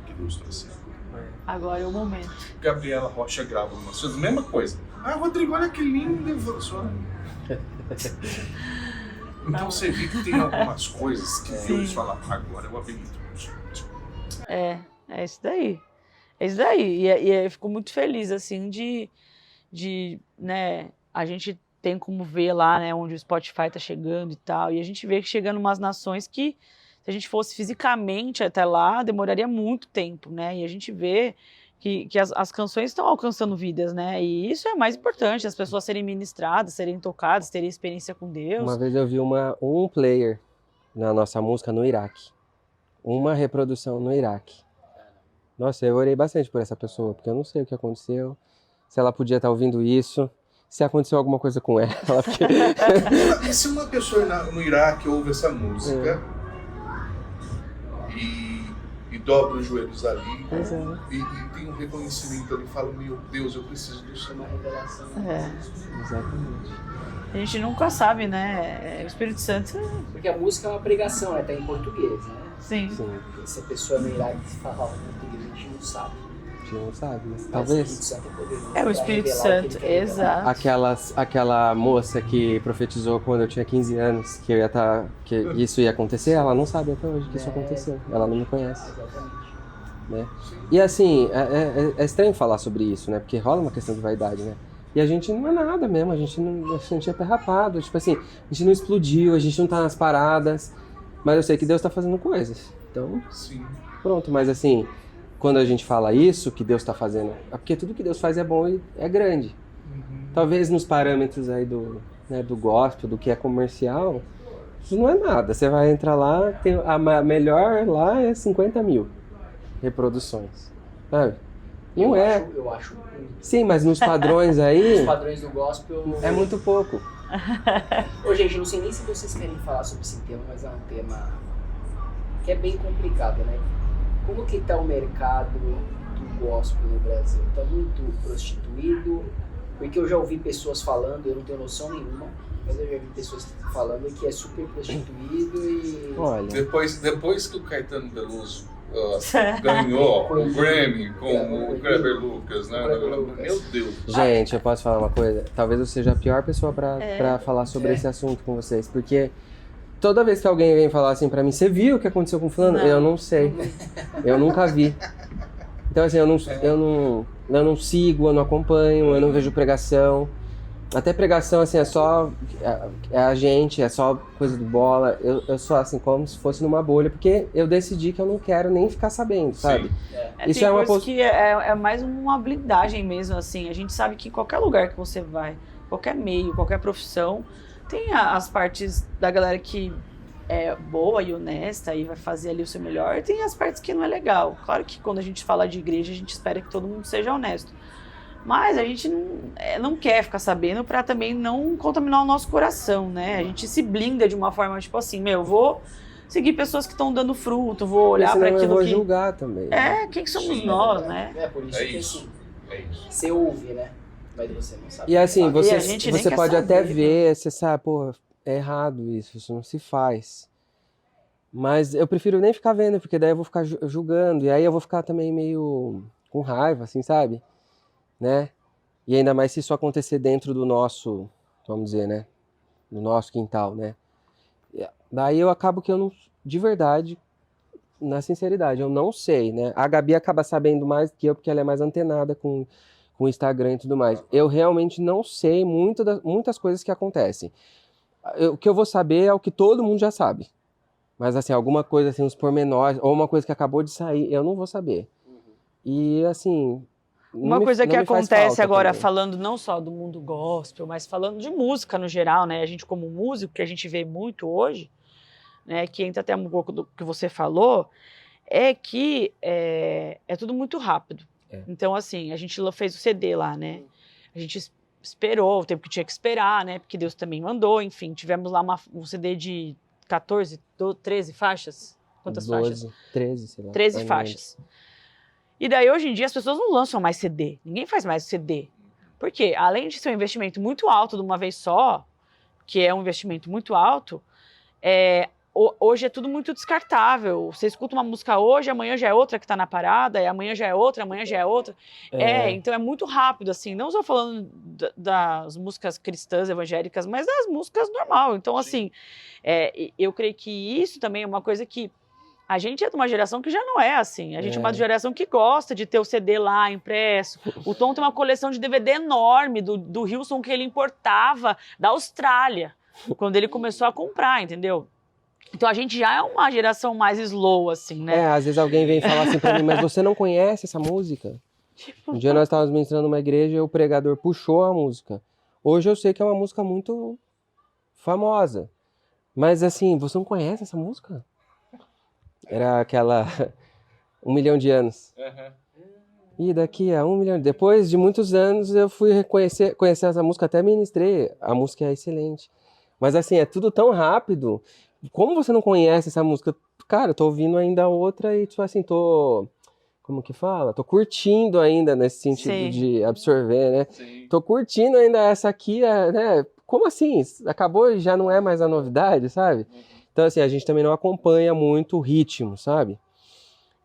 que Deus trouxe. Agora é o momento. Gabriela Rocha grava uma coisa, mesma coisa. Ah, Rodrigo, olha que lindo. Eu falo, Sônia. Então você vê que tem algumas coisas que Deus fala, agora eu habilito. É isso daí. É isso daí. E eu fico muito feliz, assim, de né, a gente tem como ver lá, né, onde o Spotify tá chegando e tal, e a gente vê que chegando umas nações que, se a gente fosse fisicamente até lá, demoraria muito tempo, né, e a gente vê que as canções estão alcançando vidas, né, e isso é mais importante, as pessoas serem ministradas, serem tocadas, terem experiência com Deus. Uma vez eu vi um player na nossa música no Iraque, uma reprodução no Iraque. Nossa, eu orei bastante por essa pessoa, porque eu não sei o que aconteceu, se ela podia estar ouvindo isso, se aconteceu alguma coisa com ela. Porque... E se uma pessoa no Iraque ouve essa música e dobra os joelhos ali e tem um reconhecimento ali, fala, meu Deus, eu preciso do Senhor. Exatamente. A gente nunca sabe, né? O Espírito Santo... Porque a música é uma pregação, né? Tá em português, né? Sim. Se a pessoa no Iraque falar português, a gente não sabe. Não sabe, né? Talvez. É o Espírito Santo, exato. Aquela moça que profetizou quando eu tinha 15 anos que que isso ia acontecer, ela não sabe até hoje que isso aconteceu. Ela não me conhece. Exatamente. Né? E assim, é estranho falar sobre isso, né? Porque rola uma questão de vaidade, né? E a gente não é nada mesmo, a gente é perrapado. Tipo assim, a gente não explodiu, a gente não tá nas paradas. Mas eu sei que Deus tá fazendo coisas. Então, sim. Pronto, mas assim... Quando a gente fala isso, que Deus está fazendo, é porque tudo que Deus faz é bom e é grande. Talvez nos parâmetros aí do gospel, do que é comercial, isso não é nada. Você vai entrar lá, tem a melhor lá é 50 mil reproduções. Sabe? Não eu acho. Sim, mas nos padrões aí... Os padrões do gospel... É muito pouco. Ô, gente, não sei nem se vocês querem falar sobre esse tema, mas é um tema que é bem complicado, né? Como que tá o mercado do gospel no Brasil? Tá muito prostituído? Porque eu já ouvi pessoas falando, eu não tenho noção nenhuma, Mas eu já vi pessoas falando que é super prostituído e... Olha, Depois que o Caetano Veloso ganhou o Grammy com o Kleber Lucas, né? Meu Deus. gente, eu posso falar uma coisa? Talvez eu seja a pior pessoa pra falar sobre esse assunto com vocês, porque toda vez que alguém vem falar assim pra mim, você viu o que aconteceu com fulano? Não. Eu não sei. Eu nunca vi. Então assim, eu não sigo, eu não acompanho, eu não vejo pregação. Até pregação, assim, é só a gente, é só coisa do bola. Eu sou assim, como se fosse numa bolha, porque eu decidi que eu não quero nem ficar sabendo, sabe? Isso tem é uma coisa que é mais uma blindagem mesmo, assim. A gente sabe que em qualquer lugar que você vai, qualquer meio, qualquer profissão, tem as partes da galera que é boa e honesta e vai fazer ali o seu melhor, e tem as partes que não é legal. Claro que quando a gente fala de igreja, a gente espera que todo mundo seja honesto. Mas a gente não quer ficar sabendo para também não contaminar o nosso coração, né? A gente se blinda de uma forma, tipo assim, eu vou seguir pessoas que estão dando fruto, vou olhar para aquilo eu vou que... julgar também. quem que somos nós, né? É por isso É que isso. assim, você ouve, né? Mas você não sabe. E assim, Sabe? E a gente nem você quer pode saber, até né? ver, você sabe, pô, é errado isso não se faz. Mas eu prefiro nem ficar vendo, porque daí eu vou ficar julgando, e aí eu vou ficar também meio com raiva, assim, sabe? Né? E ainda mais se isso acontecer dentro do nosso, vamos dizer, né? Do nosso quintal, né? Daí eu acabo que eu não, de verdade, na sinceridade, eu não sei, né? A Gabi acaba sabendo mais que eu, porque ela é mais antenada com o Instagram e tudo mais. Eu realmente não sei muitas coisas que acontecem. O que eu vou saber é o que todo mundo já sabe. Mas assim, alguma coisa assim, uns pormenores, ou uma coisa que acabou de sair, eu não vou saber. E assim... Uma coisa que não me faz acontece falta agora, também. falando não só do mundo gospel, mas falando de música no geral, né? A gente como músico, que a gente vê muito hoje, né? Que entra até um pouco do que você falou, é que é tudo muito rápido. Então, assim, a gente fez o CD lá, né? A gente esperou o tempo que tinha que esperar, né? Porque Deus também mandou, enfim. Tivemos lá um CD de 14, 13 faixas? Quantas 12, faixas? 13, sei lá. 13 faixas. E daí, hoje em dia, as pessoas não lançam mais CD. Ninguém faz mais CD. Por quê? Além de ser um investimento muito alto de uma vez só, que é um investimento muito alto, hoje é tudo muito descartável. Você escuta uma música hoje, amanhã já é outra que está na parada, e amanhã já é outra, amanhã já é outra. Então é muito rápido, assim. Não só falando das músicas cristãs, evangélicas, mas das músicas normal. Então, assim, eu creio que isso também é uma coisa que a gente é de uma geração que já não é assim. A gente é uma geração que gosta de ter o CD lá impresso. O Tom tem uma coleção de DVD enorme do Hilson que ele importava da Austrália, quando ele começou a comprar, entendeu? Então a gente já é uma geração mais slow, assim, né? Às vezes alguém vem falar assim pra mim, mas você não conhece essa música? Um dia nós estávamos ministrando numa igreja e o pregador puxou a música. Hoje eu sei que é uma música muito famosa. Mas assim, você não conhece essa música? Era aquela 1 milhão de anos. E daqui a 1 milhão... Depois de muitos anos eu fui conhecer essa música, até ministrei. A música é excelente. Mas assim, é tudo tão rápido. Como você não conhece essa música? Cara, eu tô ouvindo ainda outra e tipo assim, como que fala? Tô curtindo ainda nesse sentido Sim. de absorver, né? Sim. Tô curtindo ainda essa aqui, né? Como assim? Acabou e já não é mais a novidade, sabe? Então, assim, a gente também não acompanha muito o ritmo, sabe?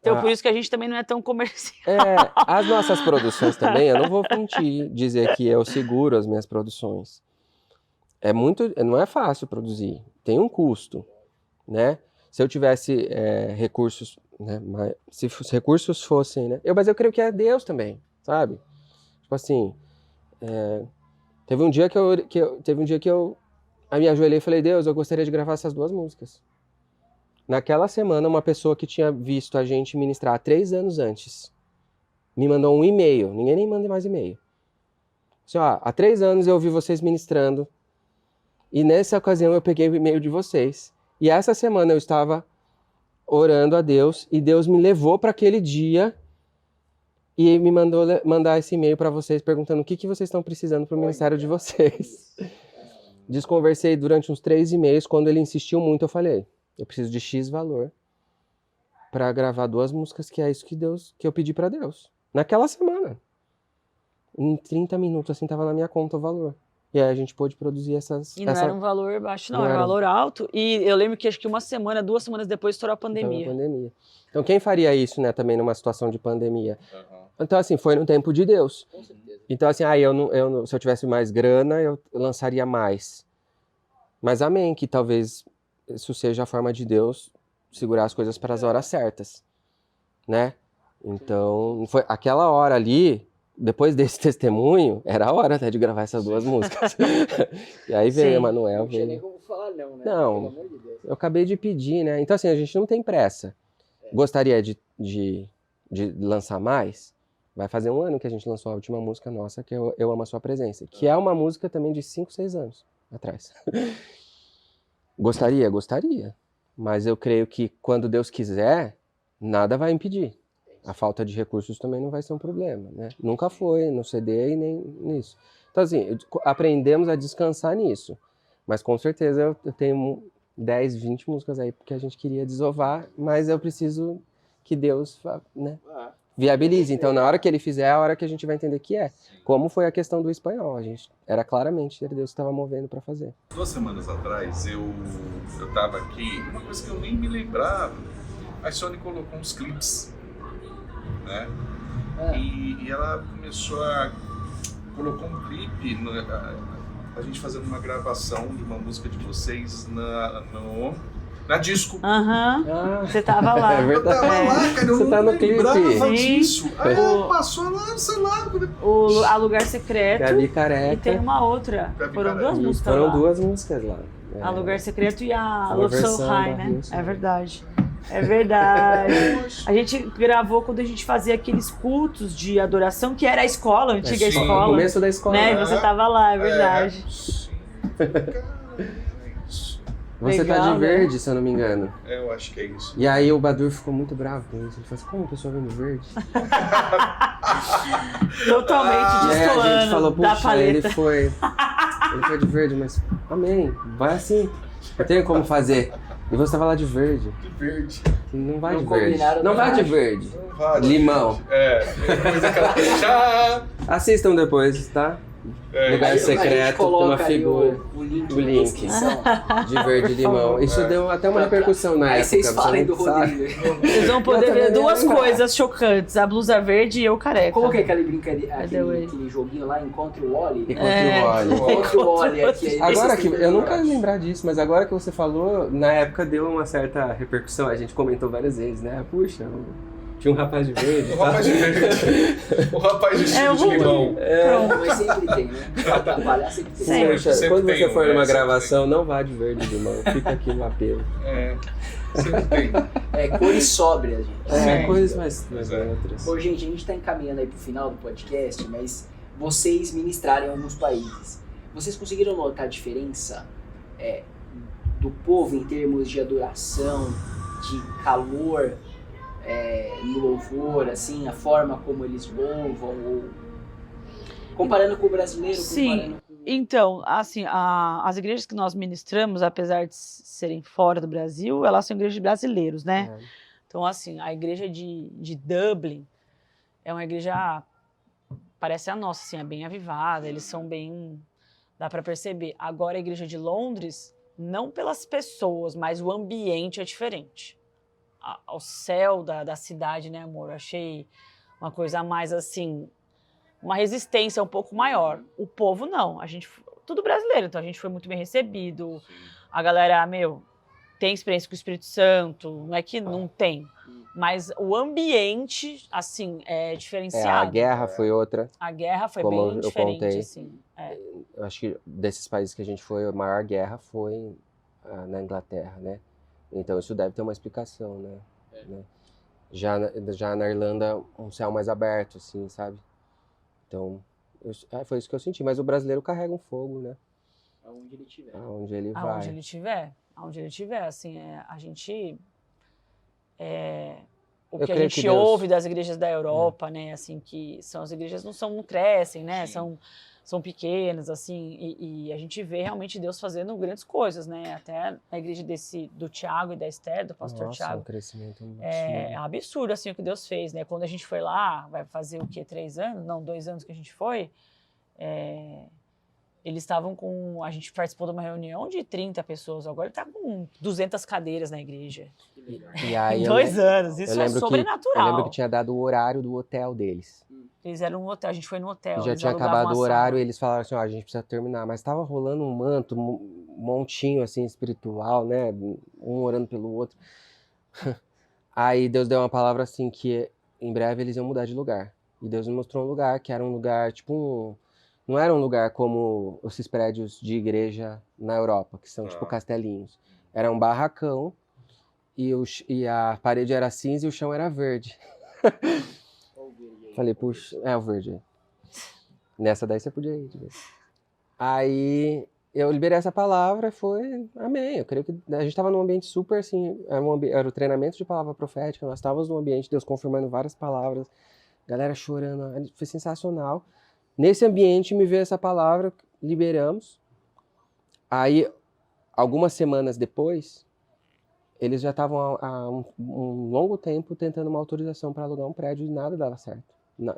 Então, por isso que a gente também não é tão comercial. As nossas produções também, eu não vou mentir, dizer que eu seguro as minhas produções. Não é fácil produzir, tem um custo, né? Se eu tivesse recursos, né? Se os recursos fossem, né? Mas eu creio que é Deus também, sabe? Tipo assim, teve um dia que eu me ajoelhei e falei, Deus, eu gostaria de gravar essas 2 músicas. Naquela semana, uma pessoa que tinha visto a gente ministrar há 3 anos antes me mandou um e-mail. Ninguém nem manda mais e-mail. Assim, há 3 anos eu ouvi vocês ministrando e nessa ocasião eu peguei o e-mail de vocês. E essa semana eu estava orando a Deus e Deus me levou para aquele dia e me mandou mandar esse e-mail para vocês perguntando o que vocês estão precisando para o ministério de vocês. Desconversei durante uns 3 e-mails. Quando ele insistiu muito, eu falei, eu preciso de X valor para gravar 2 músicas, que é isso que eu pedi para Deus. Naquela semana. Em 30 minutos, assim, tava na minha conta o valor. E aí a gente pôde produzir essas... E não era um valor baixo, não, era um valor alto. E eu lembro que acho que 2 semanas depois estourou a pandemia. Então quem faria isso, né, também numa situação de pandemia? Então, assim, foi no tempo de Deus. Com certeza. Então, assim, se eu tivesse mais grana, eu lançaria mais. Mas amém, que talvez isso seja a forma de Deus segurar as coisas para as horas certas, né? Então, foi aquela hora ali, depois desse testemunho, era a hora até de gravar essas 2 músicas. E aí veio o Emanuel. Não tinha nem como falar não, né? Não, Pelo amor de Deus. eu acabei de pedir, né? Então, assim, a gente não tem pressa. Gostaria de lançar mais? Vai fazer 1 ano que a gente lançou a última música nossa, que é Eu Amo a Sua Presença, que é uma música também de 5, 6 anos atrás. Gostaria? Mas eu creio que quando Deus quiser, nada vai impedir. A falta de recursos também não vai ser um problema, né? Nunca foi no CD e nem nisso. Então, assim, aprendemos a descansar nisso. Mas com certeza eu tenho 10, 20 músicas aí que a gente queria desovar, mas eu preciso que Deus, né, viabilize. Então, na hora que ele fizer, é a hora que a gente vai entender que é. Como foi a questão do espanhol. A gente era claramente Deus que estava movendo para fazer. 2 semanas atrás, eu tava aqui, uma coisa que eu nem me lembrava, a Sony colocou uns clipes, né? E ela colocou um clipe, a gente fazendo uma gravação de uma música de vocês na disco. Você tava lá. Eu tava lá, cara, eu Você tá não no clipe. lembrava Sim. disso. Aí passou lá, sei lá. A Lugar Secreto. Gabi Careca. E tem uma outra. Gabi Foram Careca. 2 músicas Foram lá. 2 músicas lá. A Lugar Secreto e a Uma Love So versão High, da né? Wilson. É verdade. É verdade. A gente gravou quando a gente fazia aqueles cultos de adoração, que era a escola, a antiga Sim. No escola. começo da escola. Né? E você tava lá, é verdade. Sim. Cara, é isso. Você tá Legal, de né? verde, se eu não me engano. Eu acho que é isso. E aí o Badur ficou muito bravo com isso. Ele falou assim, como a pessoa vem de verde? Totalmente E aí a gente destoando falou, da puxa, ele paleta. foi de verde, mas amém, vai assim. Eu tenho como fazer. E você tava lá de verde. De verde. Não vai Não de verde. combinaram Não vai de nada. verde. Não vale. Limão. Depois aquela. Tchau! Assistam depois, tá? Lugar Aí secreto, a gente tem uma coloca aí figura. o link O na link. descrição. De verde e limão. Isso deu até uma repercussão na Aí época. vocês você falem não do sabe. Rodrigo. Vocês vão poder Eu também ver não 2 lembrava. coisas chocantes, a blusa verde e eu careca. Como que é aquele brincadeira, Cadê o aquele joguinho lá, Encontre o Wally? Enquanto olha. Encontre o Wally aqui. Agora que eu nunca ia lembrar disso, mas agora que você falou, na época deu uma certa repercussão. A gente comentou várias vezes, né? Puxa, tinha um rapaz de verde. O rapaz de verde. O rapaz de estilo de limão. Mas sempre tem, né? Pra atrapalhar sempre tem. Sempre. Puxa, Sempre quando tem você um, for né? numa Sempre gravação, não vá de verde e limão. Fica aqui no apelo. Sempre tem. É cores sóbrias, gente. É, coisas mais É. outras. Ô, gente, a gente tá encaminhando aí pro final do podcast, mas vocês ministraram em alguns países. Vocês conseguiram notar a diferença do povo em termos de adoração, de calor no louvor, assim, a forma como eles louvam, ou comparando com o brasileiro, Sim. comparando com... Então, assim, as igrejas que nós ministramos, apesar de serem fora do Brasil, elas são igrejas de brasileiros, né? Então, assim, a igreja de Dublin é uma igreja, parece a nossa, assim, é bem avivada, eles são bem, dá para perceber. Agora, a igreja de Londres, não pelas pessoas, mas o ambiente é diferente. O céu da cidade, né, amor? Eu achei uma coisa a mais, assim, uma resistência um pouco maior. O povo, não. Tudo brasileiro, então a gente foi muito bem recebido. A galera, tem experiência com o Espírito Santo, não é que não tem. Mas o ambiente, assim, é diferenciado. A guerra foi outra. A guerra foi Como bem eu diferente, contei. assim. Eu acho que desses países que a gente foi, a maior guerra foi na Inglaterra, né? Então isso deve ter uma explicação, né? Já na Irlanda, um céu mais aberto, assim, sabe? Então, foi isso que eu senti. Mas o brasileiro carrega um fogo, né? Aonde ele estiver. Aonde ele vai. Aonde ele tiver, assim, a gente... o Eu que a creio gente que Deus- ouve das igrejas da Europa, né, assim, que são as igrejas não crescem, né, são pequenas, assim, e a gente vê realmente Deus fazendo grandes coisas, né, até a igreja do Tiago e da Esther, do pastor Nossa, Tiago, um crescimento absurdo. é absurdo, assim, o que Deus fez, né, quando a gente foi lá, vai fazer o quê, 3 anos? Não, 2 anos que a gente foi, eles estavam com... A gente participou de uma reunião de 30 pessoas, agora ele tá com 200 cadeiras na igreja. E aí Em 2 anos, isso é eu sobrenatural. lembro que tinha dado o horário do hotel deles. Eles eram no hotel, a gente foi no hotel. E já eles tinha alugavam acabado a o horário sala. e eles falaram assim, ó, a gente precisa terminar. Mas tava rolando um manto, um montinho assim espiritual, né? Um orando pelo outro. Aí Deus deu uma palavra assim que em breve eles iam mudar de lugar. E Deus me mostrou um lugar que era um lugar tipo não era um lugar como esses prédios de igreja na Europa, que são tipo castelinhos. Era um barracão e a parede era cinza e o chão era verde. Falei, puxa, é o verde aí. Nessa daí você podia ir. Aí eu liberei essa palavra, foi amém. Eu creio que a gente estava num ambiente super assim, era o treinamento de palavra profética, nós estávamos num ambiente, Deus confirmando várias palavras, galera chorando, foi sensacional. Nesse ambiente me veio essa palavra, liberamos. Aí, algumas semanas depois, eles já estavam há um longo tempo tentando uma autorização para alugar um prédio e nada dava certo.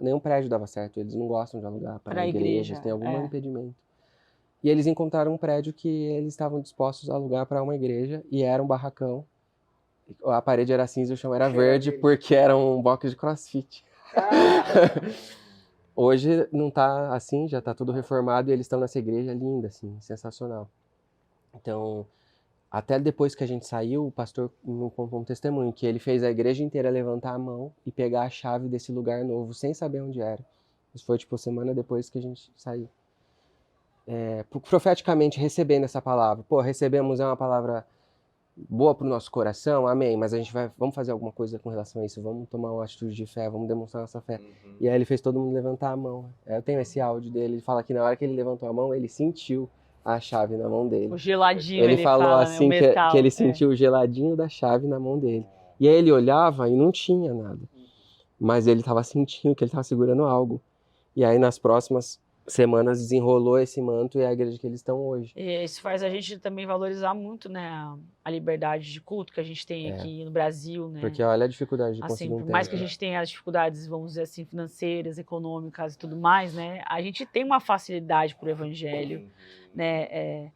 Nenhum prédio dava certo, eles não gostam de alugar para igrejas, tem algum impedimento. E eles encontraram um prédio que eles estavam dispostos a alugar para uma igreja e era um barracão. A parede era cinza e o chão era verde porque era um box de crossfit. Hoje não tá assim, já tá tudo reformado e eles estão nessa igreja linda, assim, sensacional. Então, até depois que a gente saiu, o pastor me contou um testemunho, que ele fez a igreja inteira levantar a mão e pegar a chave desse lugar novo, sem saber onde era. Isso foi, tipo, semana depois que a gente saiu. Profeticamente recebendo essa palavra. Pô, recebemos, é uma palavra boa pro nosso coração, amém, mas a gente vamos fazer alguma coisa com relação a isso, vamos tomar uma atitude de fé, vamos demonstrar nossa fé. E aí ele fez todo mundo levantar a mão. Eu tenho esse áudio dele, ele fala que na hora que ele levantou a mão, ele sentiu a chave na mão dele. O geladinho, ele falou fala, assim, né? O metal, que ele sentiu o geladinho da chave na mão dele. E aí ele olhava e não tinha nada. Mas ele estava sentindo que ele estava segurando algo. E aí nas próximas semanas desenrolou esse manto e é a igreja que eles estão hoje. E isso faz a gente também valorizar muito, né, a liberdade de culto que a gente tem aqui no Brasil, né? Porque olha a dificuldade de assim, conseguir um por tempo. mais que a gente tenha as dificuldades, vamos dizer assim, financeiras, econômicas e tudo mais, né, a gente tem uma facilidade pro evangelho, né,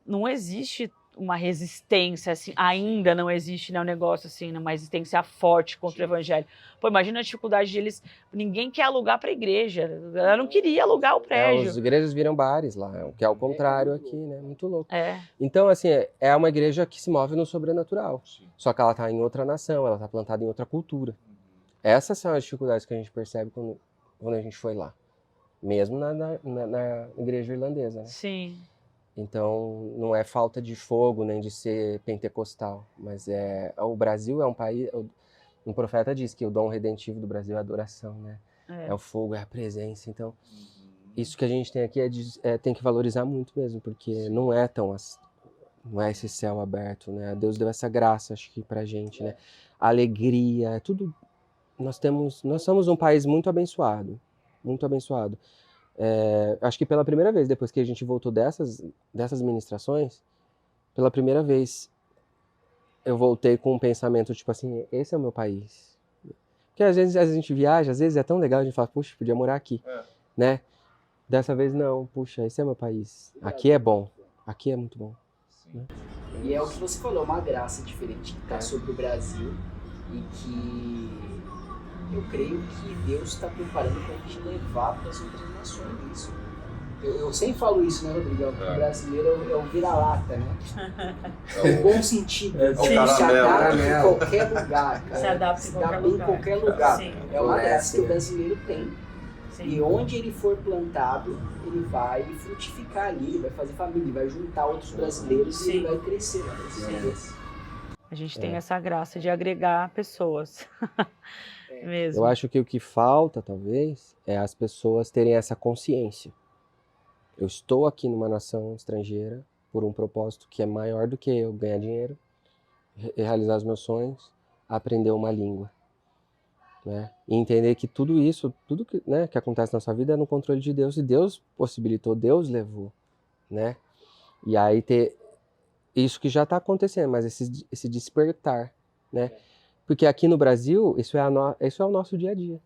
não existe uma resistência, assim, ainda não existe, né, um negócio assim, né, uma resistência forte contra o evangelho. Pô, imagina a dificuldade de eles, ninguém quer alugar para a igreja, ela não queria alugar o prédio. As igrejas viram bares lá, o que é o contrário aqui, né, muito louco. É. Então, assim, é uma igreja que se move no sobrenatural, só que ela está em outra nação, ela está plantada em outra cultura. Essas são as dificuldades que a gente percebe quando a gente foi lá, mesmo na igreja irlandesa, né? Sim. Então, não é falta de fogo, nem de ser pentecostal, mas o Brasil é um país... Um profeta diz que o dom redentivo do Brasil é a adoração, né? É o fogo, é a presença. Então, isso que a gente tem aqui tem que valorizar muito mesmo, porque não é esse céu aberto, né? Deus deu essa graça, acho que pra gente, né? Alegria, é tudo... Nós somos um país muito abençoado, muito abençoado. Acho que pela primeira vez, depois que a gente voltou dessas ministrações, pela primeira vez eu voltei com um pensamento tipo assim, esse é o meu país. Porque às vezes a gente viaja, às vezes é tão legal, a gente fala, puxa, podia morar aqui, né? Dessa vez não, puxa, esse é meu país. Aqui é bom, aqui é muito bom. Né? E é o que você falou, uma graça diferente que está sobre o Brasil e que eu creio que Deus está preparando para a gente levar para as outras nações isso. Eu sempre falo isso, né, Rodrigo? O brasileiro é o vira-lata, né? No bom sentido. Se adapta em qualquer lugar, cara. Se adapta em qualquer lugar. Sim. É uma graça que o brasileiro tem. Sim. E onde ele for plantado, ele vai frutificar ali, ele vai fazer família, ele vai juntar outros brasileiros e ele vai crescer. A gente tem essa graça de agregar pessoas. Mesmo. Eu acho que o que falta, talvez, é as pessoas terem essa consciência. Eu estou aqui numa nação estrangeira por um propósito que é maior do que eu ganhar dinheiro, realizar os meus sonhos, aprender uma língua. Né? E entender que tudo isso, tudo que, né, que acontece na nossa vida é no controle de Deus, e Deus possibilitou, Deus levou. Né? E aí ter isso que já está acontecendo, mas esse despertar. Né? Porque aqui no Brasil, isso é o nosso dia a dia.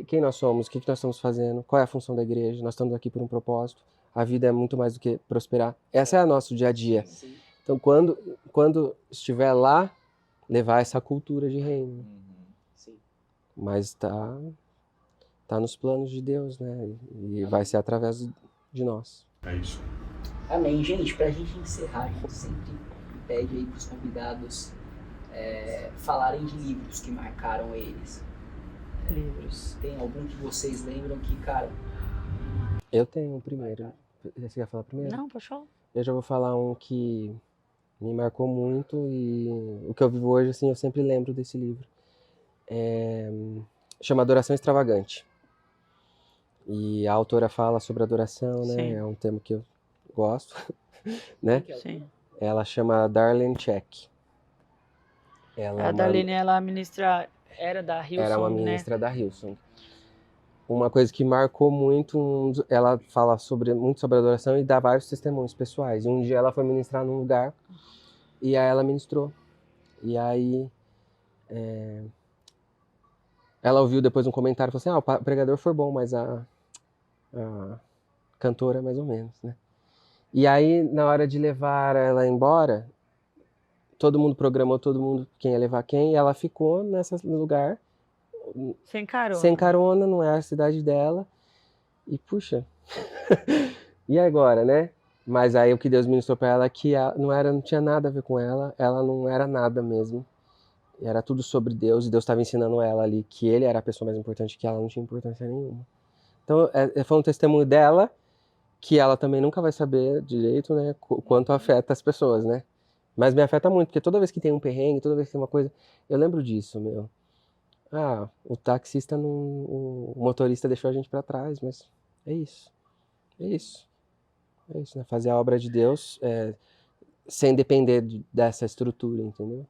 Quem nós somos, o que nós estamos fazendo, qual é a função da igreja, nós estamos aqui por um propósito. a vida é muito mais do que prosperar. Essa é a nosso dia a dia. Sim. Então, quando estiver lá, levar essa cultura de reino. Sim. Mas tá nos planos de Deus, né? E vai ser através de nós. É isso. Amém. Gente, pra gente encerrar, a gente sempre pede aí pros convidados falarem de livros que marcaram eles. Livros. Tem algum que vocês lembram que, cara... Eu tenho um primeiro. Você quer falar primeiro? Não, pode falar. Eu já vou falar um que me marcou muito e o que eu vivo hoje, assim, eu sempre lembro desse livro. Chama Adoração Extravagante. E a autora fala sobre adoração, né? Sim. É um tema que eu gosto, né? Sim. Ela chama Darlene Zschech. A Darlene, ela ministra, era da Hillsong, era uma né? ministra da Hillsong. Uma coisa que marcou muito, ela fala muito sobre adoração e dá vários testemunhos pessoais. E um dia ela foi ministrar num lugar e aí ela ministrou. E aí ela ouviu depois um comentário e falou assim, o pregador foi bom, mas a cantora mais ou menos, né? E aí, na hora de levar ela embora, todo mundo programou, quem ia levar quem, e ela ficou nesse lugar, Sem carona. sem carona, não é a cidade dela, e puxa, e agora, né? Mas aí o que Deus ministrou pra ela é que não tinha nada a ver com ela não era nada mesmo, era tudo sobre Deus, e Deus estava ensinando ela ali que ele era a pessoa mais importante, que ela não tinha importância nenhuma. Então, foi um testemunho dela, que ela também nunca vai saber direito, né, quanto afeta as pessoas, né? Mas me afeta muito, porque toda vez que tem um perrengue, toda vez que tem uma coisa, eu lembro disso, meu. O taxista, o motorista deixou a gente pra trás, mas é isso. É isso, né? Fazer a obra de Deus sem depender dessa estrutura, entendeu?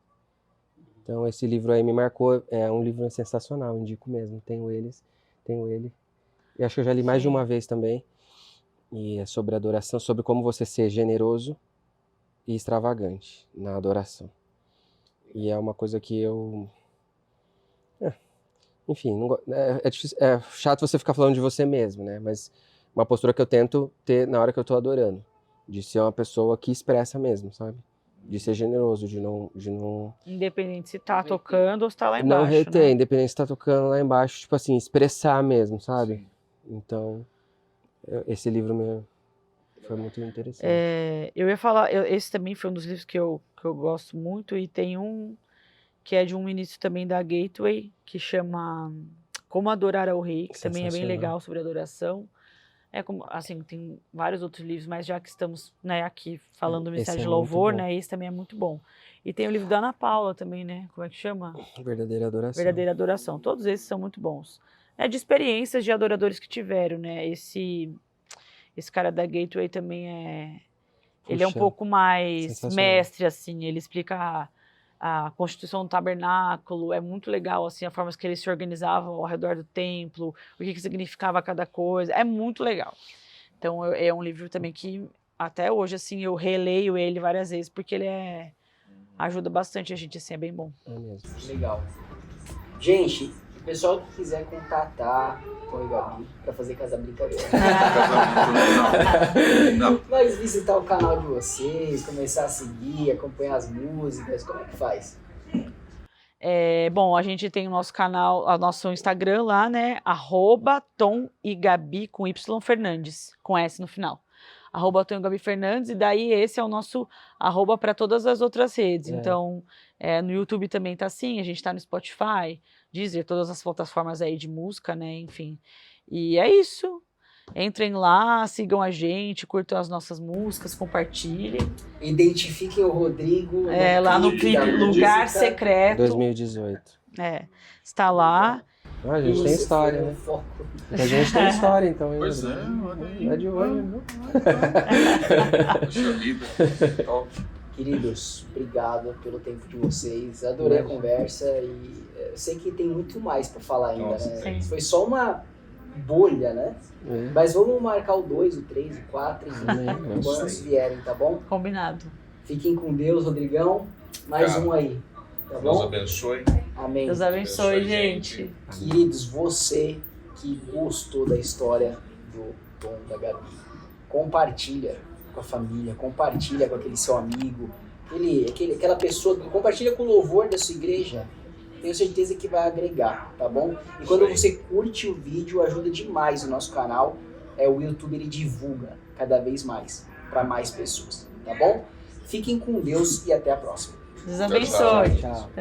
Então esse livro aí me marcou, é um livro sensacional, indico mesmo, tenho ele. E acho que eu já li mais de uma vez também. E é sobre adoração, sobre como você ser generoso e extravagante na adoração. E é uma coisa que eu... enfim, é difícil, é chato você ficar falando de você mesmo, né? Mas uma postura que eu tento ter na hora que eu tô adorando. De ser uma pessoa que expressa mesmo, sabe? De ser generoso, de não... Independente se tá tocando ou se tá lá embaixo, não reter, né? independente se tá tocando lá embaixo, tipo assim, expressar mesmo, sabe? Então, esse livro foi muito interessante. Eu ia falar, esse também foi um dos livros que eu gosto muito, e tem um que é de um ministro também da Gateway, que chama Como Adorar ao Rei, que também é bem legal sobre adoração. Assim, tem vários outros livros, mas já que estamos, né, aqui falando do Ministério de Louvor, né, esse também é muito bom. E tem o livro da Ana Paula também, né, como é que chama? Verdadeira Adoração. Verdadeira Adoração. Todos esses são muito bons. De experiências de adoradores que tiveram, né, esse cara da Gateway também ele é um pouco mais mestre, assim, ele explica a constituição do tabernáculo, é muito legal, assim, a forma que eles se organizavam ao redor do templo, o que significava cada coisa, é muito legal. Então, é um livro também que, até hoje, assim, eu releio ele várias vezes, porque ele ajuda bastante a gente, assim, é bem bom. É mesmo. Legal. Gente, o pessoal que quiser contatar Tom e Gabi pra fazer Casa Brincadeira, mas visitar o canal de vocês, começar a seguir, acompanhar as músicas, como é que faz? Bom, a gente tem o nosso canal, o nosso Instagram lá, né, @Tom e Gabi com Y Fernandes, com S no final. @Tom e Gabi Fernandes, e daí esse é o nosso @ para todas as outras redes. Então, no YouTube também tá assim, a gente tá no Spotify, Deezer, todas as plataformas aí de música, né, enfim. E é isso. Entrem lá, sigam a gente, curtam as nossas músicas, compartilhem. Identifiquem o Rodrigo lá no clipe Lugar Secreto. 2018. Está lá. A gente tem história, né? A gente tem história, então. Pois é, olha aí. É de hoje, viu? Puxa vida. Top. Queridos, obrigado pelo tempo de vocês. Adorei a conversa e eu sei que tem muito mais para falar ainda, né? Sim. Foi só uma bolha, né? Mas vamos marcar o 2, o 3, o 4, quando vierem, tá bom? Combinado. Fiquem com Deus, Rodrigão. Mais um aí, tá bom? Deus abençoe. Amém. Deus abençoe, gente. Queridos, você que gostou da história do Tom da Gabi, compartilha com a família, compartilha com aquele seu amigo, aquela pessoa, compartilha com o louvor da sua igreja. Tenho certeza que vai agregar, tá bom? E quando você curte o vídeo, ajuda demais o nosso canal. O YouTube ele divulga cada vez mais para mais pessoas, tá bom? Fiquem com Deus e até a próxima. Deus abençoe. Tchau.